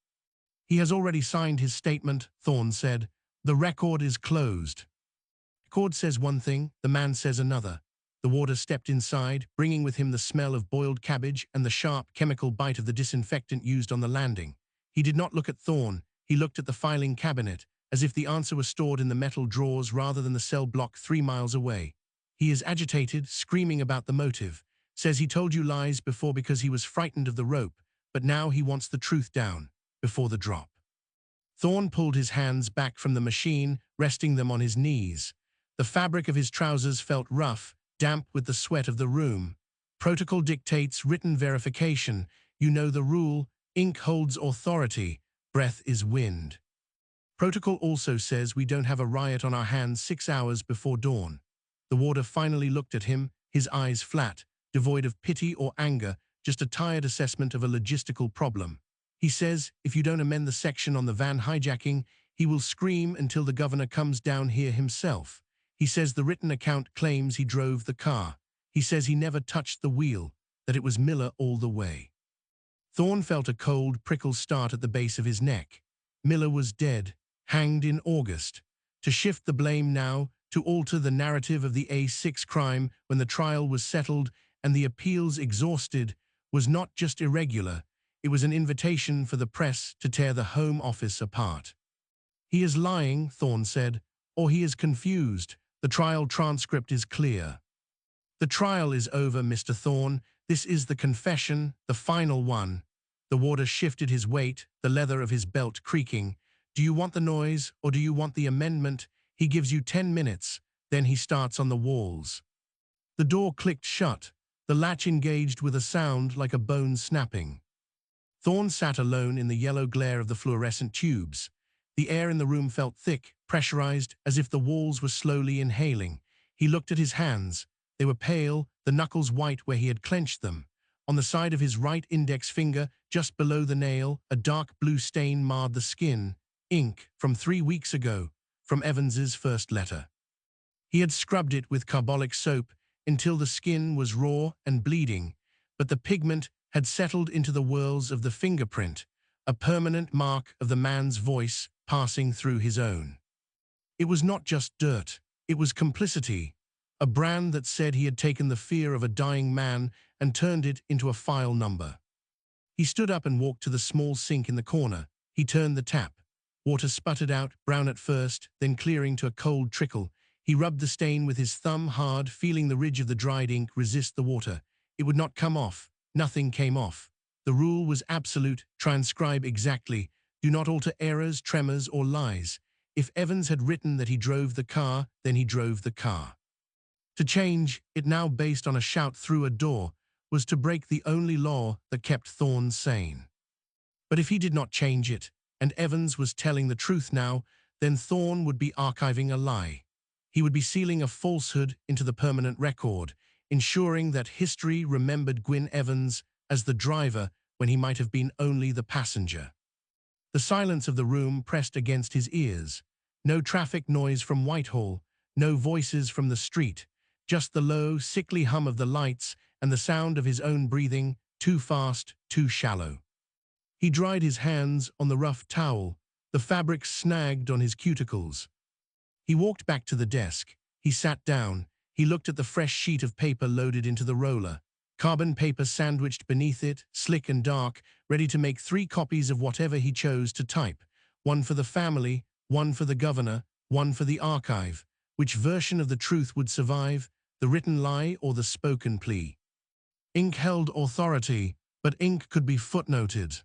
"He has already signed his statement," Thorne said. "The record is closed." The record says one thing, the man says another. The warder stepped inside, bringing with him the smell of boiled cabbage and the sharp chemical bite of the disinfectant used on the landing. He did not look at Thorne. He looked at the filing cabinet, as if the answer was stored in the metal drawers rather than the cell block 3 miles away. "He is agitated, screaming about the motive. Says he told you lies before because he was frightened of the rope, but now he wants the truth down, before the drop." Thorne pulled his hands back from the machine, resting them on his knees. The fabric of his trousers felt rough, damp with the sweat of the room. "Protocol dictates written verification. You know the rule. Ink holds authority. Breath is wind. Protocol also says we don't have a riot on our hands 6 hours before dawn." The warder finally looked at him, his eyes flat, devoid of pity or anger, just a tired assessment of a logistical problem. "He says if you don't amend the section on the van hijacking, he will scream until the governor comes down here himself. He says the written account claims he drove the car. He says he never touched the wheel, that it was Miller all the way." Thorne felt a cold prickle start at the base of his neck. Miller was dead, hanged in August. To shift the blame now, to alter the narrative of the A6 crime when the trial was settled and the appeals exhausted, was not just irregular, it was an invitation for the press to tear the Home Office apart. "He is lying," Thorne said, "or he is confused. The trial transcript is clear." "The trial is over, Mr. Thorne. This is the confession, the final one." The warder shifted his weight, the leather of his belt creaking. "Do you want the noise, or do you want the amendment? He gives you 10 minutes, then he starts on the walls." The door clicked shut, the latch engaged with a sound like a bone snapping. Thorne sat alone in the yellow glare of the fluorescent tubes. The air in the room felt thick, pressurized, as if the walls were slowly inhaling. He looked at his hands. They were pale, the knuckles white where he had clenched them. On the side of his right index finger, just below the nail, a dark blue stain marred the skin. Ink, from 3 weeks ago, from Evans's first letter. He had scrubbed it with carbolic soap until the skin was raw and bleeding, but the pigment had settled into the whorls of the fingerprint, a permanent mark of the man's voice passing through his own. It was not just dirt, it was complicity, a brand that said he had taken the fear of a dying man and turned it into a file number. He stood up and walked to the small sink in the corner. He turned the tap. Water sputtered out, brown at first, then clearing to a cold trickle. He rubbed the stain with his thumb hard, feeling the ridge of the dried ink resist the water. It would not come off. Nothing came off. The rule was absolute, transcribe exactly. Do not alter errors, tremors, or lies. If Evans had written that he drove the car, then he drove the car. To change it now based on a shout through a door was to break the only law that kept Thorne sane. But if he did not change it, and Evans was telling the truth now, then Thorne would be archiving a lie. He would be sealing a falsehood into the permanent record, ensuring that history remembered Gwynne Evans as the driver when he might have been only the passenger. The silence of the room pressed against his ears. No traffic noise from Whitehall, no voices from the street, just the low, sickly hum of the lights and the sound of his own breathing, too fast, too shallow. He dried his hands on the rough towel, the fabric snagged on his cuticles. He walked back to the desk. He sat down. He looked at the fresh sheet of paper loaded into the roller. Carbon paper sandwiched beneath it, slick and dark, ready to make 3 copies of whatever he chose to type. One for the family, one for the governor, one for the archive. Which version of the truth would survive, the written lie or the spoken plea? Ink held authority, but ink could be footnoted.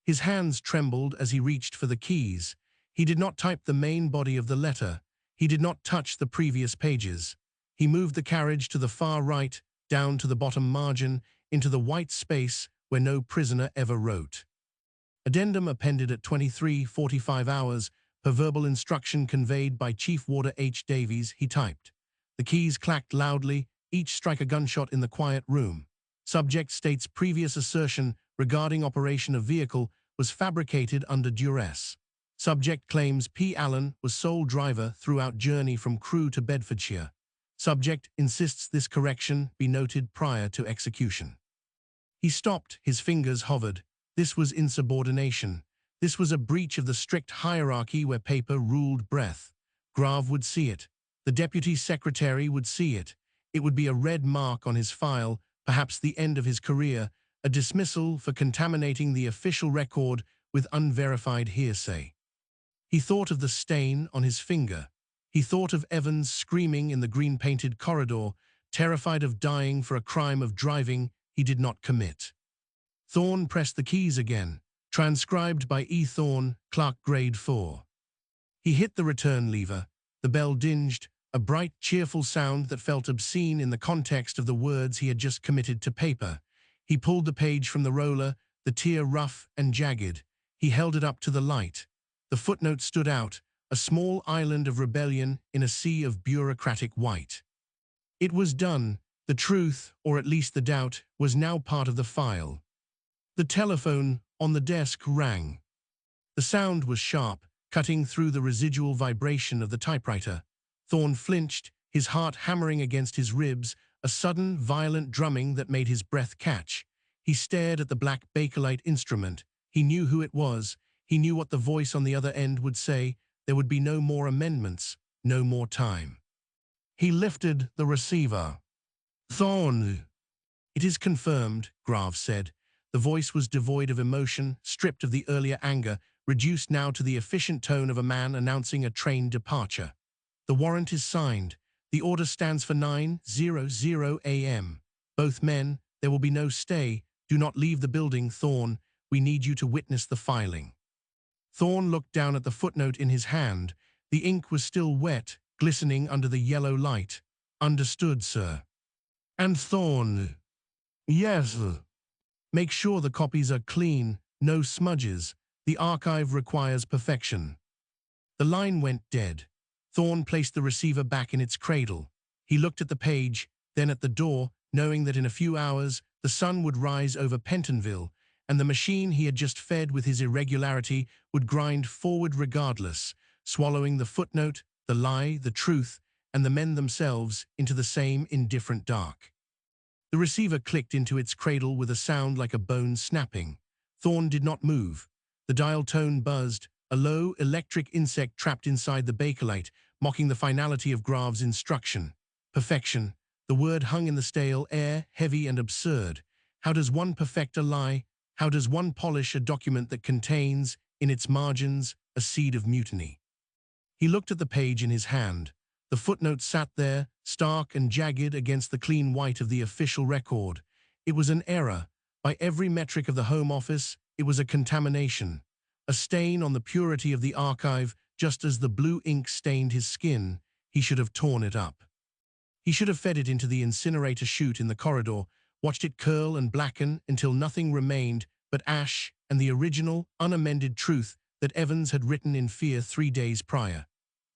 His hands trembled as he reached for the keys. He did not type the main body of the letter. He did not touch the previous pages. He moved the carriage to the far right, down to the bottom margin, into the white space where no prisoner ever wrote. Addendum appended at 23:45 hours, per verbal instruction conveyed by Chief Warder H. Davies, he typed. The keys clacked loudly, each strike a gunshot in the quiet room. Subject states previous assertion regarding operation of vehicle was fabricated under duress. Subject claims P. Allen was sole driver throughout journey from Crewe to Bedfordshire. Subject insists this correction be noted prior to execution. He stopped, his fingers hovered. This was insubordination. This was a breach of the strict hierarchy where paper ruled breath. Grave would see it. The deputy secretary would see it. It would be a red mark on his file, perhaps the end of his career, a dismissal for contaminating the official record with unverified hearsay. He thought of the stain on his finger. He thought of Evans screaming in the green-painted corridor, terrified of dying for a crime of driving he did not commit. Thorne pressed the keys again, transcribed by E. Thorne, Clerk Grade 4. He hit the return lever. The bell dinged, a bright, cheerful sound that felt obscene in the context of the words he had just committed to paper. He pulled the page from the roller, the tear rough and jagged. He held it up to the light. The footnote stood out, a small island of rebellion in a sea of bureaucratic white. It was done. The truth, or at least the doubt, was now part of the file. The telephone on the desk rang. The sound was sharp, cutting through the residual vibration of the typewriter. Thorne flinched, his heart hammering against his ribs, a sudden, violent drumming that made his breath catch. He stared at the black Bakelite instrument. He knew who it was. He knew what the voice on the other end would say. There would be no more amendments, no more time. He lifted the receiver. Thorne. It is confirmed, Grave said. The voice was devoid of emotion, stripped of the earlier anger, reduced now to the efficient tone of a man announcing a train departure. The warrant is signed. The order stands for 9:00 a.m. Both men, there will be no stay. Do not leave the building, Thorne. We need you to witness the filing. Thorne looked down at the footnote in his hand. The ink was still wet, glistening under the yellow light. Understood, sir. And Thorne. Yes. Make sure the copies are clean, no smudges. The archive requires perfection. The line went dead. Thorne placed the receiver back in its cradle. He looked at the page, then at the door, knowing that in a few hours the sun would rise over Pentonville, and the machine he had just fed with his irregularity would grind forward regardless, swallowing the footnote, the lie, the truth, and the men themselves into the same indifferent dark. The receiver clicked into its cradle with a sound like a bone snapping. Thorne did not move. The dial tone buzzed, a low, electric insect trapped inside the Bakelite, mocking the finality of Grave's instruction. Perfection. The word hung in the stale air, heavy and absurd. How does one perfect a lie? How does one polish a document that contains, in its margins, a seed of mutiny? He looked at the page in his hand. The footnote sat there, stark and jagged against the clean white of the official record. It was an error. By every metric of the Home Office, it was a contamination. A stain on the purity of the archive, just as the blue ink stained his skin. He should have torn it up. He should have fed it into the incinerator chute in the corridor, watched it curl and blacken until nothing remained but ash and the original, unamended truth that Evans had written in fear 3 days prior.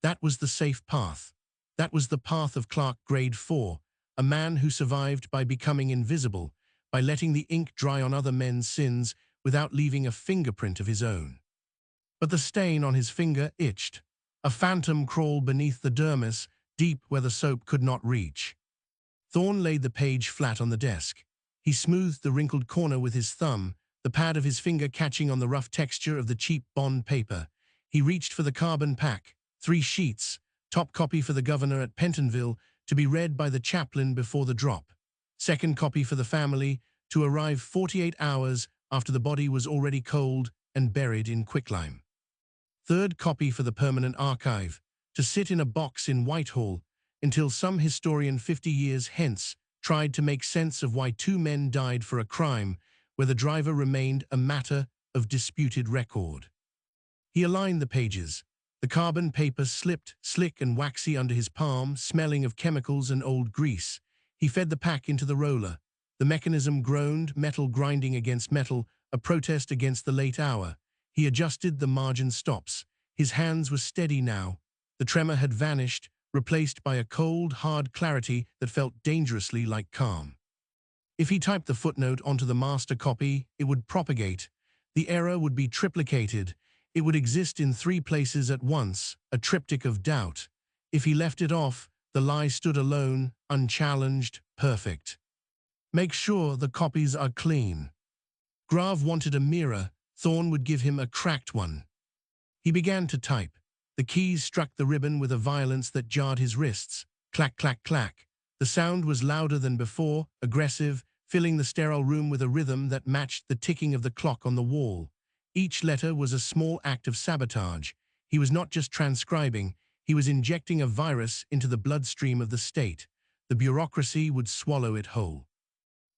That was the safe path. That was the path of Clerk Grade 4, a man who survived by becoming invisible, by letting the ink dry on other men's sins without leaving a fingerprint of his own. But the stain on his finger itched. A phantom crawled beneath the dermis, deep where the soap could not reach. Thorne laid the page flat on the desk. He smoothed the wrinkled corner with his thumb, the pad of his finger catching on the rough texture of the cheap bond paper. He reached for the carbon pack, 3 sheets, top copy for the governor at Pentonville, to be read by the chaplain before the drop. Second copy for the family, to arrive 48 hours after the body was already cold and buried in quicklime. Third copy for the permanent archive, to sit in a box in Whitehall until some historian 50 years hence tried to make sense of why 2 men died for a crime where the driver remained a matter of disputed record. He aligned the pages. The carbon paper slipped, slick and waxy under his palm, smelling of chemicals and old grease. He fed the pack into the roller. The mechanism groaned, metal grinding against metal, a protest against the late hour. He adjusted the margin stops. His hands were steady now. The tremor had vanished, replaced by a cold, hard clarity that felt dangerously like calm. If he typed the footnote onto the master copy, it would propagate. The error would be triplicated. It would exist in 3 places at once, a triptych of doubt. If he left it off, the lie stood alone, unchallenged, perfect. Make sure the copies are clean. Grav wanted a mirror. Thorne would give him a cracked one. He began to type. The keys struck the ribbon with a violence that jarred his wrists. Clack, clack, clack. The sound was louder than before, aggressive, filling the sterile room with a rhythm that matched the ticking of the clock on the wall. Each letter was a small act of sabotage. He was not just transcribing, he was injecting a virus into the bloodstream of the state. The bureaucracy would swallow it whole.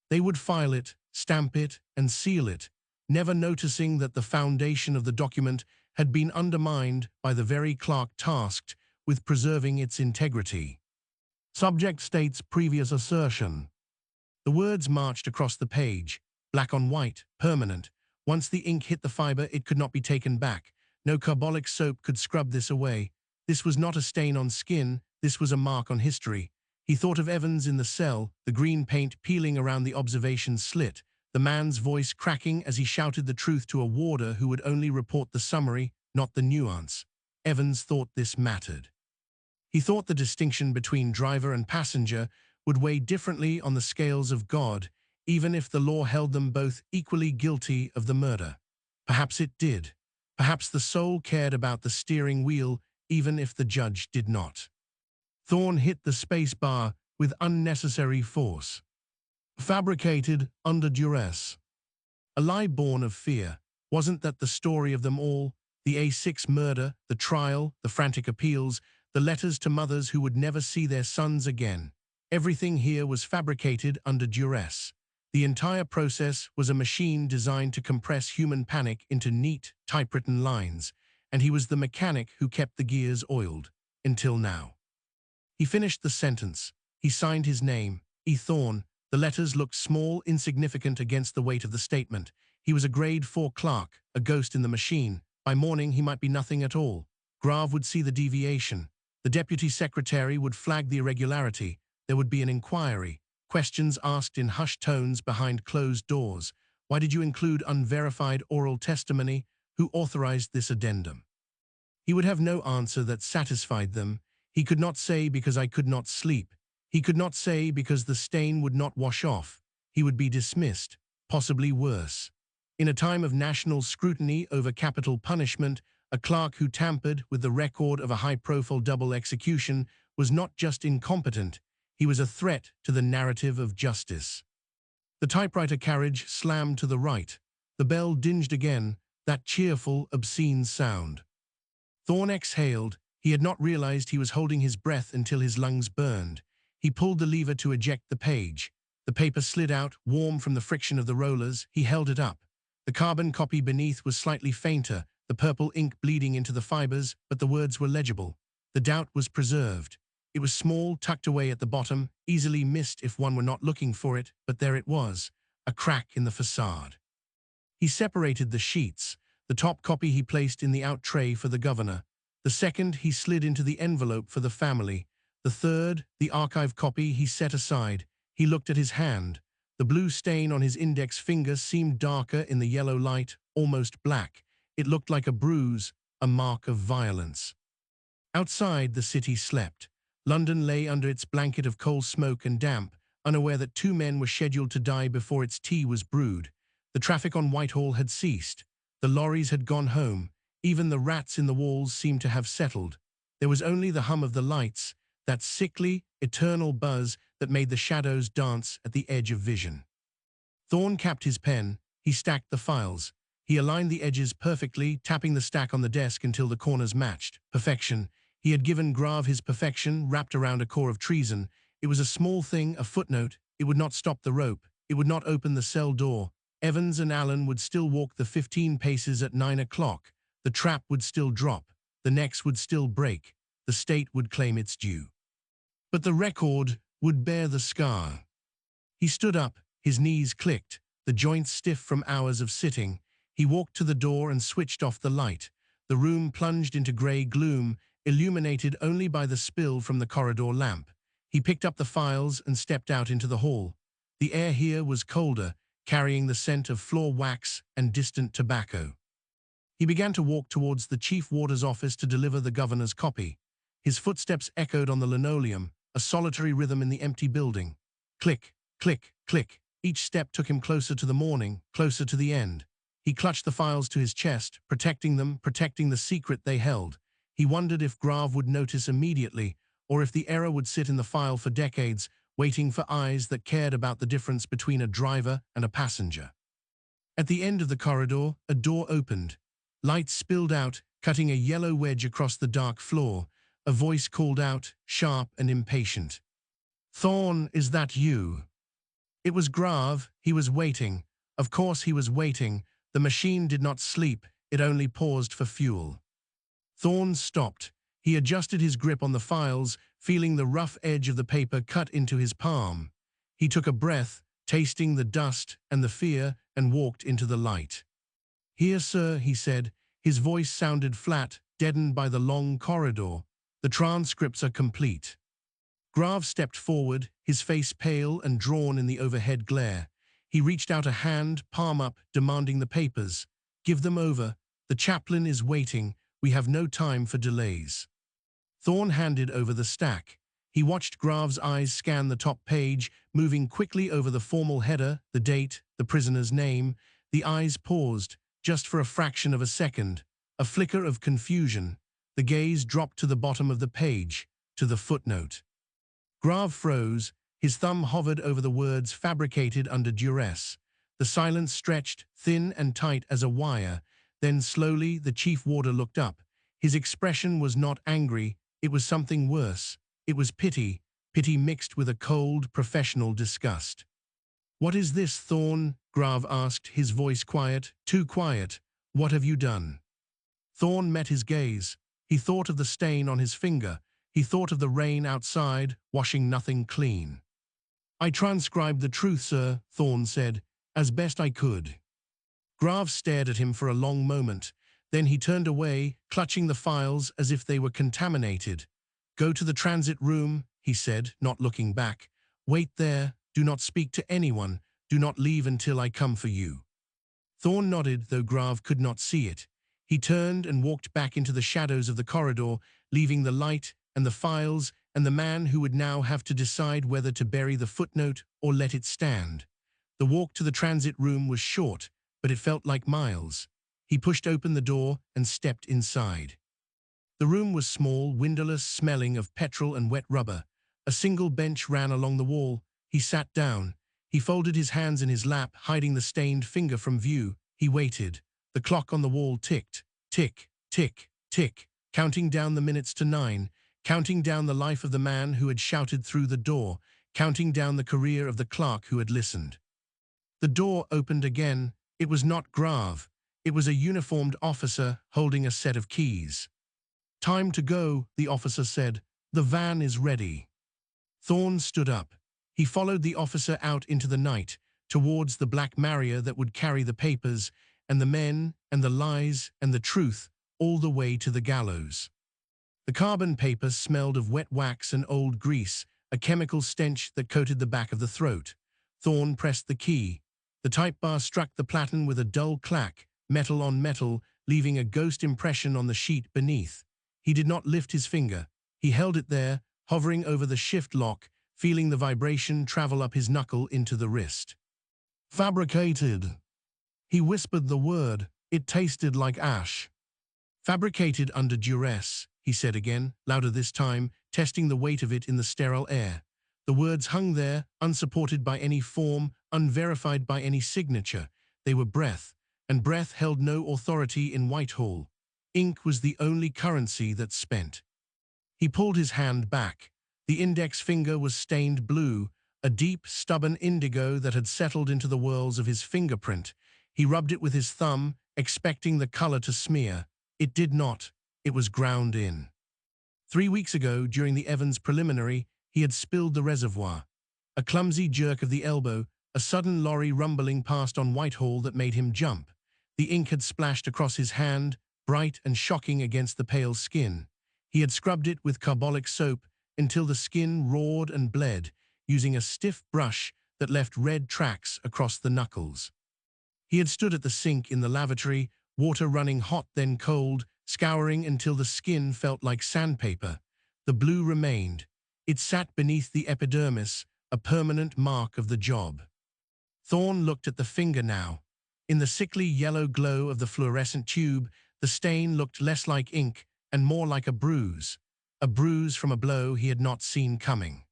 They would file it, stamp it, and seal it, never noticing that the foundation of the document had been undermined by the very clerk tasked with preserving its integrity. Subject states previous assertion. The words marched across the page, black on white, permanent. Once the ink hit the fiber, it could not be taken back. No carbolic soap could scrub this away. This was not a stain on skin, this was a mark on history. He thought of Evans in the cell, the green paint peeling around the observation slit, the man's voice cracking as he shouted the truth to a warder who would only report the summary, not the nuance. Evans thought this mattered. He thought the distinction between driver and passenger would weigh differently on the scales of God, even if the law held them both equally guilty of the murder. Perhaps it did. Perhaps the soul cared about the steering wheel, even if the judge did not. Thorne hit the space bar with unnecessary force. Fabricated under duress. A lie born of fear. Wasn't that the story of them all? The A6 murder, the trial, the frantic appeals, the letters to mothers who would never see their sons again. Everything here was fabricated under duress. The entire process was a machine designed to compress human panic into neat, typewritten lines, and he was the mechanic who kept the gears oiled, until now. He finished the sentence. He signed his name, E. Thorne. The letters looked small, insignificant against the weight of the statement. He was a grade 4 clerk, a ghost in the machine. By morning, he might be nothing at all. Grav would see the deviation. The deputy secretary would flag the irregularity. There would be an inquiry. Questions asked in hushed tones behind closed doors. Why did you include unverified oral testimony? Who authorized this addendum? He would have no answer that satisfied them. He could not say because I could not sleep. He could not say because the stain would not wash off. He would be dismissed, possibly worse. In a time of national scrutiny over capital punishment, a clerk who tampered with the record of a high-profile double execution was not just incompetent, he was a threat to the narrative of justice. The typewriter carriage slammed to the right. The bell dinged again, that cheerful, obscene sound. Thorne exhaled. He had not realized he was holding his breath until his lungs burned. He pulled the lever to eject the page. The paper slid out, warm from the friction of the rollers. He held it up. The carbon copy beneath was slightly fainter, the purple ink bleeding into the fibers, but the words were legible. The doubt was preserved. It was small, tucked away at the bottom, easily missed if one were not looking for it, but there it was, a crack in the facade. He separated the sheets. The top copy he placed in the out tray for the governor. The second he slid into the envelope for the family. The third, the archive copy, he set aside. He looked at his hand. The blue stain on his index finger seemed darker in the yellow light, almost black. It looked like a bruise, a mark of violence. Outside, the city slept. London lay under its blanket of coal smoke and damp, unaware that 2 men were scheduled to die before its tea was brewed. The traffic on Whitehall had ceased. The lorries had gone home. Even the rats in the walls seemed to have settled. There was only the hum of the lights, that sickly, eternal buzz that made the shadows dance at the edge of vision. Thorne capped his pen. He stacked the files. He aligned the edges perfectly, tapping the stack on the desk until the corners matched. Perfection. He had given Grav his perfection, wrapped around a core of treason. It was a small thing, a footnote. It would not stop the rope. It would not open the cell door. Evans and Allen would still walk the 15 paces at 9 o'clock. The trap would still drop. the necks would still break, the state would claim its due. But the record would bear the scar. He stood up, his knees clicked, the joints stiff from hours of sitting. He walked to the door and switched off the light. The room plunged into grey gloom, illuminated only by the spill from the corridor lamp. He picked up the files and stepped out into the hall. The air here was colder, carrying the scent of floor wax and distant tobacco. He began to walk towards the chief warder's office to deliver the governor's copy. His footsteps echoed on the linoleum, a solitary rhythm in the empty building. Click, click, click. Each step took him closer to the morning, closer to the end. He clutched the files to his chest, protecting them, protecting the secret they held. He wondered if Grave would notice immediately, or if the error would sit in the file for decades, waiting for eyes that cared about the difference between a driver and a passenger. At the end of the corridor, a door opened. Light spilled out, cutting a yellow wedge across the dark floor. A voice called out, sharp and impatient. "Thorne, is that you?" It was Grave. He was waiting. Of course he was waiting. The machine did not sleep, it only paused for fuel. Thorne stopped. He adjusted his grip on the files, feeling the rough edge of the paper cut into his palm. He took a breath, tasting the dust and the fear, and walked into the light. "Here, sir," he said. His voice sounded flat, deadened by the long corridor. "The transcripts are complete." Grave stepped forward, his face pale and drawn in the overhead glare. He reached out a hand, palm up, demanding the papers. "Give them over. The chaplain is waiting. We have no time for delays." Thorne handed over the stack. He watched Grave's eyes scan the top page, moving quickly over the formal header, the date, the prisoner's name. The eyes paused, just for a fraction of a second. A flicker of confusion. The gaze dropped to the bottom of the page, to the footnote. Grave froze. His thumb hovered over the words "fabricated under duress." The silence stretched, thin and tight as a wire. Then slowly the chief warder looked up. His expression was not angry, it was something worse. It was pity, pity mixed with a cold, professional disgust. "What is this, Thorne?" Grave asked, his voice quiet, too quiet. "What have you done?" Thorne met his gaze. He thought of the stain on his finger. He thought of the rain outside, washing nothing clean. "I transcribed the truth, sir," Thorne said, "as best I could." Grave stared at him for a long moment. Then he turned away, clutching the files as if they were contaminated. "Go to the transit room," he said, not looking back. "Wait there. Do not speak to anyone. Do not leave until I come for you." Thorne nodded, though Grave could not see it. He turned and walked back into the shadows of the corridor, leaving the light and the files and the man who would now have to decide whether to bury the footnote or let it stand. The walk to the transit room was short, but it felt like miles. He pushed open the door and stepped inside. The room was small, windowless, smelling of petrol and wet rubber. A single bench ran along the wall. He sat down. He folded his hands in his lap, hiding the stained finger from view. He waited. The clock on the wall ticked. Tick, tick, tick, counting down the minutes to 9, counting down the life of the man who had shouted through the door, counting down the career of the clerk who had listened. The door opened again. It was not Grave. It was a uniformed officer holding a set of keys. "Time to go," the officer said. "The van is ready." Thorne stood up. He followed the officer out into the night, towards the black Marrier that would carry the papers, and the men, and the lies, and the truth, all the way to the gallows. The carbon paper smelled of wet wax and old grease, a chemical stench that coated the back of the throat. Thorne pressed the key. The type bar struck the platen with a dull clack, metal on metal, leaving a ghost impression on the sheet beneath. He did not lift his finger. He held it there, hovering over the shift lock, feeling the vibration travel up his knuckle into the wrist. "Fabricated." He whispered the word. It tasted like ash. "Fabricated under duress," he said again, louder this time, testing the weight of it in the sterile air. The words hung there, unsupported by any form, unverified by any signature. They were breath, and breath held no authority in Whitehall. Ink was the only currency that spent. He pulled his hand back. The index finger was stained blue, a deep, stubborn indigo that had settled into the whorls of his fingerprint. He rubbed it with his thumb, expecting the color to smear. It did not. It was ground in. 3 weeks ago, during the Evans preliminary, he had spilled the reservoir. A clumsy jerk of the elbow, a sudden lorry rumbling past on Whitehall that made him jump. The ink had splashed across his hand, bright and shocking against the pale skin. He had scrubbed it with carbolic soap until the skin roared and bled, using a stiff brush that left red tracks across the knuckles. He had stood at the sink in the lavatory, water running hot then cold, scouring until the skin felt like sandpaper. The blue remained. It sat beneath the epidermis, a permanent mark of the job. Thorne looked at the finger now. In the sickly yellow glow of the fluorescent tube, the stain looked less like ink and more like a bruise from a blow he had not seen coming.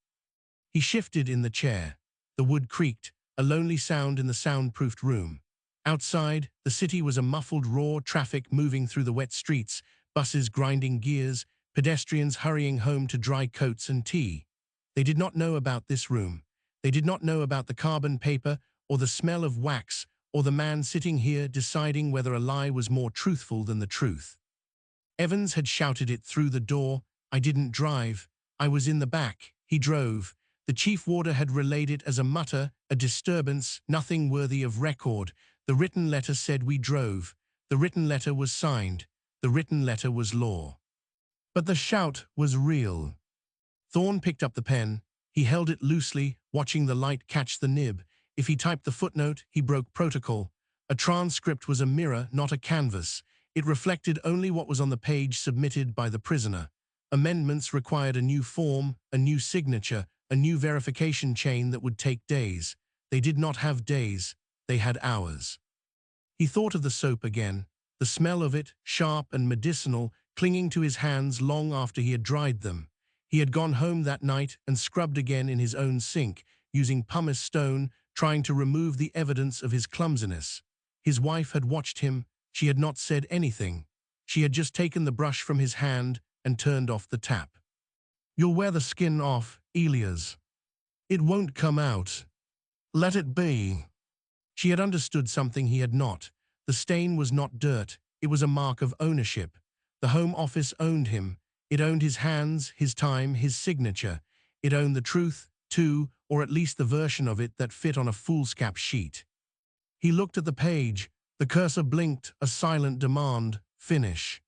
He shifted in the chair. The wood creaked, a lonely sound in the soundproofed room. Outside, the city was a muffled raw traffic moving through the wet streets, buses grinding gears, pedestrians hurrying home to dry coats and tea. They did not know about this room. They did not know about the carbon paper or the smell of wax or the man sitting here deciding whether a lie was more truthful than the truth. Evans had shouted it through the door. "I didn't drive. I was in the back." He drove. The chief warder had relayed it as a mutter, a disturbance, nothing worthy of record. The written letter said we drove. The written letter was signed. The written letter was law. But the shout was real. Thorne picked up the pen. He held it loosely, watching the light catch the nib. If he typed the footnote, he broke protocol. A transcript was a mirror, not a canvas. It reflected only what was on the page submitted by the prisoner. Amendments required a new form, a new signature, a new verification chain that would take days. They did not have days. They had hours. He thought of the soap again, the smell of it, sharp and medicinal, clinging to his hands long after he had dried them. He had gone home that night and scrubbed again in his own sink, using pumice stone, trying to remove the evidence of his clumsiness. His wife had watched him. She had not said anything. She had just taken the brush from his hand and turned off the tap. "You'll wear the skin off, Elias. It won't come out. Let it be." She had understood something he had not. The stain was not dirt. It was a mark of ownership. The Home Office owned him. It owned his hands, his time, his signature. It owned the truth, too, or at least the version of it that fit on a foolscap sheet. He looked at the page. The cursor blinked, a silent demand. Finish.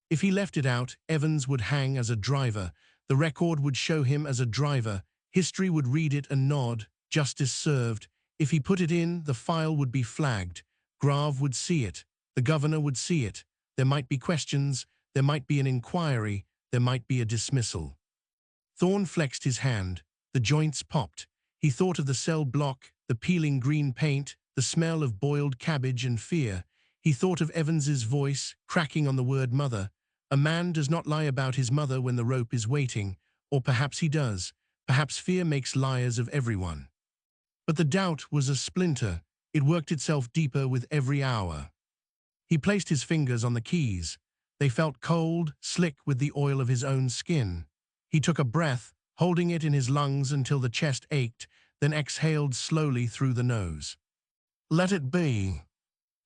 If he left it out, Evans would hang as a driver. The record would show him as a driver. History would read it and nod. Justice served. If he put it in, the file would be flagged. Grave would see it. The governor would see it. There might be questions. There might be an inquiry. There might be a dismissal. Thorne flexed his hand. The joints popped. He thought of the cell block, the peeling green paint, the smell of boiled cabbage and fear. He thought of Evans's voice, cracking on the word mother. A man does not lie about his mother when the rope is waiting. Or perhaps he does. Perhaps fear makes liars of everyone. But the doubt was a splinter. It worked itself deeper with every hour. He placed his fingers on the keys. They felt cold, slick with the oil of his own skin. He took a breath, holding it in his lungs until the chest ached, then exhaled slowly through the nose. "Let it be."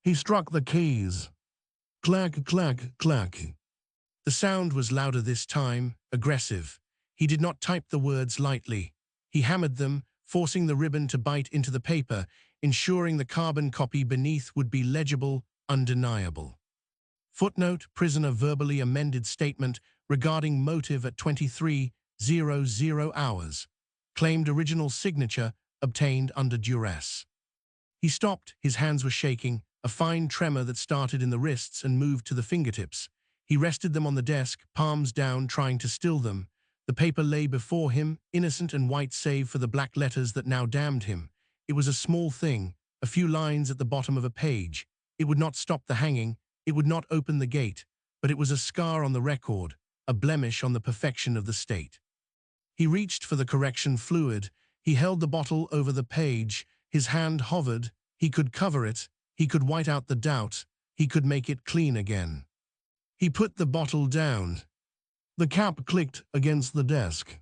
He struck the keys. Clack, clack, clack. The sound was louder this time, aggressive. He did not type the words lightly. He hammered them, forcing the ribbon to bite into the paper, ensuring the carbon copy beneath would be legible, undeniable. Footnote, prisoner verbally amended statement regarding motive at 23:00 hours. Claimed original signature obtained under duress. He stopped, his hands were shaking, a fine tremor that started in the wrists and moved to the fingertips. He rested them on the desk, palms down, trying to still them. The paper lay before him, innocent and white save for the black letters that now damned him. It was a small thing, a few lines at the bottom of a page. It would not stop the hanging, it would not open the gate, but it was a scar on the record, a blemish on the perfection of the state. He reached for the correction fluid. He held the bottle over the page. His hand hovered. He could cover it. He could white out the doubt. He could make it clean again. He put the bottle down. The cap clicked against the desk.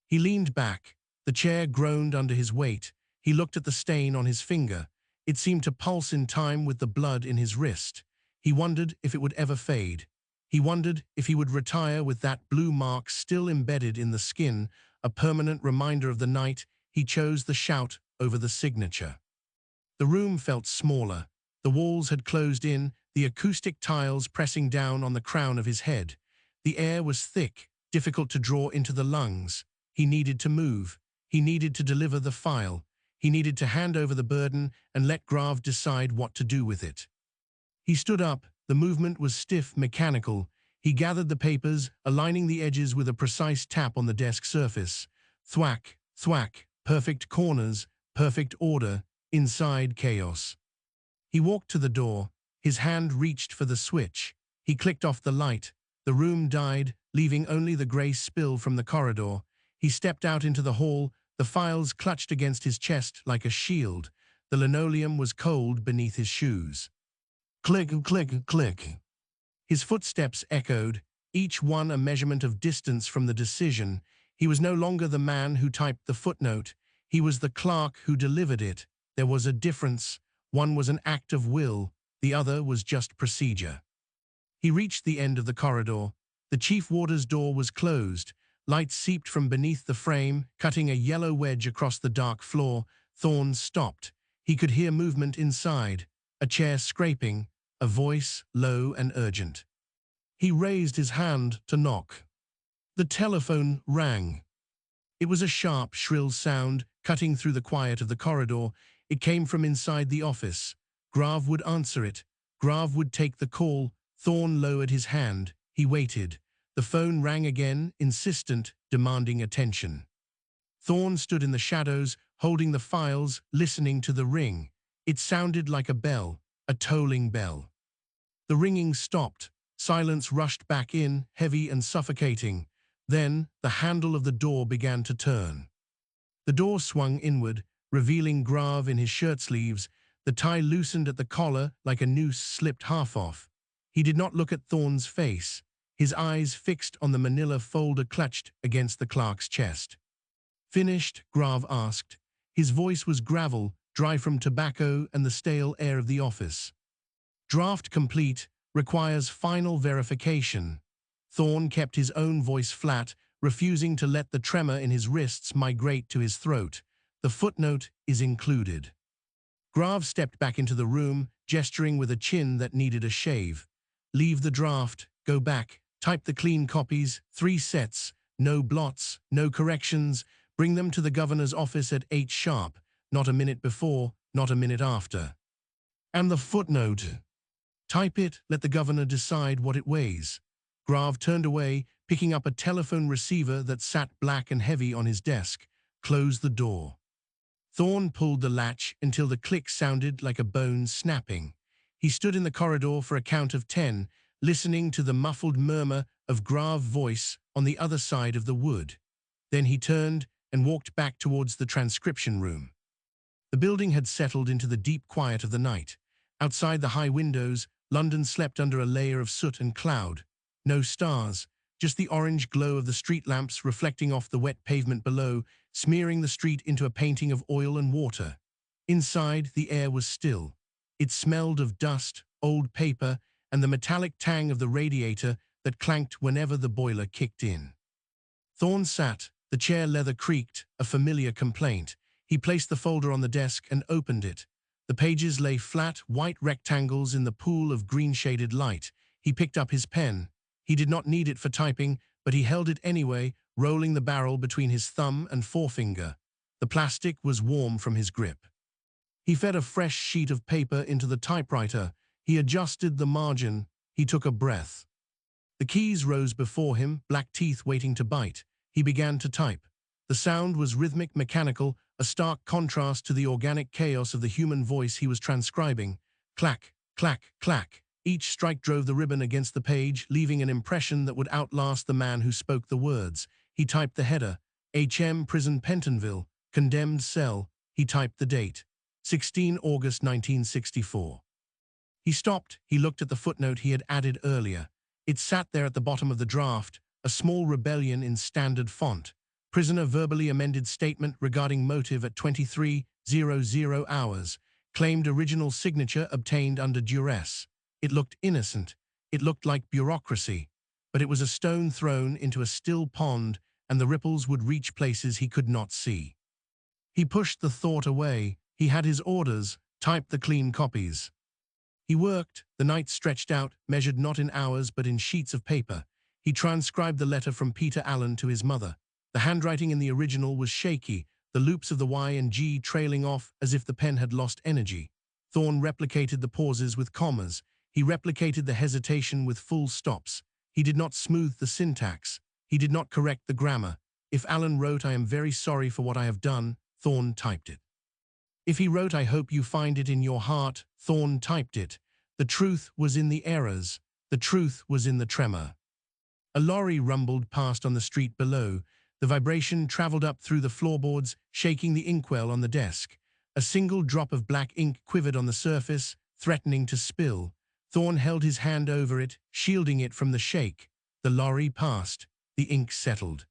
He leaned back. The chair groaned under his weight. He looked at the stain on his finger. It seemed to pulse in time with the blood in his wrist. He wondered if it would ever fade. He wondered if he would retire with that blue mark still embedded in the skin, a permanent reminder of the night he chose the shout over the signature. The room felt smaller. The walls had closed in, the acoustic tiles pressing down on the crown of his head. The air was thick, difficult to draw into the lungs. He needed to move. He needed to deliver the file. He needed to hand over the burden and let Grave decide what to do with it. He stood up. The movement was stiff, mechanical. He gathered the papers, aligning the edges with a precise tap on the desk surface. Thwack, thwack, perfect corners, perfect order, inside chaos. He walked to the door. His hand reached for the switch. He clicked off the light. The room died, leaving only the grey spill from the corridor. He stepped out into the hall, the files clutched against his chest like a shield. The linoleum was cold beneath his shoes. Click, click, click. His footsteps echoed, each one a measurement of distance from the decision. He was no longer the man who typed the footnote. He was the clerk who delivered it. There was a difference. One was an act of will, the other was just procedure. He reached the end of the corridor. The chief warder's door was closed. Light seeped from beneath the frame, cutting a yellow wedge across the dark floor. Thorne stopped. He could hear movement inside, a chair scraping, a voice low and urgent. He raised his hand to knock. The telephone rang. It was a sharp, shrill sound, cutting through the quiet of the corridor. It came from inside the office. Grave would answer it. Grave would take the call. Thorne lowered his hand. He waited. The phone rang again, insistent, demanding attention. Thorne stood in the shadows, holding the files, listening to the ring. It sounded like a bell, a tolling bell. The ringing stopped. Silence rushed back in, heavy and suffocating. Then, the handle of the door began to turn. The door swung inward, revealing Grave in his shirt sleeves. The tie loosened at the collar like a noose slipped half off. He did not look at Thorne's face, his eyes fixed on the manila folder clutched against the clerk's chest. Finished? Grave asked. His voice was gravel, dry from tobacco and the stale air of the office. Draft complete, requires final verification. Thorne kept his own voice flat, refusing to let the tremor in his wrists migrate to his throat. The footnote is included. Grave stepped back into the room, gesturing with a chin that needed a shave. Leave the draft, go back, type the clean copies, 3 sets, no blots, no corrections, bring them to the governor's office at 8 sharp, not a minute before, not a minute after. And the footnote. Type it, let the governor decide what it weighs. Grave turned away, picking up a telephone receiver that sat black and heavy on his desk, closed the door. Thorne pulled the latch until the click sounded like a bone snapping. He stood in the corridor for a count of 10, listening to the muffled murmur of Grave's voice on the other side of the wood. Then he turned and walked back towards the transcription room. The building had settled into the deep quiet of the night. Outside the high windows, London slept under a layer of soot and cloud. No stars, just the orange glow of the street lamps reflecting off the wet pavement below, smearing the street into a painting of oil and water. Inside, the air was still. It smelled of dust, old paper, and the metallic tang of the radiator that clanked whenever the boiler kicked in. Thorne sat, the chair leather creaked, a familiar complaint. He placed the folder on the desk and opened it. The pages lay flat, white rectangles in the pool of green-shaded light. He picked up his pen. He did not need it for typing, but he held it anyway, rolling the barrel between his thumb and forefinger. The plastic was warm from his grip. He fed a fresh sheet of paper into the typewriter. He adjusted the margin. He took a breath. The keys rose before him, black teeth waiting to bite. He began to type. The sound was rhythmic, mechanical, a stark contrast to the organic chaos of the human voice he was transcribing. Clack, clack, clack. Each strike drove the ribbon against the page, leaving an impression that would outlast the man who spoke the words. He typed the header. HM Prison Pentonville, condemned cell. He typed the date. 16 August 1964. He stopped. He looked at the footnote he had added earlier. It sat there at the bottom of the draft, a small rebellion in standard font. Prisoner verbally amended statement regarding motive at 23:00 hours. Claimed original signature obtained under duress. It looked innocent. It looked like bureaucracy, but it was a stone thrown into a still pond, and the ripples would reach places he could not see. He pushed the thought away. He had his orders, typed the clean copies. He worked, the night stretched out, measured not in hours but in sheets of paper. He transcribed the letter from Peter Allen to his mother. The handwriting in the original was shaky, the loops of the Y and G trailing off as if the pen had lost energy. Thorne replicated the pauses with commas. He replicated the hesitation with full stops. He did not smooth the syntax. He did not correct the grammar. If Allen wrote, "I am very sorry for what I have done," Thorne typed it. If he wrote, "I hope you find it in your heart," Thorne typed it. The truth was in the errors. The truth was in the tremor. A lorry rumbled past on the street below. The vibration traveled up through the floorboards, shaking the inkwell on the desk. A single drop of black ink quivered on the surface, threatening to spill. Thorne held his hand over it, shielding it from the shake. The lorry passed. The ink settled.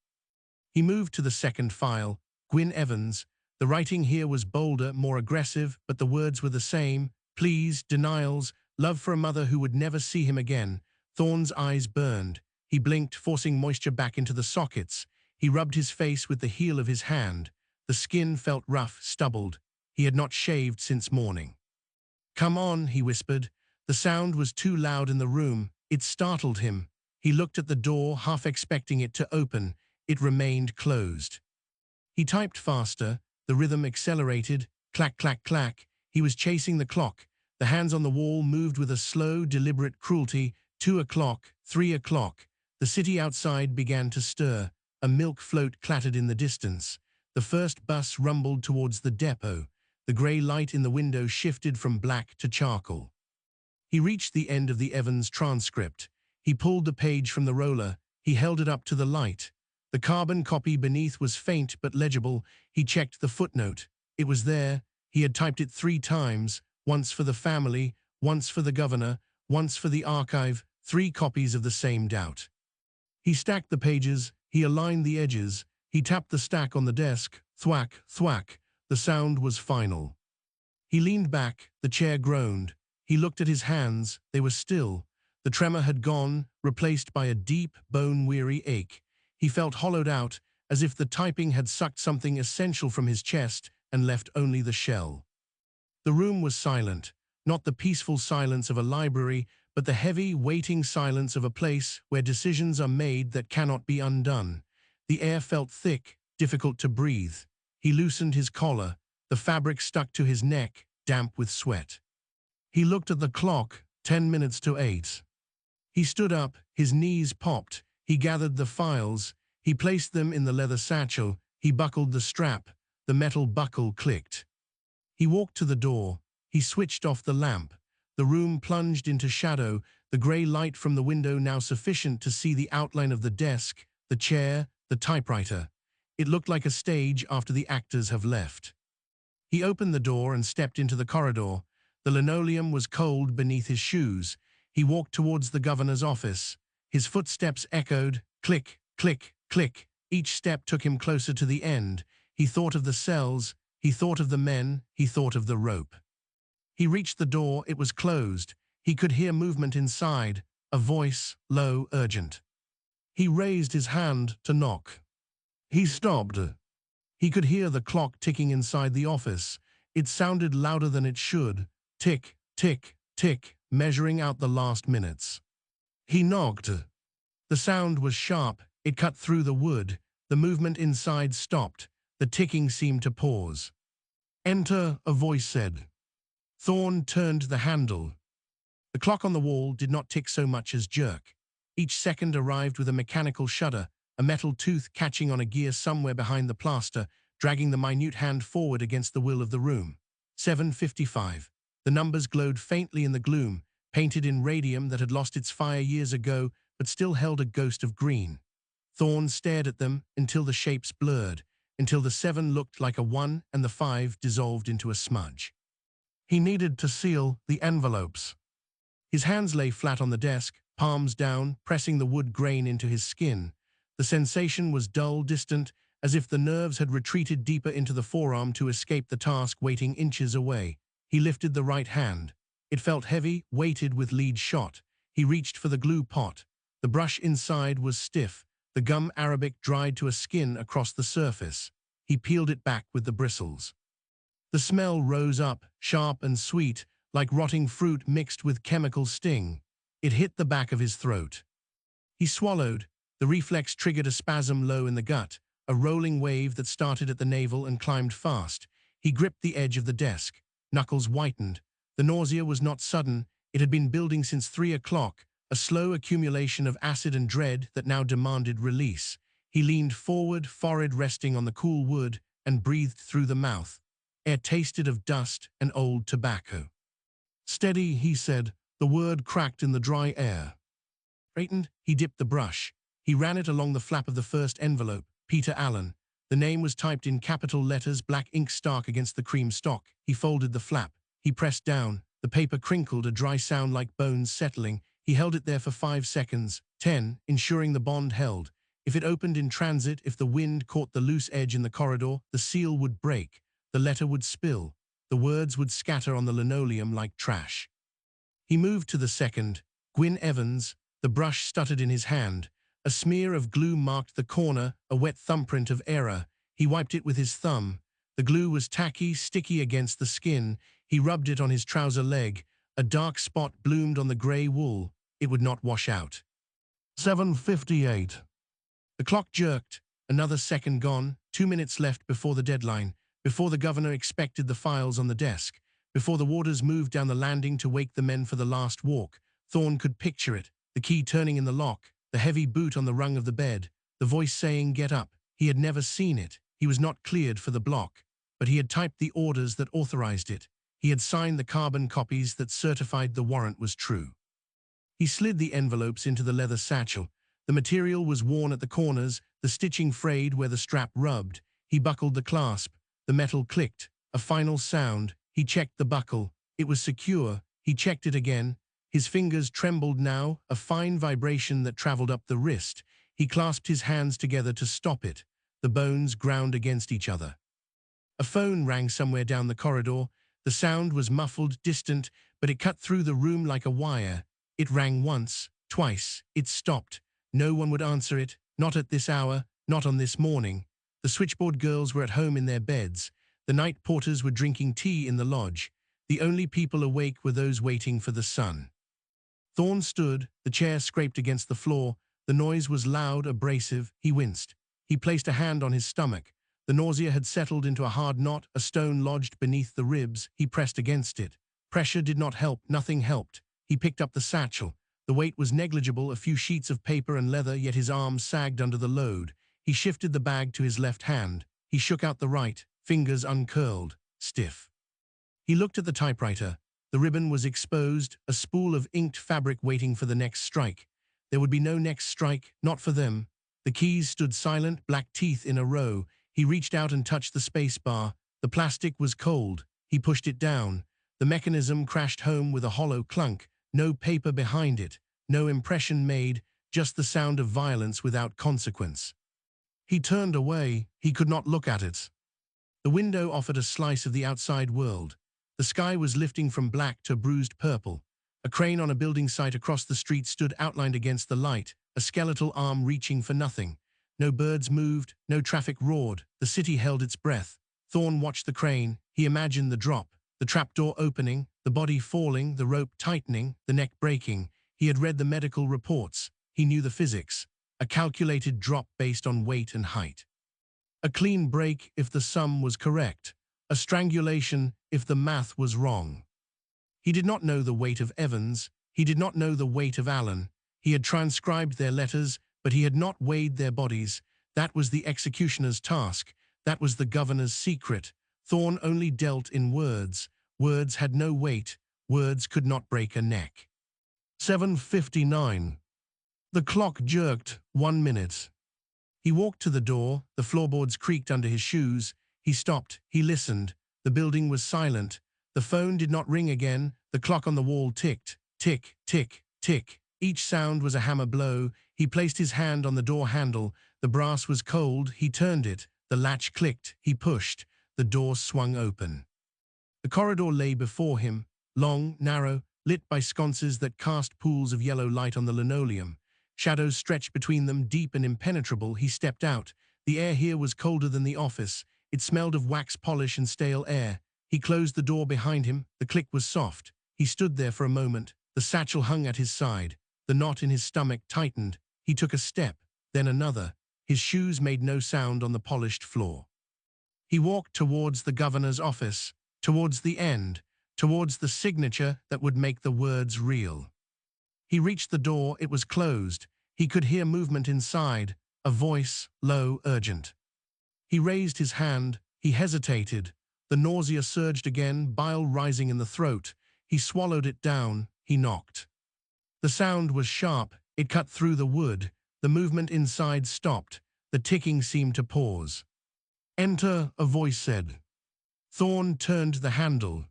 He moved to the second file, Gwynne Evans. The writing here was bolder, more aggressive, but the words were the same. Pleas, denials, love for a mother who would never see him again. Thorne's eyes burned. He blinked, forcing moisture back into the sockets. He rubbed his face with the heel of his hand. The skin felt rough, stubbled. He had not shaved since morning. "Come on," he whispered. The sound was too loud in the room. It startled him. He looked at the door, half expecting it to open. It remained closed. He typed faster. The rhythm accelerated. Clack, clack, clack. He was chasing the clock. The hands on the wall moved with a slow, deliberate cruelty. 2 o'clock, 3 o'clock. The city outside began to stir. A milk float clattered in the distance. The first bus rumbled towards the depot. The grey light in the window shifted from black to charcoal. He reached the end of the Evans transcript. He pulled the page from the roller. He held it up to the light. The carbon copy beneath was faint but legible. He checked the footnote. It was there. He had typed it 3 times, once for the family, once for the governor, once for the archive, 3 copies of the same doubt. He stacked the pages. He aligned the edges. He tapped the stack on the desk. Thwack, thwack. The sound was final. He leaned back. The chair groaned. He looked at his hands. They were still. The tremor had gone, replaced by a deep, bone-weary ache. He felt hollowed out, as if the typing had sucked something essential from his chest and left only the shell. The room was silent, not the peaceful silence of a library, but the heavy, waiting silence of a place where decisions are made that cannot be undone. The air felt thick, difficult to breathe. He loosened his collar. The fabric stuck to his neck, damp with sweat. He looked at the clock, 10 minutes to 8. He stood up, his knees popped. He gathered the files. He placed them in the leather satchel. He buckled the strap. The metal buckle clicked. He walked to the door. He switched off the lamp. The room plunged into shadow, the grey light from the window now sufficient to see the outline of the desk, the chair, the typewriter. It looked like a stage after the actors have left. He opened the door and stepped into the corridor. The linoleum was cold beneath his shoes. He walked towards the governor's office. His footsteps echoed, click, click, click. Each step took him closer to the end. He thought of the cells. He thought of the men. He thought of the rope. He reached the door. It was closed. He could hear movement inside, a voice, low, urgent. He raised his hand to knock. He stopped. He could hear the clock ticking inside the office. It sounded louder than it should. Tick, tick, tick, measuring out the last minutes. He knocked. The sound was sharp. It cut through the wood. The movement inside stopped. The ticking seemed to pause. "Enter," a voice said. Thorne turned the handle. The clock on the wall did not tick so much as jerk. Each second arrived with a mechanical shudder, a metal tooth catching on a gear somewhere behind the plaster, dragging the minute hand forward against the will of the room. 7:55. The numbers glowed faintly in the gloom, painted in radium that had lost its fire years ago but still held a ghost of green. Thorne stared at them until the shapes blurred, until the 7 looked like a 1 and the 5 dissolved into a smudge. He needed to seal the envelopes. His hands lay flat on the desk, palms down, pressing the wood grain into his skin. The sensation was dull, distant, as if the nerves had retreated deeper into the forearm to escape the task waiting inches away. He lifted the right hand. It felt heavy, weighted with lead shot. He reached for the glue pot. The brush inside was stiff, the gum arabic dried to a skin across the surface. He peeled it back with the bristles. The smell rose up, sharp and sweet, like rotting fruit mixed with chemical sting. It hit the back of his throat. He swallowed. The reflex triggered a spasm low in the gut, a rolling wave that started at the navel and climbed fast. He gripped the edge of the desk. Knuckles whitened. The nausea was not sudden. It had been building since 3 o'clock, a slow accumulation of acid and dread that now demanded release. He leaned forward, forehead resting on the cool wood, and breathed through the mouth. Air tasted of dust and old tobacco. "Steady," he said. The word cracked in the dry air. Straightened, he dipped the brush. He ran it along the flap of the first envelope, Peter Allen. The name was typed in capital letters, black ink stark against the cream stock. He folded the flap. He pressed down. The paper crinkled, a dry sound like bones settling. He held it there for 5 seconds, 10, ensuring the bond held. If it opened in transit, if the wind caught the loose edge in the corridor, the seal would break. The letter would spill. The words would scatter on the linoleum like trash. He moved to the second. Gwynne Evans. The brush stuttered in his hand. A smear of glue marked the corner, a wet thumbprint of error. He wiped it with his thumb. The glue was tacky, sticky against the skin. He rubbed it on his trouser leg. A dark spot bloomed on the grey wool. It would not wash out. 7:58. The clock jerked. Another second gone. 2 minutes left before the deadline. Before the governor expected the files on the desk. Before the warders moved down the landing to wake the men for the last walk. Thorne could picture it. The key turning in the lock. The heavy boot on the rung of the bed. The voice saying, "Get up." He had never seen it. He was not cleared for the block. But he had typed the orders that authorized it. He had signed the carbon copies that certified the warrant was true. He slid the envelopes into the leather satchel. The material was worn at the corners, the stitching frayed where the strap rubbed. He buckled the clasp. The metal clicked. A final sound. He checked the buckle. It was secure. He checked it again. His fingers trembled now, a fine vibration that traveled up the wrist. He clasped his hands together to stop it. The bones ground against each other. A phone rang somewhere down the corridor. The sound was muffled, distant, but it cut through the room like a wire. It rang once, twice. It stopped. No one would answer it, not at this hour, not on this morning. The switchboard girls were at home in their beds. The night porters were drinking tea in the lodge. The only people awake were those waiting for the sun. Thorne stood. The chair scraped against the floor. The noise was loud, abrasive. He winced. He placed a hand on his stomach. The nausea had settled into a hard knot, a stone lodged beneath the ribs. He pressed against it. Pressure did not help. Nothing helped. He picked up the satchel. The weight was negligible, a few sheets of paper and leather, yet his arms sagged under the load. He shifted the bag to his left hand. He shook out the right, fingers uncurled, stiff. He looked at the typewriter. The ribbon was exposed, a spool of inked fabric waiting for the next strike. There would be no next strike, not for them. The keys stood silent, black teeth in a row. He reached out and touched the space bar. The plastic was cold. He pushed it down. The mechanism crashed home with a hollow clunk. No paper behind it. No impression made, just the sound of violence without consequence. He turned away. He could not look at it. The window offered a slice of the outside world. The sky was lifting from black to bruised purple. A crane on a building site across the street stood outlined against the light, a skeletal arm reaching for nothing. No birds moved, no traffic roared. The city held its breath. Thorne watched the crane. He imagined the drop, the trapdoor opening, the body falling, the rope tightening, the neck breaking. He had read the medical reports. He knew the physics. A calculated drop based on weight and height. A clean break if the sum was correct. A strangulation if the math was wrong. He did not know the weight of Evans. He did not know the weight of Allen. He had transcribed their letters, but he had not weighed their bodies. That was the executioner's task. That was the governor's secret. Thorne only dealt in words. Words had no weight. Words could not break a neck. 7:59. The clock jerked. 1 minute. He walked to the door. The floorboards creaked under his shoes. He stopped. He listened. The building was silent. The phone did not ring again. The clock on the wall ticked. Tick, tick, tick. Each sound was a hammer blow. He placed his hand on the door handle. The brass was cold. He turned it. The latch clicked. He pushed. The door swung open. The corridor lay before him. Long, narrow, lit by sconces that cast pools of yellow light on the linoleum. Shadows stretched between them, deep and impenetrable. He stepped out. The air here was colder than the office. It smelled of wax polish and stale air. He closed the door behind him. The click was soft. He stood there for a moment. The satchel hung at his side. The knot in his stomach tightened. He took a step, then another. His shoes made no sound on the polished floor. He walked towards the governor's office, towards the end, towards the signature that would make the words real. He reached the door. It was closed. He could hear movement inside, a voice, low, urgent. He raised his hand. He hesitated. The nausea surged again, bile rising in the throat. He swallowed it down. He knocked. The sound was sharp. It cut through the wood. The movement inside stopped. The ticking seemed to pause. "Enter," a voice said. Thorne turned the handle.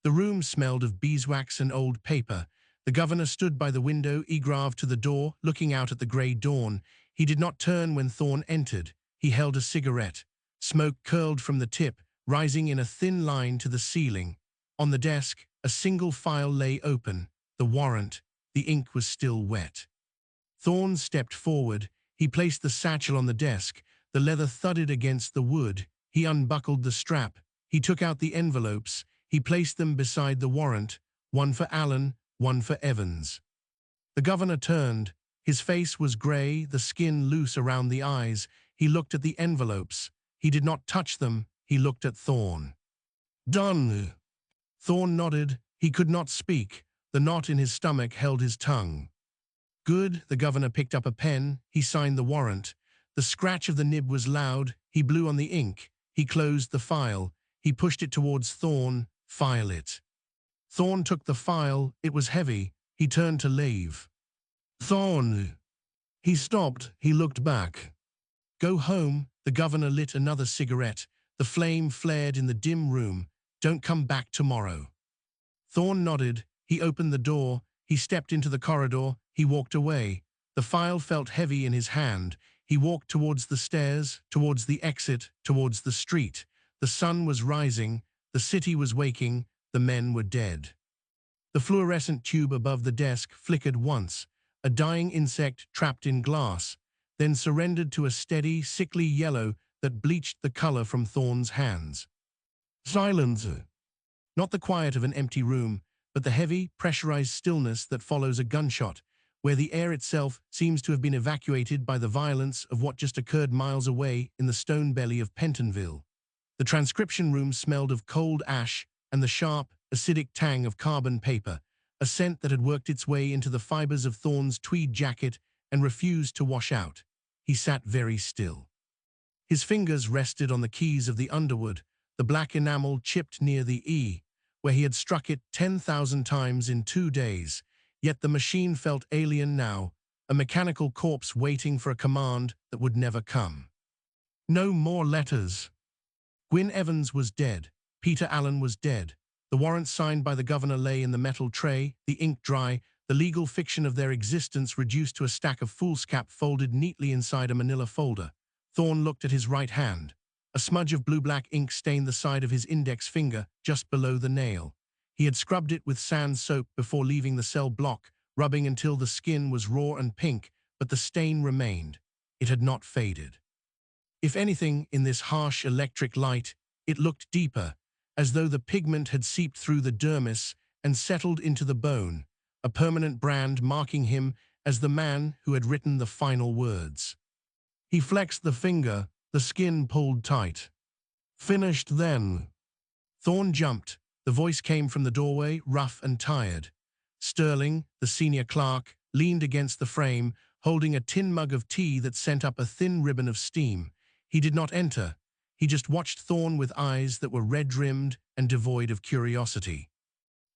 The room smelled of beeswax and old paper. The governor stood by the window, egrave to the door, looking out at the grey dawn. He did not turn when Thorne entered. He held a cigarette. Smoke curled from the tip, rising in a thin line to the ceiling. On the desk, a single file lay open. The warrant. The ink was still wet. Thorne stepped forward. He placed the satchel on the desk. The leather thudded against the wood. He unbuckled the strap. He took out the envelopes. He placed them beside the warrant, one for Allen, one for Evans. The governor turned. His face was grey, the skin loose around the eyes. He looked at the envelopes. He did not touch them. He looked at Thorne. "Done." Thorne nodded. He could not speak. The knot in his stomach held his tongue. "Good." The governor picked up a pen. He signed the warrant. The scratch of the nib was loud. He blew on the ink. He closed the file. He pushed it towards Thorne. "File it." Thorne took the file. It was heavy. He turned to leave. "Thorne." He stopped. He looked back. "Go home." The governor lit another cigarette. The flame flared in the dim room. "Don't come back tomorrow." Thorne nodded. He opened the door. He stepped into the corridor. He walked away. The file felt heavy in his hand. He walked towards the stairs, towards the exit, towards the street. The sun was rising. The city was waking. The men were dead. The fluorescent tube above the desk flickered once, a dying insect trapped in glass, then surrendered to a steady, sickly yellow that bleached the color from Thorne's hands. Silence. Not the quiet of an empty room, but the heavy, pressurized stillness that follows a gunshot, where the air itself seems to have been evacuated by the violence of what just occurred miles away in the stone belly of Pentonville. The transcription room smelled of cold ash and the sharp, acidic tang of carbon paper, a scent that had worked its way into the fibers of Thorne's tweed jacket and refused to wash out. He sat very still. His fingers rested on the keys of the underwood, the black enamel chipped near the E, where he had struck it 10,000 times in 2 days. Yet the machine felt alien now, a mechanical corpse waiting for a command that would never come. No more letters. Gwynne Evans was dead. Peter Allen was dead. The warrant signed by the governor lay in the metal tray, the ink dry, the legal fiction of their existence reduced to a stack of foolscap folded neatly inside a manila folder. Thorne looked at his right hand. A smudge of blue-black ink stained the side of his index finger just below the nail. He had scrubbed it with sand soap before leaving the cell block, rubbing until the skin was raw and pink, but the stain remained. It had not faded. If anything, in this harsh electric light, it looked deeper, as though the pigment had seeped through the dermis and settled into the bone, a permanent brand marking him as the man who had written the final words. He flexed the finger, the skin pulled tight. "Finished then." Thorne jumped. The voice came from the doorway, rough and tired. Sterling, the senior clerk, leaned against the frame, holding a tin mug of tea that sent up a thin ribbon of steam. He did not enter. He just watched Thorne with eyes that were red-rimmed and devoid of curiosity.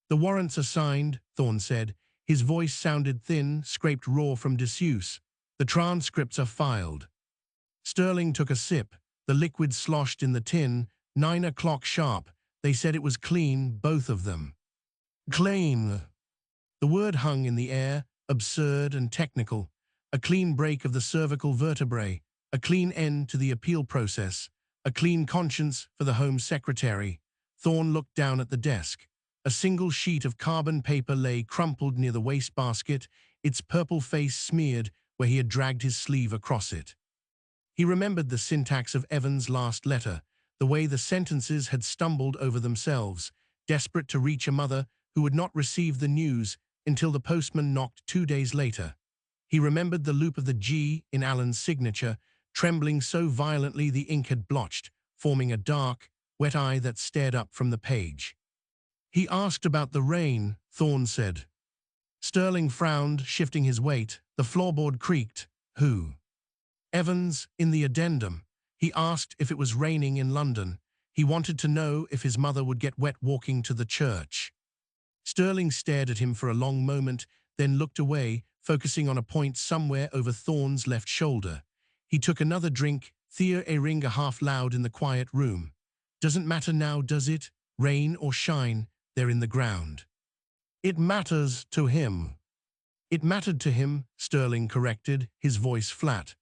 "The warrants are signed," Thorne said. His voice sounded thin, scraped raw from disuse. "The transcripts are filed." Sterling took a sip. The liquid sloshed in the tin. 9 o'clock sharp. They said it was clean, both of them. "Clean." The word hung in the air, absurd and technical. A clean break of the cervical vertebrae, a clean end to the appeal process, a clean conscience for the Home Secretary. Thorne looked down at the desk. A single sheet of carbon paper lay crumpled near the wastebasket, its purple face smeared where he had dragged his sleeve across it. He remembered the syntax of Evans' last letter, the way the sentences had stumbled over themselves, desperate to reach a mother who would not receive the news until the postman knocked 2 days later. He remembered the loop of the G in Alan's signature, trembling so violently the ink had blotched, forming a dark, wet eye that stared up from the page. He asked about the rain, Thorne said. Sterling frowned, shifting his weight. The floorboard creaked. Who? Evans, in the addendum. He asked if it was raining in London. He wanted to know if his mother would get wet walking to the church. Sterling stared at him for a long moment, then looked away, focusing on a point somewhere over Thorne's left shoulder. He took another drink, Thea Eringa half loud in the quiet room. Doesn't matter now, does it? Rain or shine, they're in the ground. It matters to him. It mattered to him, Sterling corrected, his voice flat.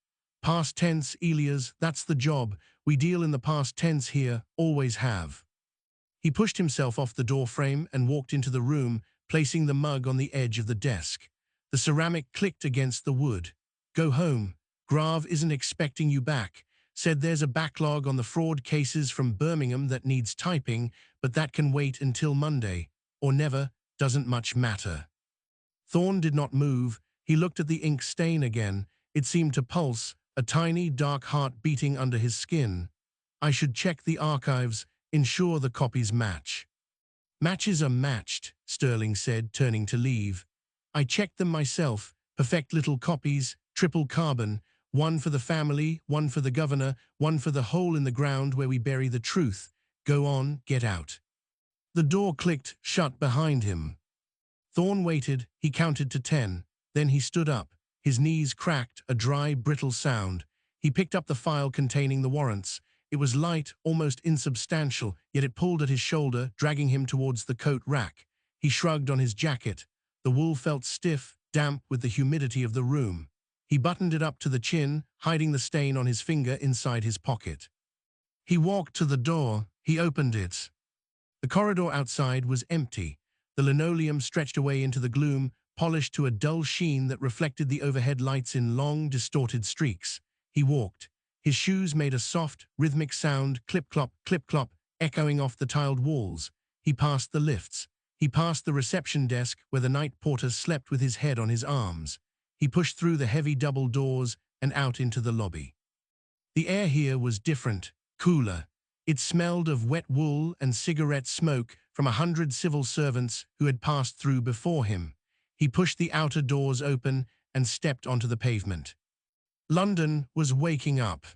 Past tense, Elias, that's the job. We deal in the past tense here, always have. He pushed himself off the doorframe and walked into the room, placing the mug on the edge of the desk. The ceramic clicked against the wood. Go home. Grav isn't expecting you back. Said there's a backlog on the fraud cases from Birmingham that needs typing, but that can wait until Monday. Or never, doesn't much matter. Thorne did not move. He looked at the ink stain again. It seemed to pulse, a tiny, dark heart beating under his skin. I should check the archives, ensure the copies match. Matches are matched, Sterling said, turning to leave. I checked them myself, perfect little copies, triple carbon, one for the family, one for the governor, one for the hole in the ground where we bury the truth. Go on, get out. The door clicked shut behind him. Thorne waited, he counted to 10, then he stood up. His knees cracked, a dry, brittle sound. He picked up the file containing the warrants. It was light, almost insubstantial, yet it pulled at his shoulder, dragging him towards the coat rack. He shrugged on his jacket. The wool felt stiff, damp with the humidity of the room. He buttoned it up to the chin, hiding the stain on his finger inside his pocket. He walked to the door. He opened it. The corridor outside was empty. The linoleum stretched away into the gloom, polished to a dull sheen that reflected the overhead lights in long, distorted streaks. He walked. His shoes made a soft, rhythmic sound, clip-clop, echoing off the tiled walls. He passed the lifts. He passed the reception desk where the night porter slept with his head on his arms. He pushed through the heavy double doors and out into the lobby. The air here was different, cooler. It smelled of wet wool and cigarette smoke from 100 civil servants who had passed through before him. He pushed the outer doors open and stepped onto the pavement. London was waking up.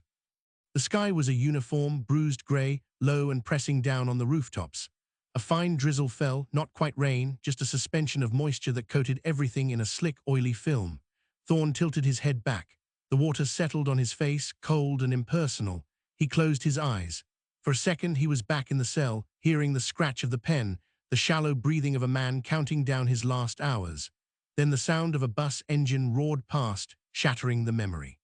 The sky was a uniform, bruised grey, low and pressing down on the rooftops. A fine drizzle fell, not quite rain, just a suspension of moisture that coated everything in a slick, oily film. Thorne tilted his head back. The water settled on his face, cold and impersonal. He closed his eyes. For a second he was back in the cell, hearing the scratch of the pen, the shallow breathing of a man counting down his last hours. Then the sound of a bus engine roared past, shattering the memory.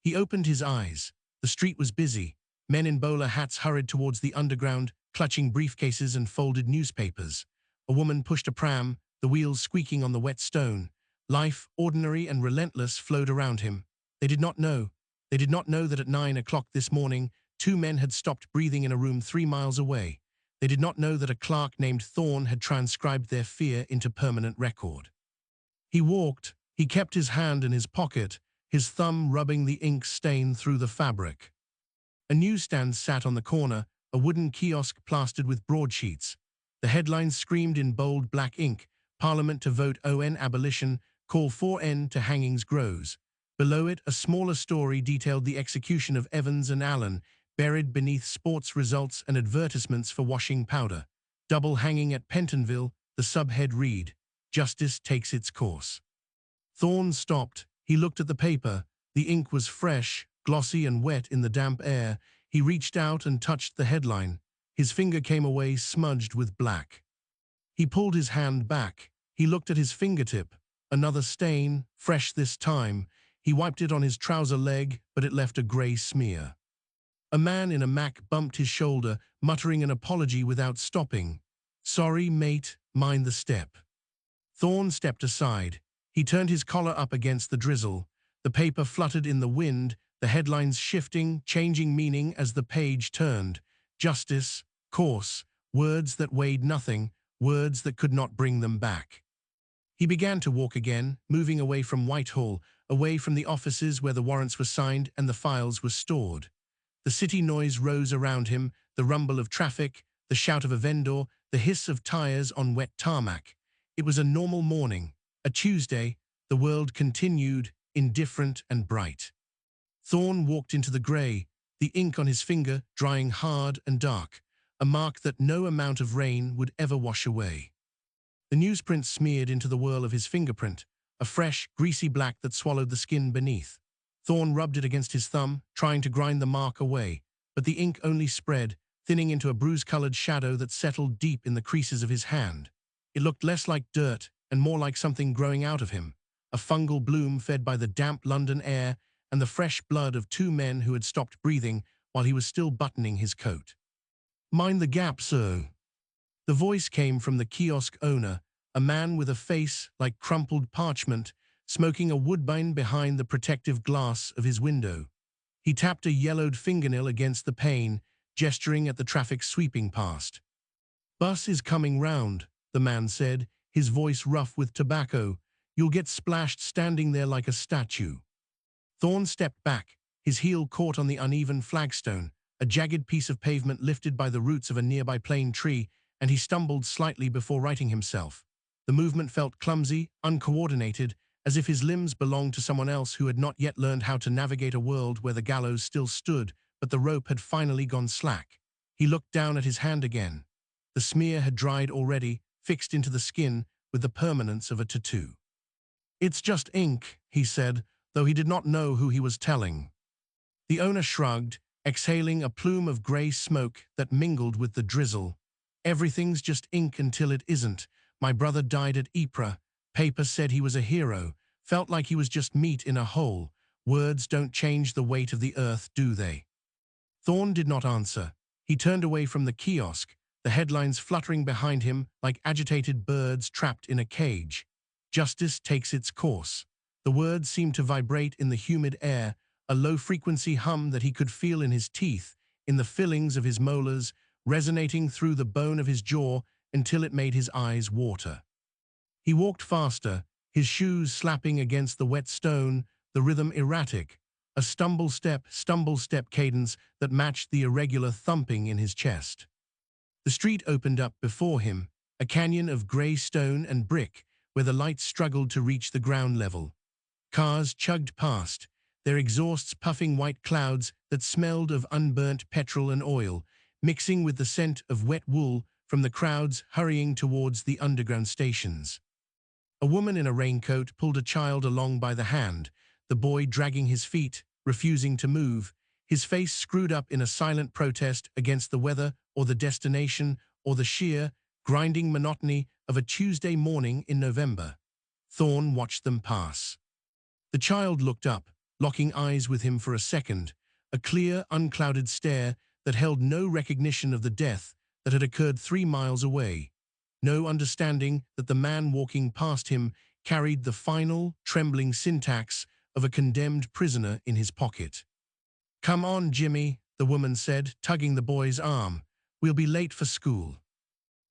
He opened his eyes. The street was busy. Men in bowler hats hurried towards the underground, clutching briefcases and folded newspapers. A woman pushed a pram, the wheels squeaking on the wet stone. Life, ordinary and relentless, flowed around him. They did not know. They did not know that at 9 o'clock this morning, 2 men had stopped breathing in a room 3 miles away. They did not know that a clerk named Thorne had transcribed their fear into permanent record. He walked. He kept his hand in his pocket, his thumb rubbing the ink stain through the fabric. A newsstand sat on the corner, a wooden kiosk plastered with broadsheets. The headlines screamed in bold black ink, Parliament to vote ON abolition, call for N to hangings grows. Below it, a smaller story detailed the execution of Evans and Allen, buried beneath sports results and advertisements for washing powder. Double hanging at Pentonville, the subhead read, Justice takes its course. Thorne stopped. He looked at the paper. The ink was fresh, glossy and wet in the damp air. He reached out and touched the headline. His finger came away smudged with black. He pulled his hand back. He looked at his fingertip. Another stain, fresh this time. He wiped it on his trouser leg, but it left a grey smear. A man in a mac bumped his shoulder, muttering an apology without stopping. Sorry, mate, mind the step. Thorne stepped aside. He turned his collar up against the drizzle. The paper fluttered in the wind, the headlines shifting, changing meaning as the page turned. Justice, course, words that weighed nothing, words that could not bring them back. He began to walk again, moving away from Whitehall, away from the offices where the warrants were signed and the files were stored. The city noise rose around him, the rumble of traffic, the shout of a vendor, the hiss of tires on wet tarmac. It was a normal morning, a Tuesday. The world continued, indifferent and bright. Thorne walked into the grey, the ink on his finger drying hard and dark, a mark that no amount of rain would ever wash away. The newsprint smeared into the whirl of his fingerprint, a fresh, greasy black that swallowed the skin beneath. Thorne rubbed it against his thumb, trying to grind the mark away, but the ink only spread, thinning into a bruise-colored shadow that settled deep in the creases of his hand. It looked less like dirt and more like something growing out of him, a fungal bloom fed by the damp London air and the fresh blood of two men who had stopped breathing while he was still buttoning his coat. "Mind the gap, sir." The voice came from the kiosk owner, a man with a face like crumpled parchment, smoking a woodbine behind the protective glass of his window. He tapped a yellowed fingernail against the pane, gesturing at the traffic sweeping past. "Bus is coming round," the man said, his voice rough with tobacco. "You'll get splashed standing there like a statue." Thorne stepped back, his heel caught on the uneven flagstone, a jagged piece of pavement lifted by the roots of a nearby plane tree, and he stumbled slightly before righting himself. The movement felt clumsy, uncoordinated, as if his limbs belonged to someone else who had not yet learned how to navigate a world where the gallows still stood, but the rope had finally gone slack. He looked down at his hand again. The smear had dried already, fixed into the skin with the permanence of a tattoo. "It's just ink," he said, though he did not know who he was telling. The owner shrugged, exhaling a plume of grey smoke that mingled with the drizzle. "Everything's just ink until it isn't. My brother died at Ypres. Paper said he was a hero. Felt like he was just meat in a hole. Words don't change the weight of the earth, do they?" Thorne did not answer. He turned away from the kiosk, the headlines fluttering behind him like agitated birds trapped in a cage. "Justice takes its course." The words seemed to vibrate in the humid air, a low-frequency hum that he could feel in his teeth, in the fillings of his molars, resonating through the bone of his jaw until it made his eyes water. He walked faster, his shoes slapping against the wet stone, the rhythm erratic, a stumble-step cadence that matched the irregular thumping in his chest. The street opened up before him, a canyon of grey stone and brick where the lights struggled to reach the ground level. Cars chugged past, their exhausts puffing white clouds that smelled of unburnt petrol and oil, mixing with the scent of wet wool from the crowds hurrying towards the underground stations. A woman in a raincoat pulled a child along by the hand, the boy dragging his feet, refusing to move, his face screwed up in a silent protest against the weather or the destination or the sheer, grinding monotony of a Tuesday morning in November. Thorne watched them pass. The child looked up, locking eyes with him for a second, a clear, unclouded stare that held no recognition of the death that had occurred 3 miles away, no understanding that the man walking past him carried the final, trembling syntax of a condemned prisoner in his pocket. "Come on, Jimmy," the woman said, tugging the boy's arm. "We'll be late for school."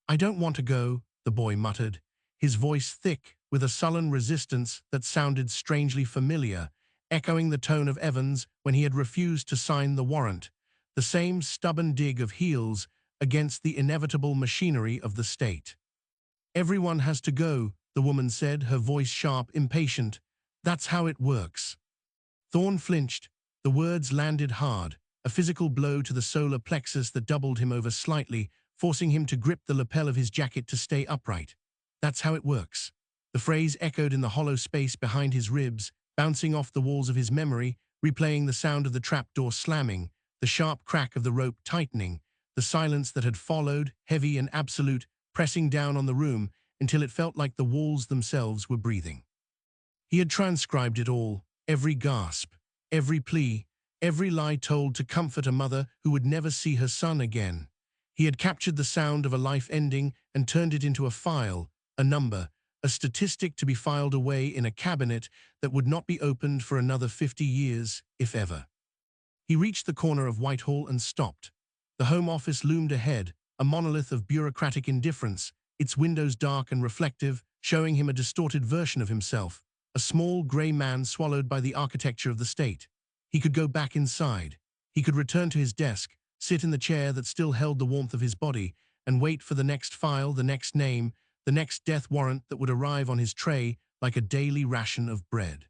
"I don't want to go," the boy muttered, his voice thick with a sullen resistance that sounded strangely familiar, echoing the tone of Evans when he had refused to sign the warrant, the same stubborn dig of heels against the inevitable machinery of the state. "Everyone has to go," the woman said, her voice sharp, impatient. "That's how it works." Thorne flinched. The words landed hard, a physical blow to the solar plexus that doubled him over slightly, forcing him to grip the lapel of his jacket to stay upright. "That's how it works." The phrase echoed in the hollow space behind his ribs, bouncing off the walls of his memory, replaying the sound of the trapdoor slamming, the sharp crack of the rope tightening, the silence that had followed, heavy and absolute, pressing down on the room until it felt like the walls themselves were breathing. He had transcribed it all, every gasp, every plea, every lie told to comfort a mother who would never see her son again. He had captured the sound of a life ending and turned it into a file, a number, a statistic to be filed away in a cabinet that would not be opened for another 50 years, if ever. He reached the corner of Whitehall and stopped. The Home Office loomed ahead, a monolith of bureaucratic indifference, its windows dark and reflective, showing him a distorted version of himself, a small grey man swallowed by the architecture of the state. He could go back inside. He could return to his desk, sit in the chair that still held the warmth of his body, and wait for the next file, the next name, the next death warrant that would arrive on his tray like a daily ration of bread.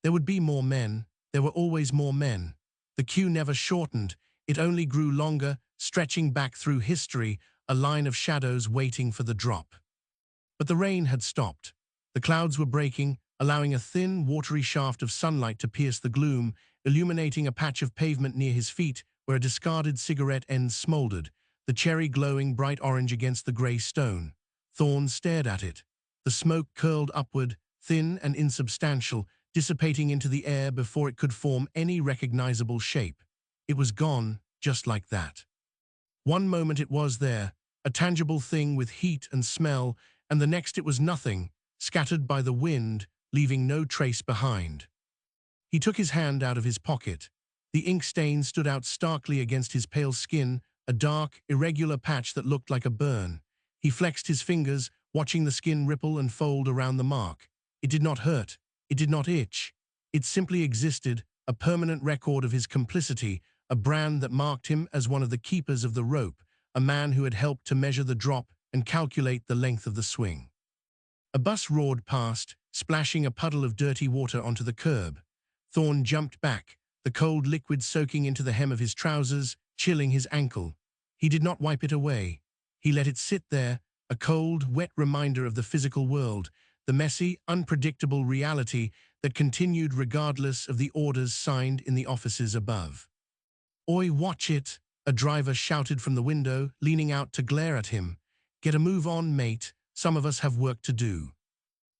There would be more men. There were always more men. The queue never shortened. It only grew longer, stretching back through history, a line of shadows waiting for the drop. But the rain had stopped. The clouds were breaking, allowing a thin, watery shaft of sunlight to pierce the gloom, illuminating a patch of pavement near his feet where a discarded cigarette end smoldered, the cherry glowing bright orange against the grey stone. Thorne stared at it. The smoke curled upward, thin and insubstantial, dissipating into the air before it could form any recognizable shape. It was gone, just like that. One moment it was there, a tangible thing with heat and smell, and the next it was nothing, scattered by the wind, leaving no trace behind. He took his hand out of his pocket. The ink stain stood out starkly against his pale skin, a dark, irregular patch that looked like a burn. He flexed his fingers, watching the skin ripple and fold around the mark. It did not hurt. It did not itch. It simply existed, a permanent record of his complicity, a brand that marked him as one of the keepers of the rope, a man who had helped to measure the drop and calculate the length of the swing. A bus roared past, splashing a puddle of dirty water onto the curb. Thorne jumped back, the cold liquid soaking into the hem of his trousers, chilling his ankle. He did not wipe it away. He let it sit there, a cold, wet reminder of the physical world, the messy, unpredictable reality that continued regardless of the orders signed in the offices above. "Oi, watch it," a driver shouted from the window, leaning out to glare at him. "Get a move on, mate. Some of us have work to do."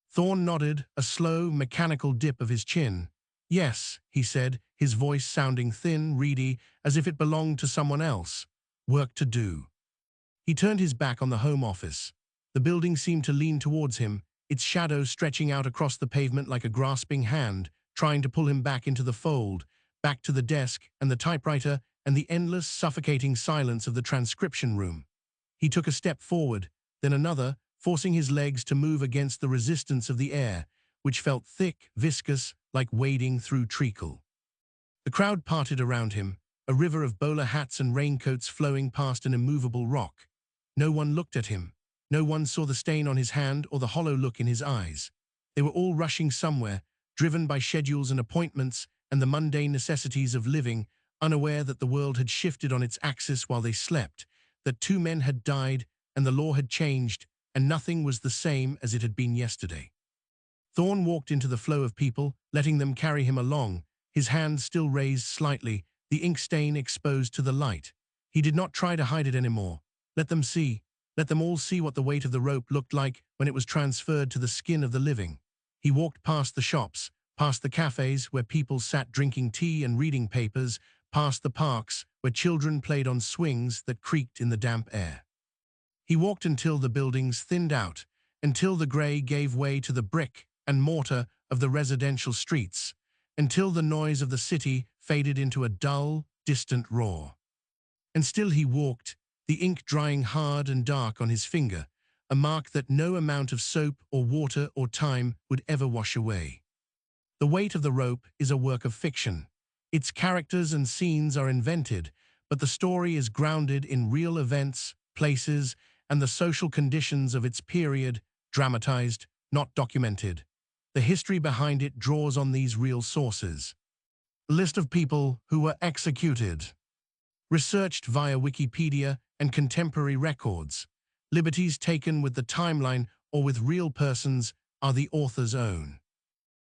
Thorne nodded, a slow, mechanical dip of his chin. "Yes," he said, his voice sounding thin, reedy, as if it belonged to someone else. "Work to do." He turned his back on the Home Office. The building seemed to lean towards him, its shadow stretching out across the pavement like a grasping hand, trying to pull him back into the fold, back to the desk and the typewriter and the endless, suffocating silence of the transcription room. He took a step forward, then another, forcing his legs to move against the resistance of the air, which felt thick, viscous, like wading through treacle. The crowd parted around him, a river of bowler hats and raincoats flowing past an immovable rock. No one looked at him. No one saw the stain on his hand or the hollow look in his eyes. They were all rushing somewhere, driven by schedules and appointments and the mundane necessities of living, unaware that the world had shifted on its axis while they slept, that two men had died and the law had changed, and nothing was the same as it had been yesterday. Thorne walked into the flow of people, letting them carry him along, his hand still raised slightly, the ink stain exposed to the light. He did not try to hide it anymore. Let them see. Let them all see what the weight of the rope looked like when it was transferred to the skin of the living. He walked past the shops, past the cafes where people sat drinking tea and reading papers, past the parks where children played on swings that creaked in the damp air. He walked until the buildings thinned out, until the grey gave way to the brick and mortar of the residential streets, until the noise of the city faded into a dull, distant roar. And still he walked, the ink drying hard and dark on his finger, a mark that no amount of soap or water or time would ever wash away. The weight of the rope is a work of fiction. Its characters and scenes are invented, but the story is grounded in real events, places, and the social conditions of its period, dramatized, not documented. The history behind it draws on these real sources. List of people who were executed. Researched via Wikipedia and contemporary records. Liberties taken with the timeline or with real persons are the author's own.